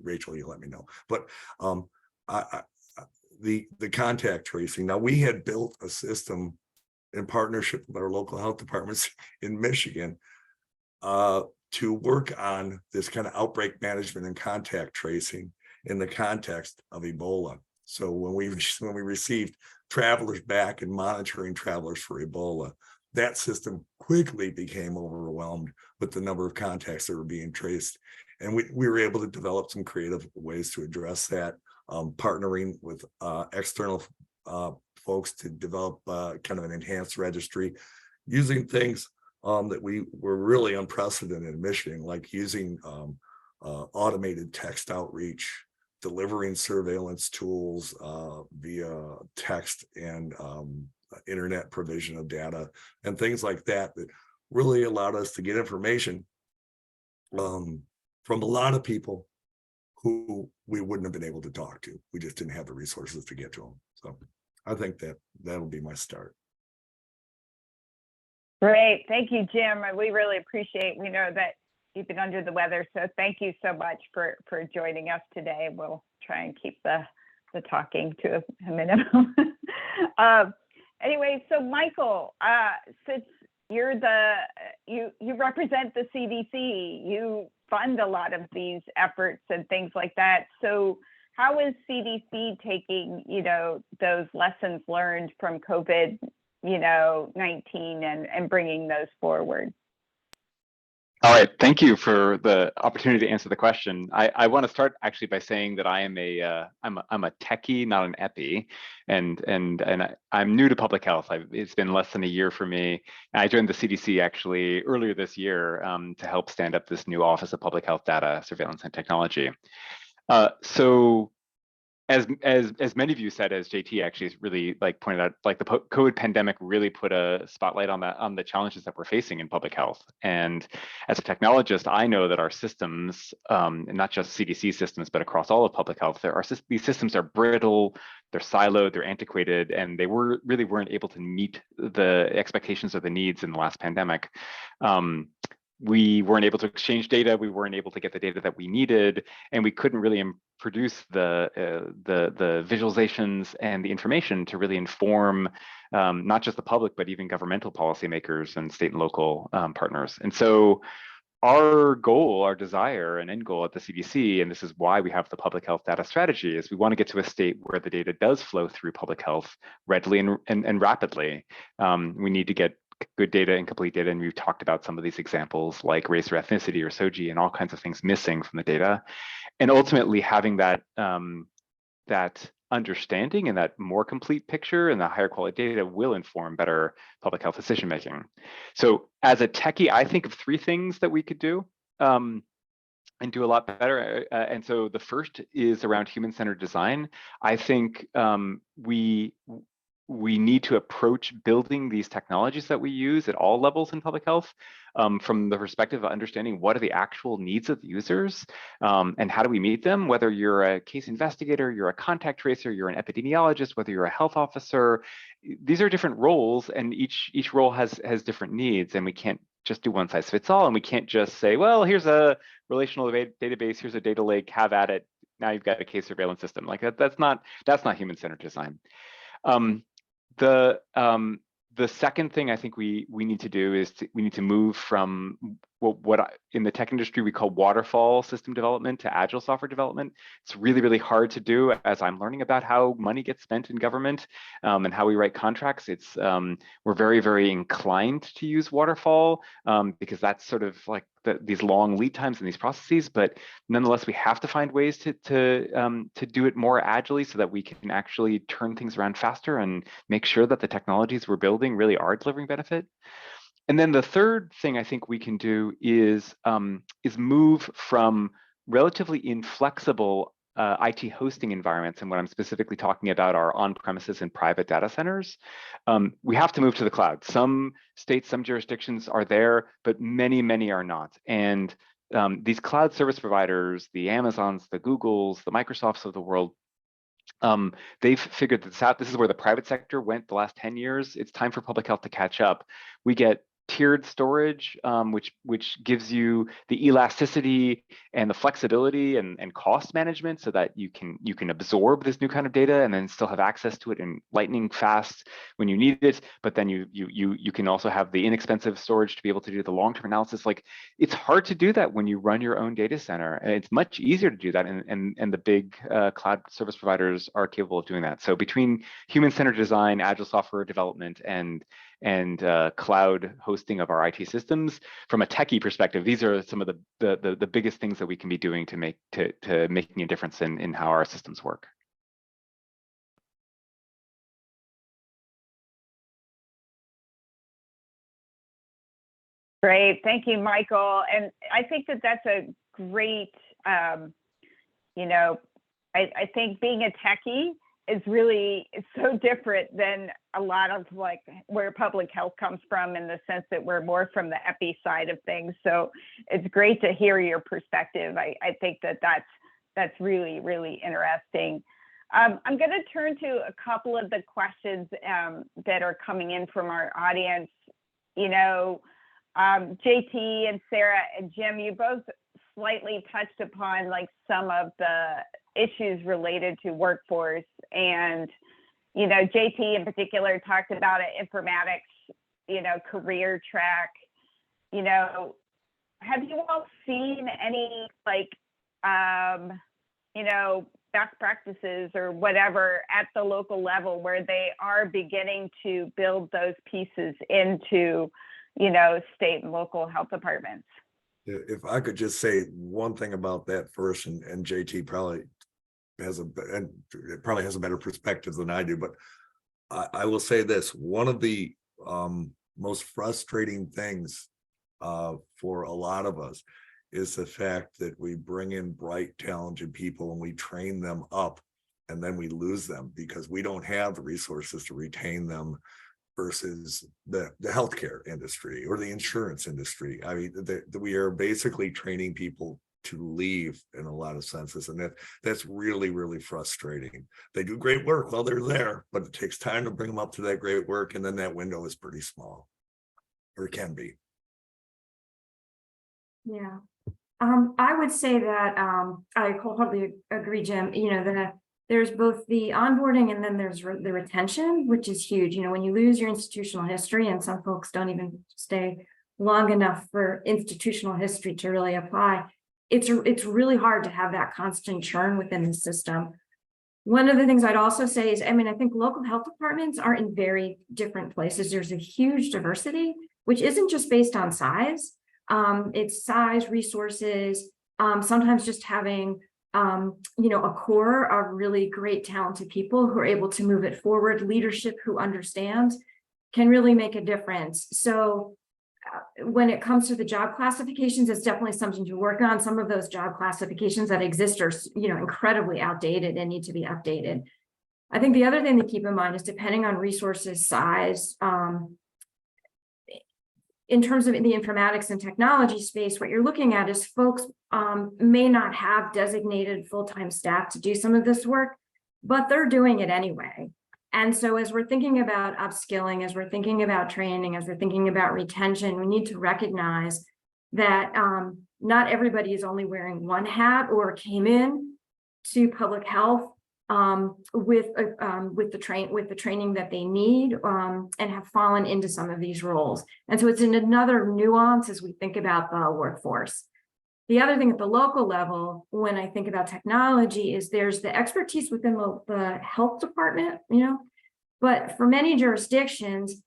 Rachel, you'll let me know. But the contact tracing. Now, we had built a system in partnership with our local health departments in Michigan to work on this kind of outbreak management and contact tracing in the context of Ebola. So when we received travelers back and monitoring travelers for Ebola, that system quickly became overwhelmed with the number of contacts that were being traced. And we were able to develop some creative ways to address that, partnering with external folks to develop kind of an enhanced registry, using things that we were really unprecedented in Michigan, like using automated text outreach, delivering surveillance tools via text and internet provision of data and things like that, that really allowed us to get information from a lot of people who we wouldn't have been able to talk to. We just didn't have the resources to get to them. So I think that'll be my start. Great. Thank you, Jim. We really appreciate, we know that you've been under the weather, so thank you so much for joining us today. We'll try and keep the talking to a minimum. Anyway, so Michael, since you're you represent the CDC, you fund a lot of these efforts and things like that. So how is CDC taking, those lessons learned from COVID, 19 and bringing those forward? All right, thank you for the opportunity to answer the question. I want to start actually by saying that I am I'm a techie, not an epi, and I'm new to public health. It's been less than a year for me. I joined the CDC actually earlier this year to help stand up this new Office of Public Health Data, Surveillance, and Technology. So as many of you said, as JT actually really pointed out, the COVID pandemic really put a spotlight on the challenges that we're facing in public health. And as a technologist, I know that our systems, and not just CDC systems, but across all of public health, these systems are brittle, they're siloed, they're antiquated, and they really weren't able to meet the expectations or the needs in the last pandemic. We weren't able to exchange data. We weren't able to get the data that we needed, and we couldn't really produce the visualizations and the information to really inform not just the public, but even governmental policymakers and state and local partners. And so our goal, our desire and end goal at the CDC, and this is why we have the public health data strategy, is we want to get to a state where the data does flow through public health readily and rapidly. We need to get good data and complete data, and we've talked about some of these examples like race or ethnicity or SOGI and all kinds of things missing from the data, and ultimately having that that understanding and that more complete picture and the higher quality data will inform better public health decision making. So as a techie, I think of three things that we could do and do a lot better. And so the first is around human-centered design. I think we need to approach building these technologies that we use at all levels in public health from the perspective of understanding what are the actual needs of the users and how do we meet them, whether you're a case investigator, you're a contact tracer, you're an epidemiologist, whether you're a health officer. These are different roles, and each role has different needs, and we can't just do one size fits all, and we can't just say, well, here's a relational database, here's a data lake, have at it, now you've got a case surveillance system. Like that's not human-centered design. The second thing I think we need to do is we need to move from what in the tech industry we call waterfall system development to agile software development. It's really, really hard to do as I'm learning about how money gets spent in government and how we write contracts. It's we're very, very inclined to use waterfall because that's sort of like these long lead times in these processes, but nonetheless, we have to find ways to do it more agilely so that we can actually turn things around faster and make sure that the technologies we're building really are delivering benefit. And then the third thing I think we can do is move from relatively inflexible IT hosting environments, and what I'm specifically talking about are on-premises and private data centers, we have to move to the cloud. Some states, some jurisdictions are there, but many, many are not. And these cloud service providers, the Amazons, the Googles, the Microsofts of the world, they've figured this out. This is where the private sector went the last 10 years. It's time for public health to catch up. We get tiered storage, which gives you the elasticity and the flexibility and cost management, so that you can absorb this new kind of data and then still have access to it in lightning fast when you need it. But then you can also have the inexpensive storage to be able to do the long-term analysis. Like, it's hard to do that when you run your own data center, and it's much easier to do that, and the big cloud service providers are capable of doing that. So between human-centered design, agile software development, and cloud hosting of our IT systems, from a techie perspective, these are some of the biggest things that we can be doing to making a difference in how our systems work. Great, thank you, Michael. And I think that that's a great, you know, I think being a techie is really so different than a lot of like where public health comes from, in the sense that we're more from the epi side of things. So it's great to hear your perspective. I think that that's really, really interesting. I'm going to turn to a couple of the questions that are coming in from our audience. You know, JT and Sarah and Jim, you both slightly touched upon like some of the issues related to workforce, and you know, JT in particular talked about an informatics, you know, career track. You know, have you all seen any like you know, best practices or whatever at the local level where they are beginning to build those pieces into, you know, state and local health departments? If I could just say one thing about that first, and JT probably has a better perspective than I do, but I will say this: one of the most frustrating things for a lot of us is the fact that we bring in bright, talented people and we train them up, and then we lose them because we don't have the resources to retain them, versus the healthcare industry or the insurance industry. I mean, we are basically training people to leave in a lot of senses, and that's really, really frustrating. They do great work while they're there, but it takes time to bring them up to that great work, and then that window is pretty small, or it can be. Yeah, I would say that I wholeheartedly agree, Jim. You know, that there's both the onboarding and then there's the retention, which is huge. You know, when you lose your institutional history, and some folks don't even stay long enough for institutional history to really apply, it's really hard to have that constant churn within the system. One of the things I'd also say is, I mean, I think local health departments are in very different places. There's a huge diversity, which isn't just based on size. It's size, resources, sometimes just having you know, a core of really great, talented people who are able to move it forward. Leadership who understands can really make a difference. So when it comes to the job classifications, it's definitely something to work on. Some of those job classifications that exist are, you know, incredibly outdated and need to be updated. I think the other thing to keep in mind is, depending on resources, size, in terms of the informatics and technology space, what you're looking at is folks may not have designated full-time staff to do some of this work, but they're doing it anyway. And so as we're thinking about upskilling, as we're thinking about training, as we're thinking about retention, we need to recognize that not everybody is only wearing one hat or came in to public health with the training that they need and have fallen into some of these roles. And so it's in another nuance as we think about the workforce. The other thing at the local level, when I think about technology, is there's the expertise within the health department, you know, but for many jurisdictions,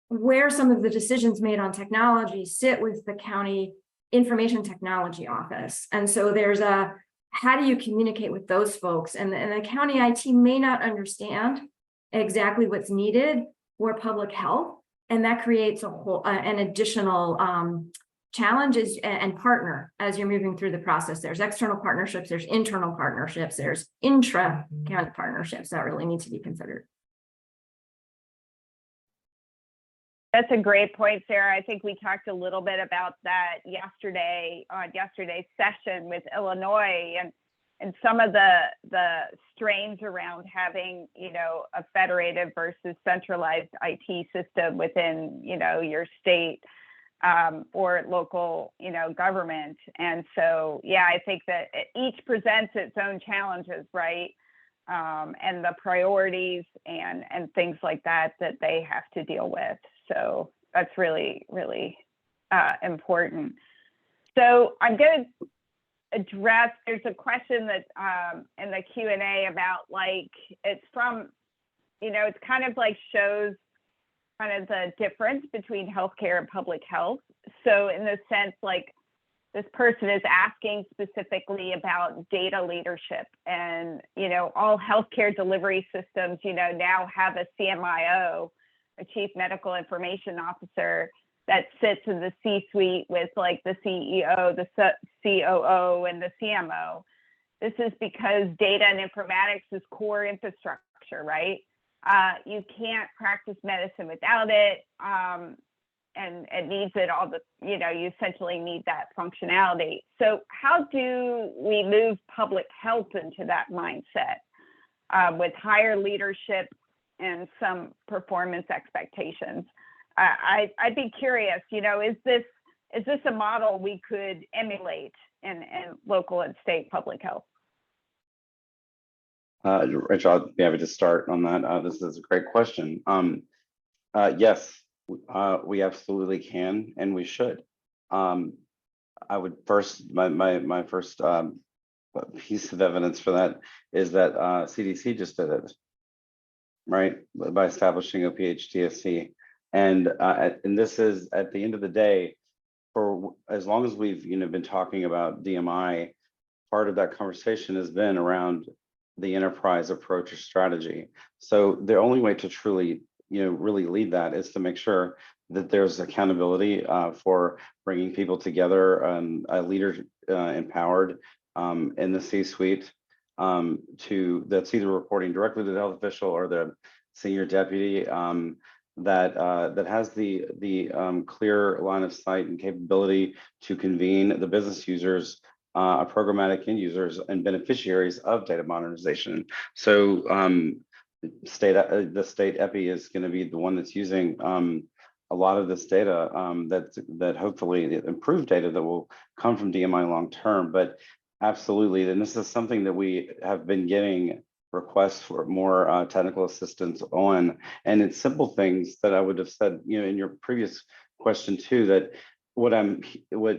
where some of the decisions made on technology sit with the county information technology office. And so there's a, how do you communicate with those folks? And the county IT may not understand exactly what's needed for public health. And that creates a whole, an additional challenge is and partner as you're moving through the process. There's external partnerships, there's internal partnerships, there's intra-county partnerships that really need to be considered. That's a great point, Sarah. I think we talked a little bit about that yesterday on yesterday's session with Illinois and some of the strains around having, you know, a federated versus centralized IT system within, you know, your state or local, you know, government. And so, yeah, I think that each presents its own challenges, right? And the priorities and things like that they have to deal with. So that's really, really important. So I'm going to address, there's a question that in the Q&A about, like, it's from, you know, it's kind of like shows kind of the difference between healthcare and public health. So in the sense, like, this person is asking specifically about data leadership, and, you know, all healthcare delivery systems, you know, now have a CMIO, a chief medical information officer, that sits in the C-suite with, like, the CEO, the COO, and the CMO. This is because data and informatics is core infrastructure, right? You can't practice medicine without it, and it needs it all the, you know, you essentially need that functionality. So how do we move public health into that mindset with higher leadership and some performance expectations? I'd be curious, you know, is this a model we could emulate in local and state public health? Rich, I'll be happy to start on that. This is a great question. Yes, we absolutely can, and we should. I would first, my first piece of evidence for that is that CDC just did it, right, by establishing OpHDST. And this is, at the end of the day, for as long as we've, you know, been talking about DMI, part of that conversation has been around the enterprise approach or strategy. So the only way to truly, you know, really lead that is to make sure that there's accountability for bringing people together, a leader empowered in the C-suite that's either reporting directly to the health official or the senior deputy, that has the clear line of sight and capability to convene the business users, programmatic end users, and beneficiaries of data modernization. So the state EPI is going to be the one that's using a lot of this data, that hopefully improved data that will come from DMI long term. But absolutely, and this is something that we have been getting requests for more technical assistance on, and it's simple things that I would have said, you know, in your previous question too, that what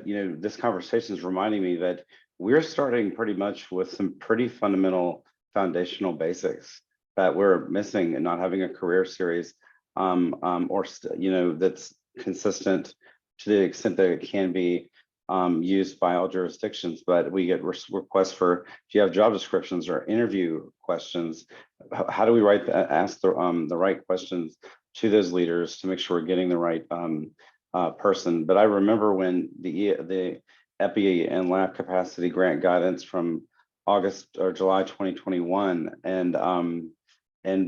you know, this conversation is reminding me that we're starting pretty much with some pretty fundamental foundational basics that we're missing, and not having a career series you know, that's consistent to the extent that it can be used by all jurisdictions. But we get requests for, do you have job descriptions or interview questions? How do we ask the right questions to those leaders to make sure we're getting the right person? But I remember when the EPI and lab capacity grant guidance from August or July 2021, and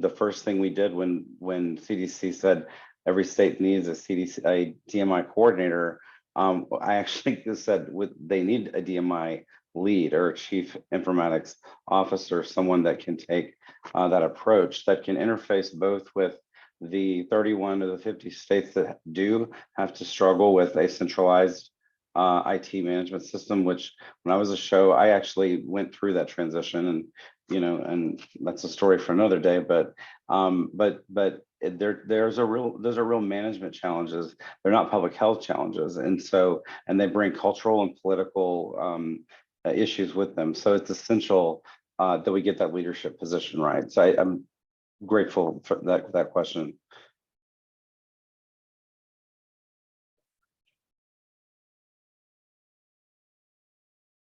the first thing we did when CDC said every state needs a DMI coordinator, I actually said they need a DMI lead or a chief informatics officer, someone that can take that approach, that can interface both with the 31 of the 50 states that do have to struggle with a centralized IT management system, which when I was a show, I actually went through that transition, and, you know, and that's a story for another day. But those are real management challenges. They're not public health challenges, and they bring cultural and political issues with them. So it's essential that we get that leadership position right. So I'm grateful for that question.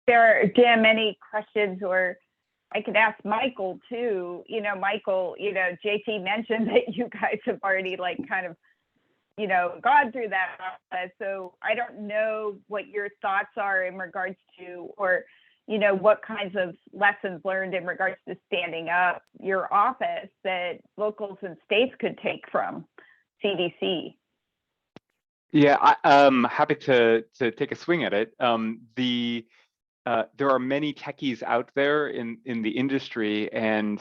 There are, Jim, any questions, or I could ask Michael too. You know, Michael, you know, JT mentioned that you guys have already, like, kind of gone through that process. So I don't know what your thoughts are in regards to, or what kinds of lessons learned in regards to standing up your office that locals and states could take from CDC. Yeah, I'm happy to take a swing at it. There are many techies out there in the industry, and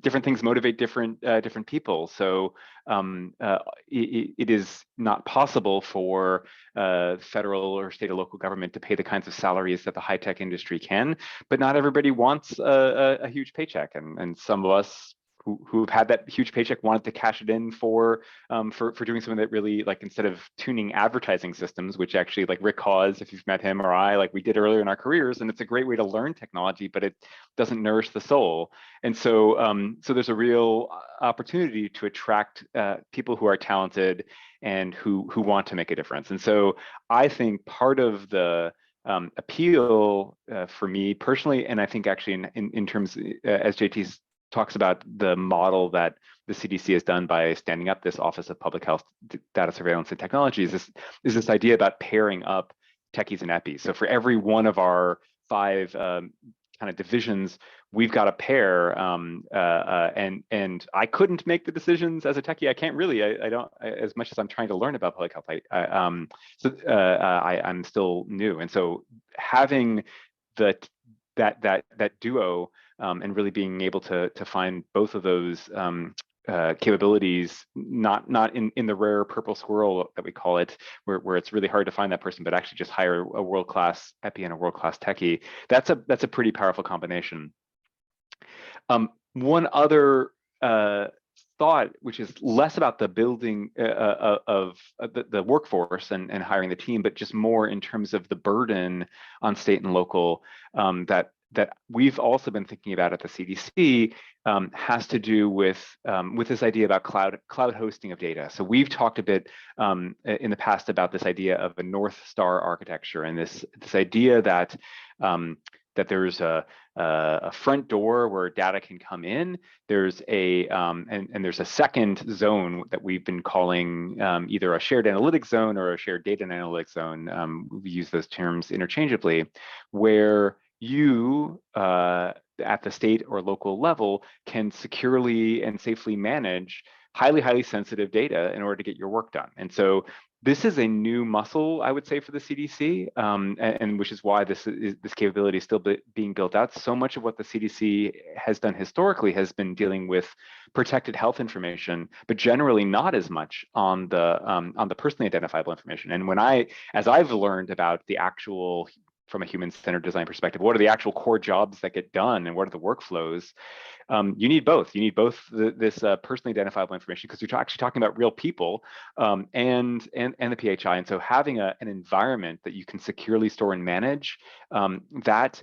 different things motivate different people. So it is not possible for federal or state or local government to pay the kinds of salaries that the high tech industry can. But not everybody wants a huge paycheck, and some of us who've had that huge paycheck wanted to cash it in for doing something that really, like, instead of tuning advertising systems, which actually, like Rick Hawes, if you've met him, or I, like we did earlier in our careers, and it's a great way to learn technology, but it doesn't nourish the soul. And so so there's a real opportunity to attract people who are talented and who want to make a difference. And so I think part of the appeal for me personally, and I think actually in terms, as JT talks about the model that the CDC has done by standing up this Office of Public Health Data Surveillance and Technologies, is this idea about pairing up techies and EPIs. So for every one of our 5 kind of divisions, we've got a pair, and I couldn't make the decisions as a techie. I can't really. I don't, as much as I'm trying to learn about public health. I'm still new, and so having that duo. And really being able to find both of those capabilities, not in the rare purple squirrel that we call it, where it's really hard to find that person, but actually just hire a world-class EPI and a world-class techie. That's a pretty powerful combination. One other thought, which is less about the building of the workforce and hiring the team, but just more in terms of the burden on state and local, that we've also been thinking about at the CDC, has to do with this idea about cloud hosting of data. So we've talked a bit in the past about this idea of a North Star architecture, and this idea that there's a front door where data can come in. There's and there's a second zone that we've been calling either a shared analytics zone or a shared data and analytics zone. We use those terms interchangeably, where you at the state or local level can securely and safely manage highly sensitive data in order to get your work done. And so this is a new muscle, I would say, for the CDC, and which is why this capability is still being built out. So much of what the CDC has done historically has been dealing with protected health information, but generally not as much on the personally identifiable information. And as I've learned about the actual, from a human-centered design perspective, what are the actual core jobs that get done and what are the workflows? You need both. You need both this personally identifiable information, because you're actually talking about real people, and the PHI. And so having an environment that you can securely store and manage, that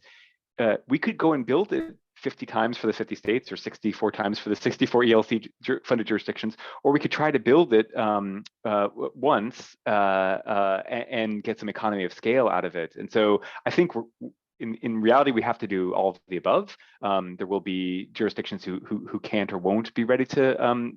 we could go and build it 50 times for the 50 states, or 64 times for the 64 ELC funded jurisdictions, or we could try to build it once and get some economy of scale out of it. And so I think in reality, we have to do all of the above. There will be jurisdictions who can't or won't be ready to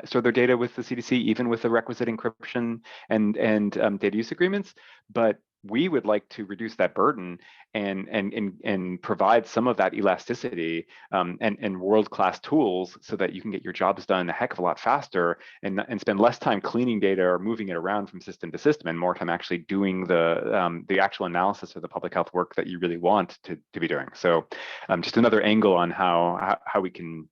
store their data with the CDC, even with the requisite encryption and data use agreements. But we would like to reduce that burden and provide some of that elasticity and world-class tools, so that you can get your jobs done a heck of a lot faster and spend less time cleaning data or moving it around from system to system, and more time actually doing the actual analysis of the public health work that you really want to be doing. So just another angle on how we can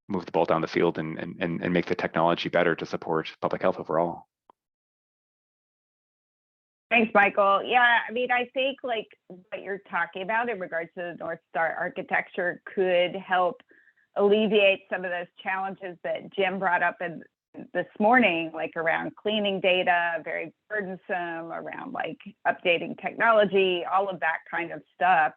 move the ball down the field and make the technology better to support public health overall. Thanks, Michael. Yeah, I mean, I think like what you're talking about in regards to the North Star architecture could help alleviate some of those challenges that Jim brought up this morning, like around cleaning data, very burdensome, around like updating technology, all of that kind of stuff.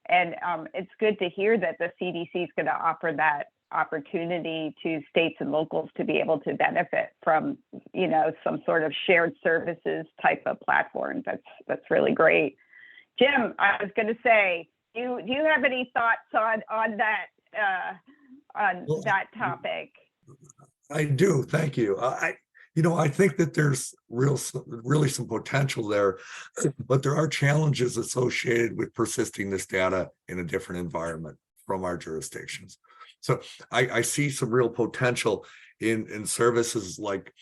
And it's good to hear that the CDC is going to offer that opportunity to states and locals to be able to benefit from, some sort of shared services type of platform. That's really great. Jim, I was going to say, do you have any thoughts on that that topic? I do. Thank you. I think that there's really some potential there, but there are challenges associated with persisting this data in a different environment from our jurisdictions. So I see some real potential in services like,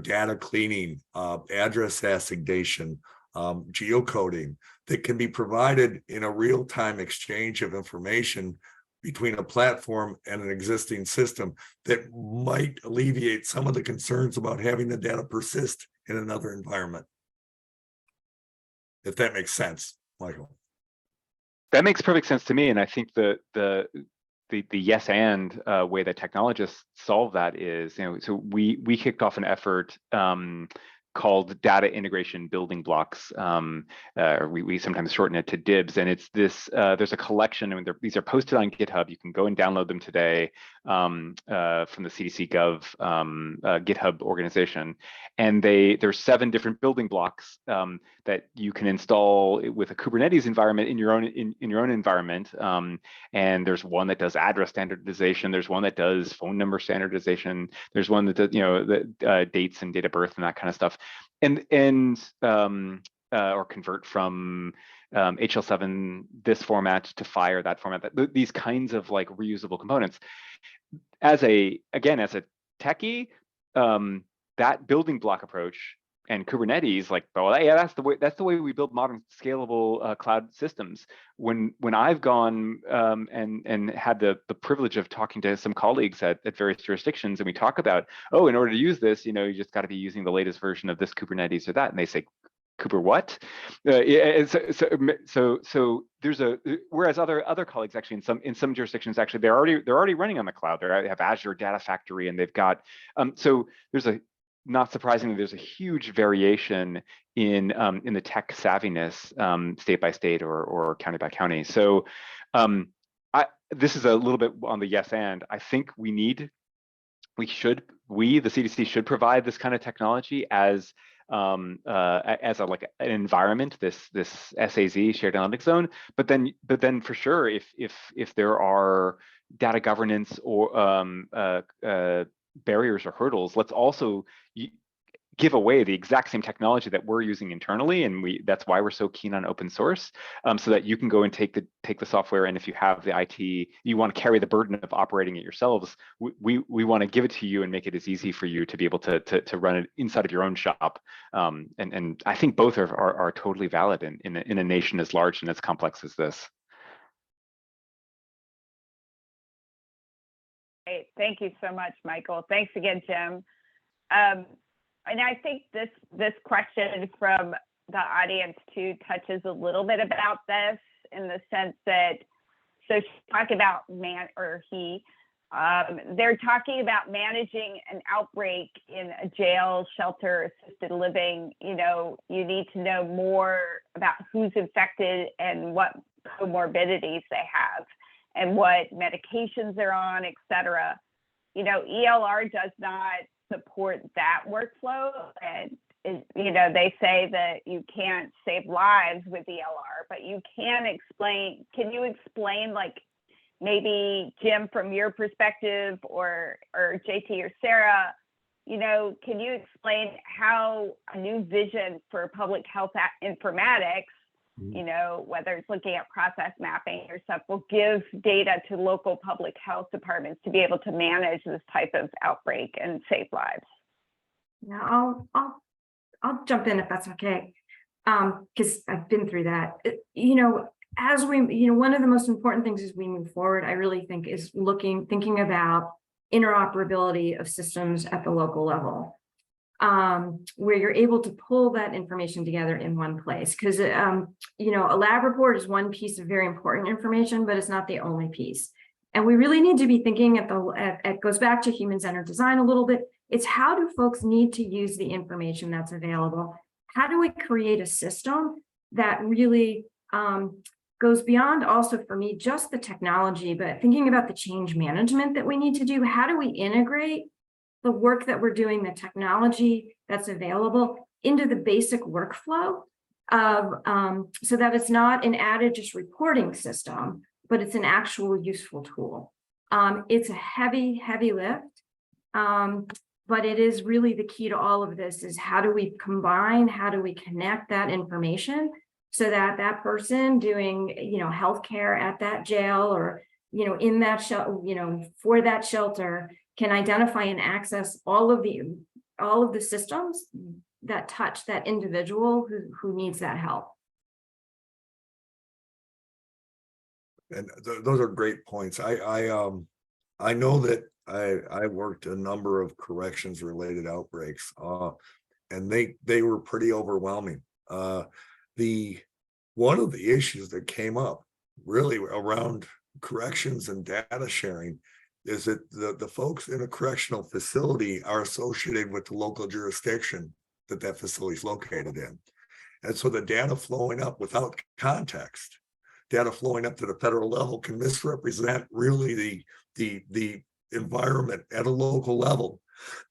data cleaning, address assignation, geocoding that can be provided in a real-time exchange of information between a platform and an existing system that might alleviate some of the concerns about having the data persist in another environment. If that makes sense, Michael. That makes perfect sense to me, and I think the yes and way that technologists solve that is, so we kicked off an effort called data integration building blocks. We sometimes shorten it to DIBs, and it's this. There's a collection, and these are posted on GitHub. You can go and download them today from the CDC Gov GitHub organization, and there's 7 different building blocks that you can install with a Kubernetes environment in your own environment. And there's one that does address standardization. There's one that does phone number standardization. There's one that does dates and date of birth and that kind of stuff. Or convert from HL7 this format to FHIR that format. These kinds of like reusable components. As a techie, that building block approach and Kubernetes, like, well, yeah, that's the way we build modern scalable cloud systems. When I've gone and had the privilege of talking to some colleagues at various jurisdictions, and we talk about, oh, in order to use this, you just got to be using the latest version of this Kubernetes or that, and they say, Cooper, what? So there's whereas other colleagues actually in some jurisdictions actually they're already running on the cloud. They have Azure Data Factory, and they've got so there's not surprisingly, there's a huge variation in the tech savviness state by state or county by county. So this is a little bit on the yes and. I think the CDC should provide this kind of technology as an environment, this SAZ, shared analytics zone. But then for sure, if there are data governance or barriers or hurdles, let's also give away the exact same technology that we're using internally, and that's why we're so keen on open source, so that you can go and take the software, and if you have the IT, you want to carry the burden of operating it yourselves, we want to give it to you and make it as easy for you to be able to run it inside of your own shop. And I think both are totally valid in a nation as large and as complex as this. Great. Thank you so much, Michael. Thanks again, Jim. And I think this question from the audience too touches a little bit about this, in the sense that, so she's talking about they're talking about managing an outbreak in a jail, shelter, assisted living. You need to know more about who's infected and what comorbidities they have and what medications they're on, et cetera. ELR does not support that workflow, and they say that you can't save lives with ELR, but you can explain. Can you explain, like, maybe Jim, from your perspective, or JT or Sarah, can you explain how a new vision for public health informatics, whether it's looking at process mapping or stuff, will give data to local public health departments to be able to manage this type of outbreak and save lives? Yeah, I'll jump in if that's okay, because I've been through that. As we, one of the most important things as we move forward, I really think, is thinking about interoperability of systems at the local level, where you're able to pull that information together in one place. Because, a lab report is one piece of very important information, but it's not the only piece. And we really need to be thinking it goes back to human-centered design a little bit. It's how do folks need to use the information that's available? How do we create a system that really goes beyond, also for me, just the technology, but thinking about the change management that we need to do? How do we integrate the work that we're doing, the technology that's available, into the basic workflow of, so that it's not an added just reporting system, but it's an actual useful tool. It's a heavy, heavy lift. But it is really the key to all of this is how do we combine, how do we connect that information so that that person doing, healthcare at that jail or, in that shelter, for that shelter can identify and access all of the systems that touch that individual who needs that help. And those are great points. I know that I worked a number of corrections related outbreaks, and they were pretty overwhelming. One of the issues that came up really around corrections and data sharing is that the folks in a correctional facility are associated with the local jurisdiction that facility is located in. And so the data flowing up without context, data flowing up to the federal level can misrepresent really the environment at a local level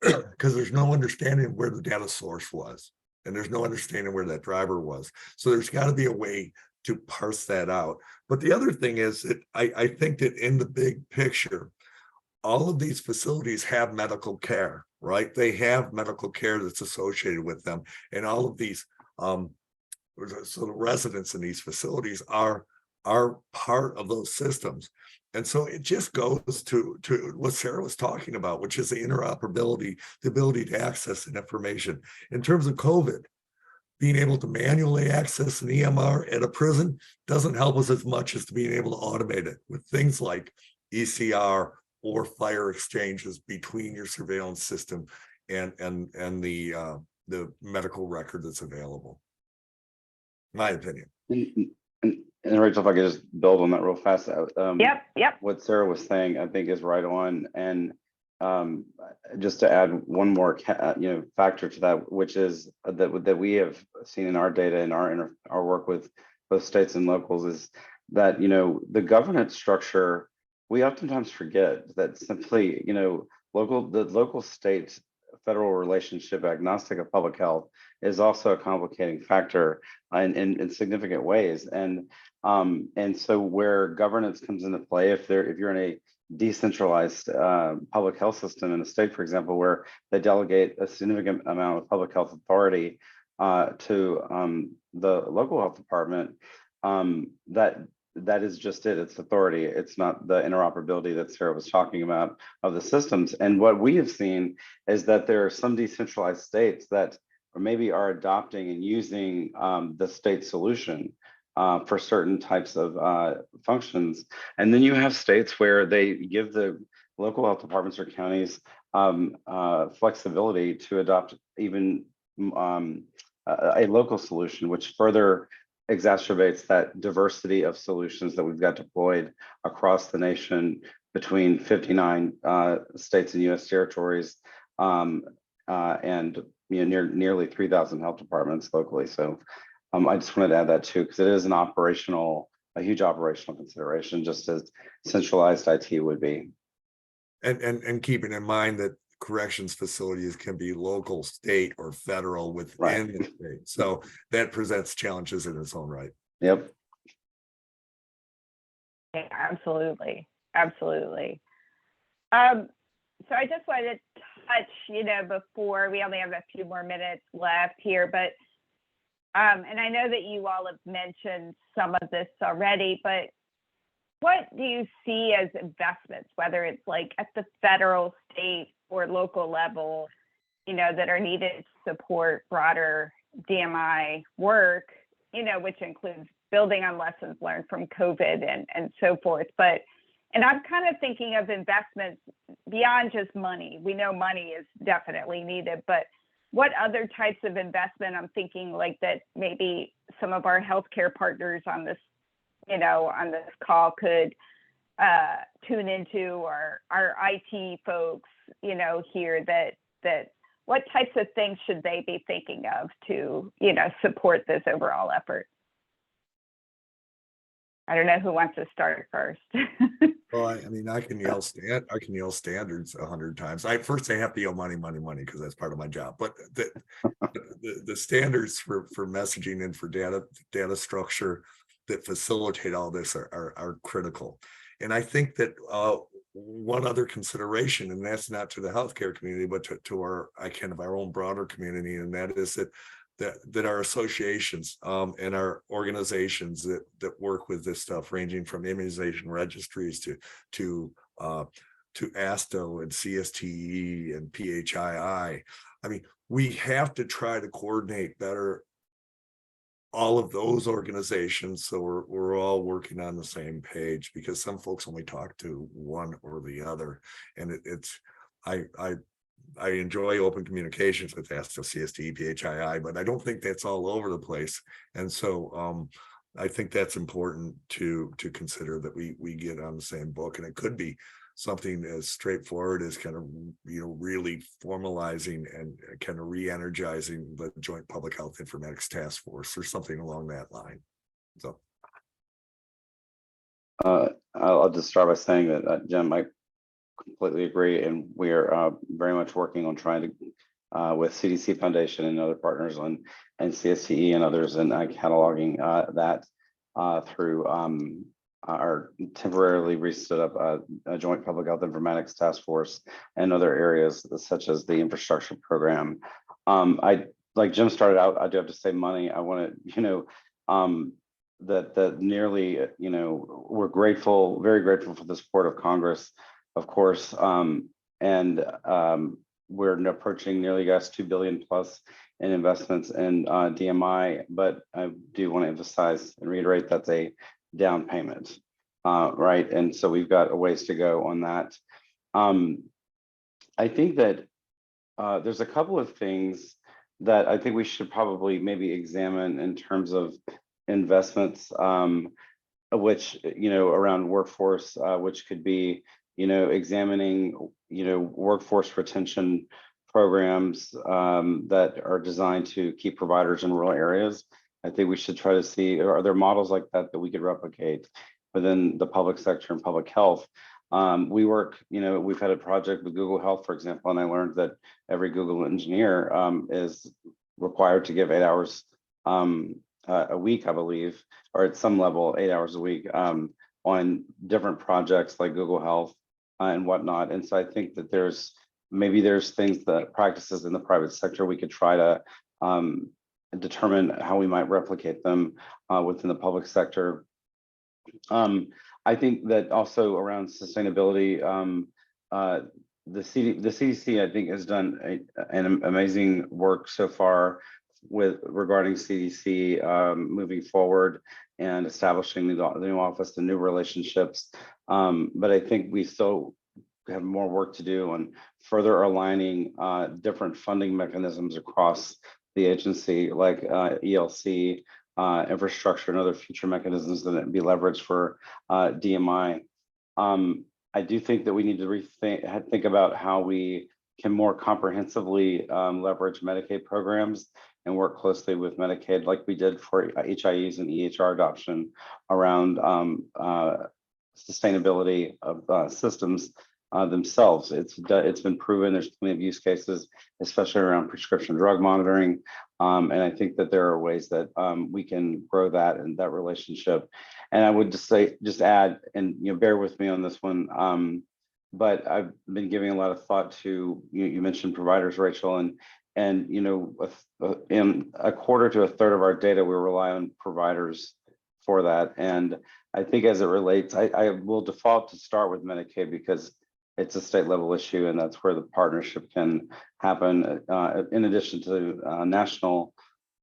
because there's no understanding where the data source was and there's no understanding where that driver was. So there's got to be a way to parse that out. But the other thing is that I think that in the big picture, all of these facilities have medical care, right? They have medical care that's associated with them. And all of these, so the residents in these facilities are part of those systems. And so it just goes to what Sarah was talking about, which is the interoperability, the ability to access information. In terms of COVID, being able to manually access an EMR at a prison doesn't help us as much as being able to automate it with things like ECR or fire exchanges between your surveillance system and the medical record that's available. My opinion. And Rachel, if I could just build on that real fast. Yep. What Sarah was saying, I think is right on. And just to add one more, factor to that, which is that we have seen in our data and our work with both states and locals is that, the governance structure, we oftentimes forget that simply, the local state federal relationship agnostic of public health is also a complicating factor in significant ways. And so where governance comes into play, if you're in a decentralized public health system in a state, for example, where they delegate a significant amount of public health authority to the local health department, that is just it. It's authority. It's not the interoperability that Sarah was talking about of the systems. And what we have seen is that there are some decentralized states that maybe are adopting and using the state solution for certain types of functions. And then you have states where they give the local health departments or counties flexibility to adopt even a local solution, which further exacerbates that diversity of solutions that we've got deployed across the nation between 59 states and U.S. territories and nearly 3,000 health departments locally. So I just wanted to add that too, because it is a huge operational consideration, just as centralized IT would be. And keeping in mind that corrections facilities can be local, state, or federal within the state. So that presents challenges in its own right. Yep. Yeah, absolutely. Absolutely. So I just wanted to touch, before we only have a few more minutes left here, but and I know that you all have mentioned some of this already, but what do you see as investments, whether it's like at the federal, state, or local level, that are needed to support broader DMI work, which includes building on lessons learned from COVID and so forth. And I'm kind of thinking of investments beyond just money. We know money is definitely needed, but what other types of investment I'm thinking like that maybe some of our healthcare partners on this, on this call could tune into, or our IT folks, here that what types of things should they be thinking of to, support this overall effort? I don't know who wants to start first. Well, I mean, I can yell standards 100 times. I have to yell money, because that's part of my job. But the standards for messaging and for data structure that facilitate all this are critical. And I think that one other consideration, and that's not to the healthcare community, but to our kind of our own broader community, and that is that our associations and our organizations that work with this stuff, ranging from immunization registries to ASTO and CSTE and PHII. I mean, we have to try to coordinate better all of those organizations, so we're all working on the same page, because some folks only talk to one or the other, and I enjoy open communications with ASTO, CSTE, PHII, but I don't think that's all over the place, and so I think that's important to consider, that we get on the same book. And it could be something as straightforward as kind of, really formalizing and kind of re-energizing the Joint Public Health Informatics Task Force or something along that line. So I'll just start by saying that, Jim, I completely agree, and we are very much working on trying to, with CDC Foundation and other partners and CSTE and others, and cataloging that through our temporarily restood up a Joint Public Health Informatics Task Force and other areas such as the infrastructure program. Like Jim started out, I do have to say money. I want to, that nearly, we're grateful, very grateful for the support of Congress, of course, and we're approaching nearly, guys, $2 billion plus in investments in DMI, but I do want to emphasize and reiterate that's a down payment, right? And so we've got a ways to go on that. I think that there's a couple of things that I think we should probably maybe examine in terms of investments, which, around workforce, which could be, examining, workforce retention programs that are designed to keep providers in rural areas. I think we should try to see, are there models like that we could replicate within the public sector and public health? We work, we've had a project with Google Health, for example, and I learned that every Google engineer is required to give 8 hours a week, I believe, or at some level, 8 hours a week on different projects like Google Health and whatnot. And so I think that there's things that practices in the private sector we could try to determine how we might replicate them within the public sector. I think that also around sustainability, the CDC, I think, has done an amazing work so far regarding CDC moving forward and establishing the new office, the new relationships. But I think we still have more work to do on further aligning different funding mechanisms across the agency, like ELC, infrastructure, and other future mechanisms that be leveraged for DMI. I do think that we need to think about how we can more comprehensively leverage Medicaid programs and work closely with Medicaid, like we did for HIEs and EHR adoption around sustainability of systems themselves. It's been proven. There's plenty of use cases, especially around prescription drug monitoring, and I think that there are ways that we can grow that and that relationship. And I would just add, and bear with me on this one, but I've been giving a lot of thought to you mentioned providers, Rachel, and in a quarter to a third of our data, we rely on providers for that. And I think as it relates, I will default to start with Medicaid because it's a state level issue, and that's where the partnership can happen in addition to national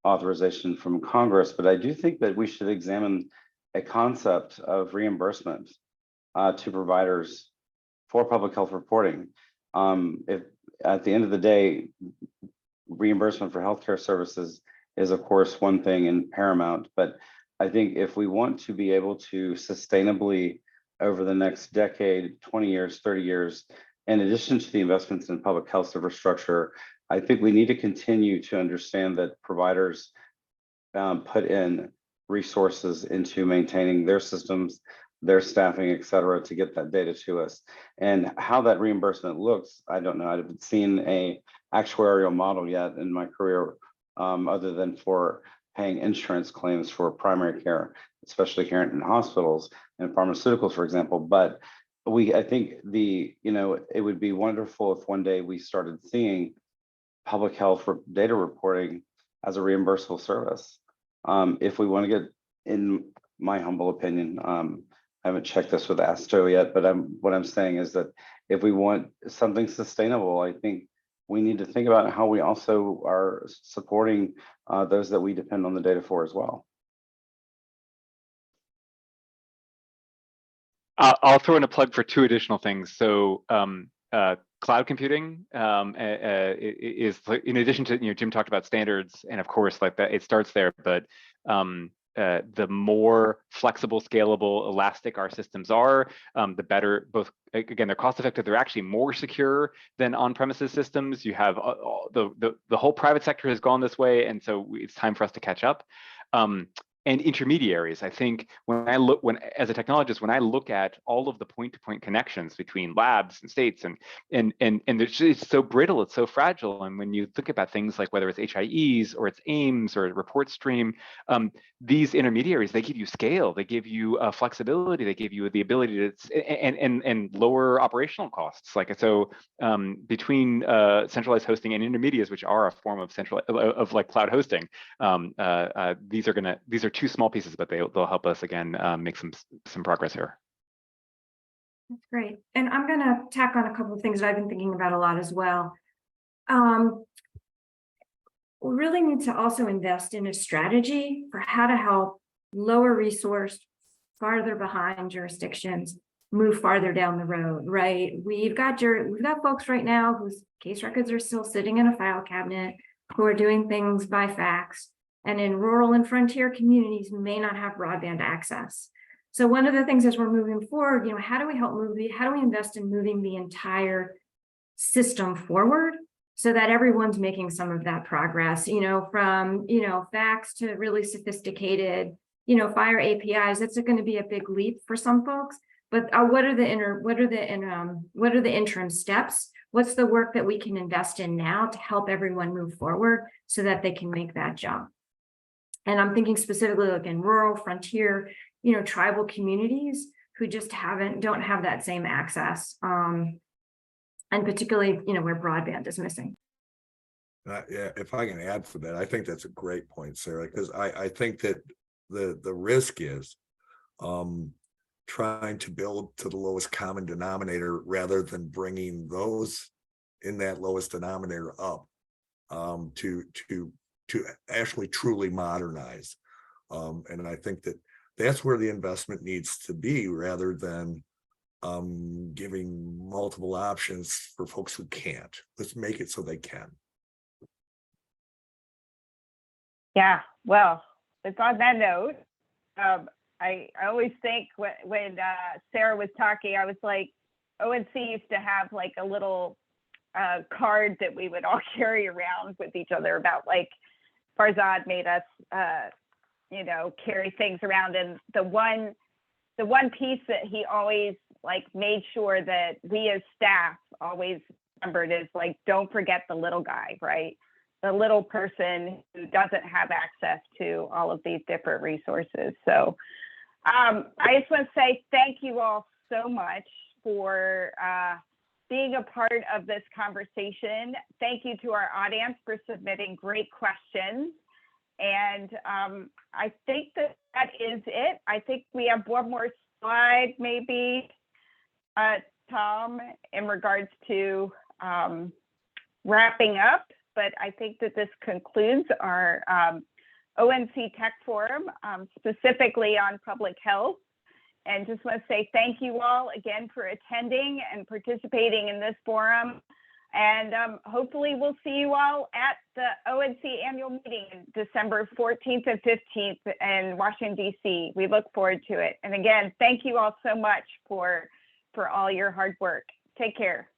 authorization from Congress. But I do think that we should examine a concept of reimbursement to providers for public health reporting. If at the end of the day, reimbursement for healthcare services is of course one thing and paramount, but I think if we want to be able to sustainably over the next decade, 20 years, 30 years, in addition to the investments in public health infrastructure, I think we need to continue to understand that providers put in resources into maintaining their systems, their staffing, et cetera, to get that data to us. And how that reimbursement looks, I don't know. I haven't seen a actuarial model yet in my career, other than for paying insurance claims for primary care, especially care in hospitals and pharmaceuticals, for example. But I think it would be wonderful if one day we started seeing public health data reporting as a reimbursable service. If we want to get, in my humble opinion, I haven't checked this with ASTO yet, but what I'm saying is that if we want something sustainable, I think we need to think about how we also are supporting those that we depend on the data for as well. I'll throw in a plug for 2 additional things. So cloud computing is, in addition to, Jim talked about standards, and of course, like that, it starts there, but the more flexible, scalable, elastic our systems are, the better. Both, again, they're cost effective. They're actually more secure than on-premises systems. You have the whole private sector has gone this way, and so it's time for us to catch up. And intermediaries. I think as a technologist, when I look at all of the point-to-point connections between labs and states, and it's so brittle, it's so fragile. And when you think about things like whether it's HIEs or it's AIMS or report stream, these intermediaries, they give you scale, they give you flexibility, they give you the ability to and lower operational costs. Like so, between centralized hosting and intermediaries, which are a form of like cloud hosting, these are 2 small pieces, but they'll help us again make some progress here. That's great. And I'm going to tack on a couple of things that I've been thinking about a lot as well. We really need to also invest in a strategy for how to help lower resourced, farther behind jurisdictions move farther down the road, right? We've got folks right now whose case records are still sitting in a file cabinet, who are doing things by fax, and in rural and frontier communities may not have broadband access. So one of the things as we're moving forward, how do we invest in moving the entire system forward so that everyone's making some of that progress, from, fax to really sophisticated, FHIR APIs. That's going to be a big leap for some folks, but what are the interim steps? What's the work that we can invest in now to help everyone move forward so that they can make that jump? And I'm thinking specifically like in rural, frontier, tribal communities who just don't have that same access. And particularly, where broadband is missing. Yeah, if I can add to that, I think that's a great point, Sarah, because I think that the risk is trying to build to the lowest common denominator rather than bringing those in that lowest denominator up to actually truly modernize. And I think that that's where the investment needs to be, rather than giving multiple options for folks who can't. Let's make it so they can. Yeah, well, it's on that note. I always think when Sarah was talking, I was like, ONC used to have like a little card that we would all carry around with each other about, like, Farzad made us, carry things around. And the one piece that he always made sure that we as staff always remembered is don't forget the little guy, right? The little person who doesn't have access to all of these different resources. So I just want to say thank you all so much for being a part of this conversation. Thank you to our audience for submitting great questions. And I think that is it. I think we have one more slide, maybe, Tom, in regards to wrapping up. But I think that this concludes our ONC Tech Forum, specifically on public health. And just want to say thank you all again for attending and participating in this forum. And hopefully we'll see you all at the ONC annual meeting December 14th and 15th in Washington, D.C. We look forward to it. And again, thank you all so much for all your hard work. Take care.